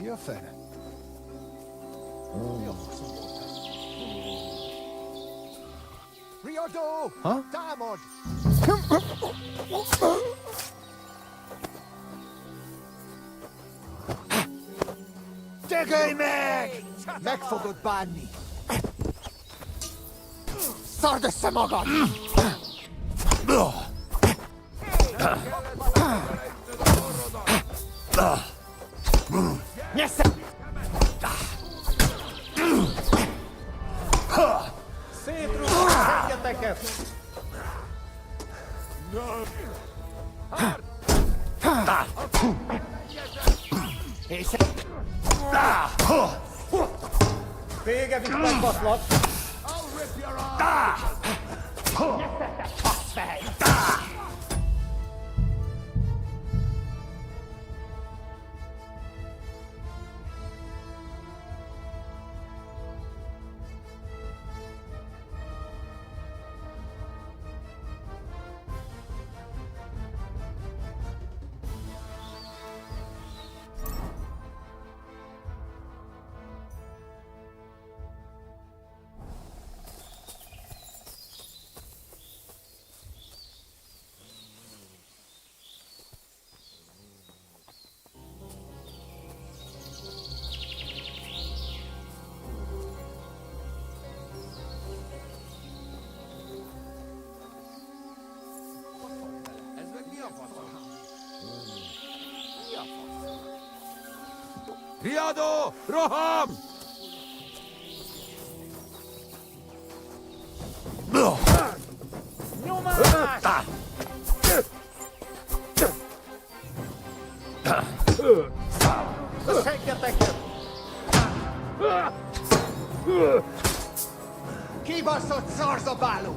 Mi a fene? Mi a faszom volt ez? Riodo! Ha? Támad! Dögölj meg! Meg fogod bánni! Szard össze magad! Nyesse! No! I'll rip your arm! Riado! Roham! Kibaszott szarzabáló!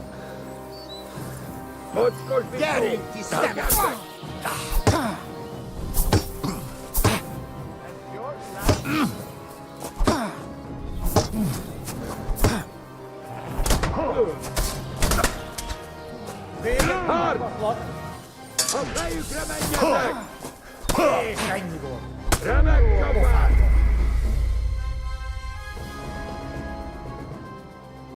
Gyerünk, ti szemek! A fejükre menjetek! És ennyi volt! Remek kapás!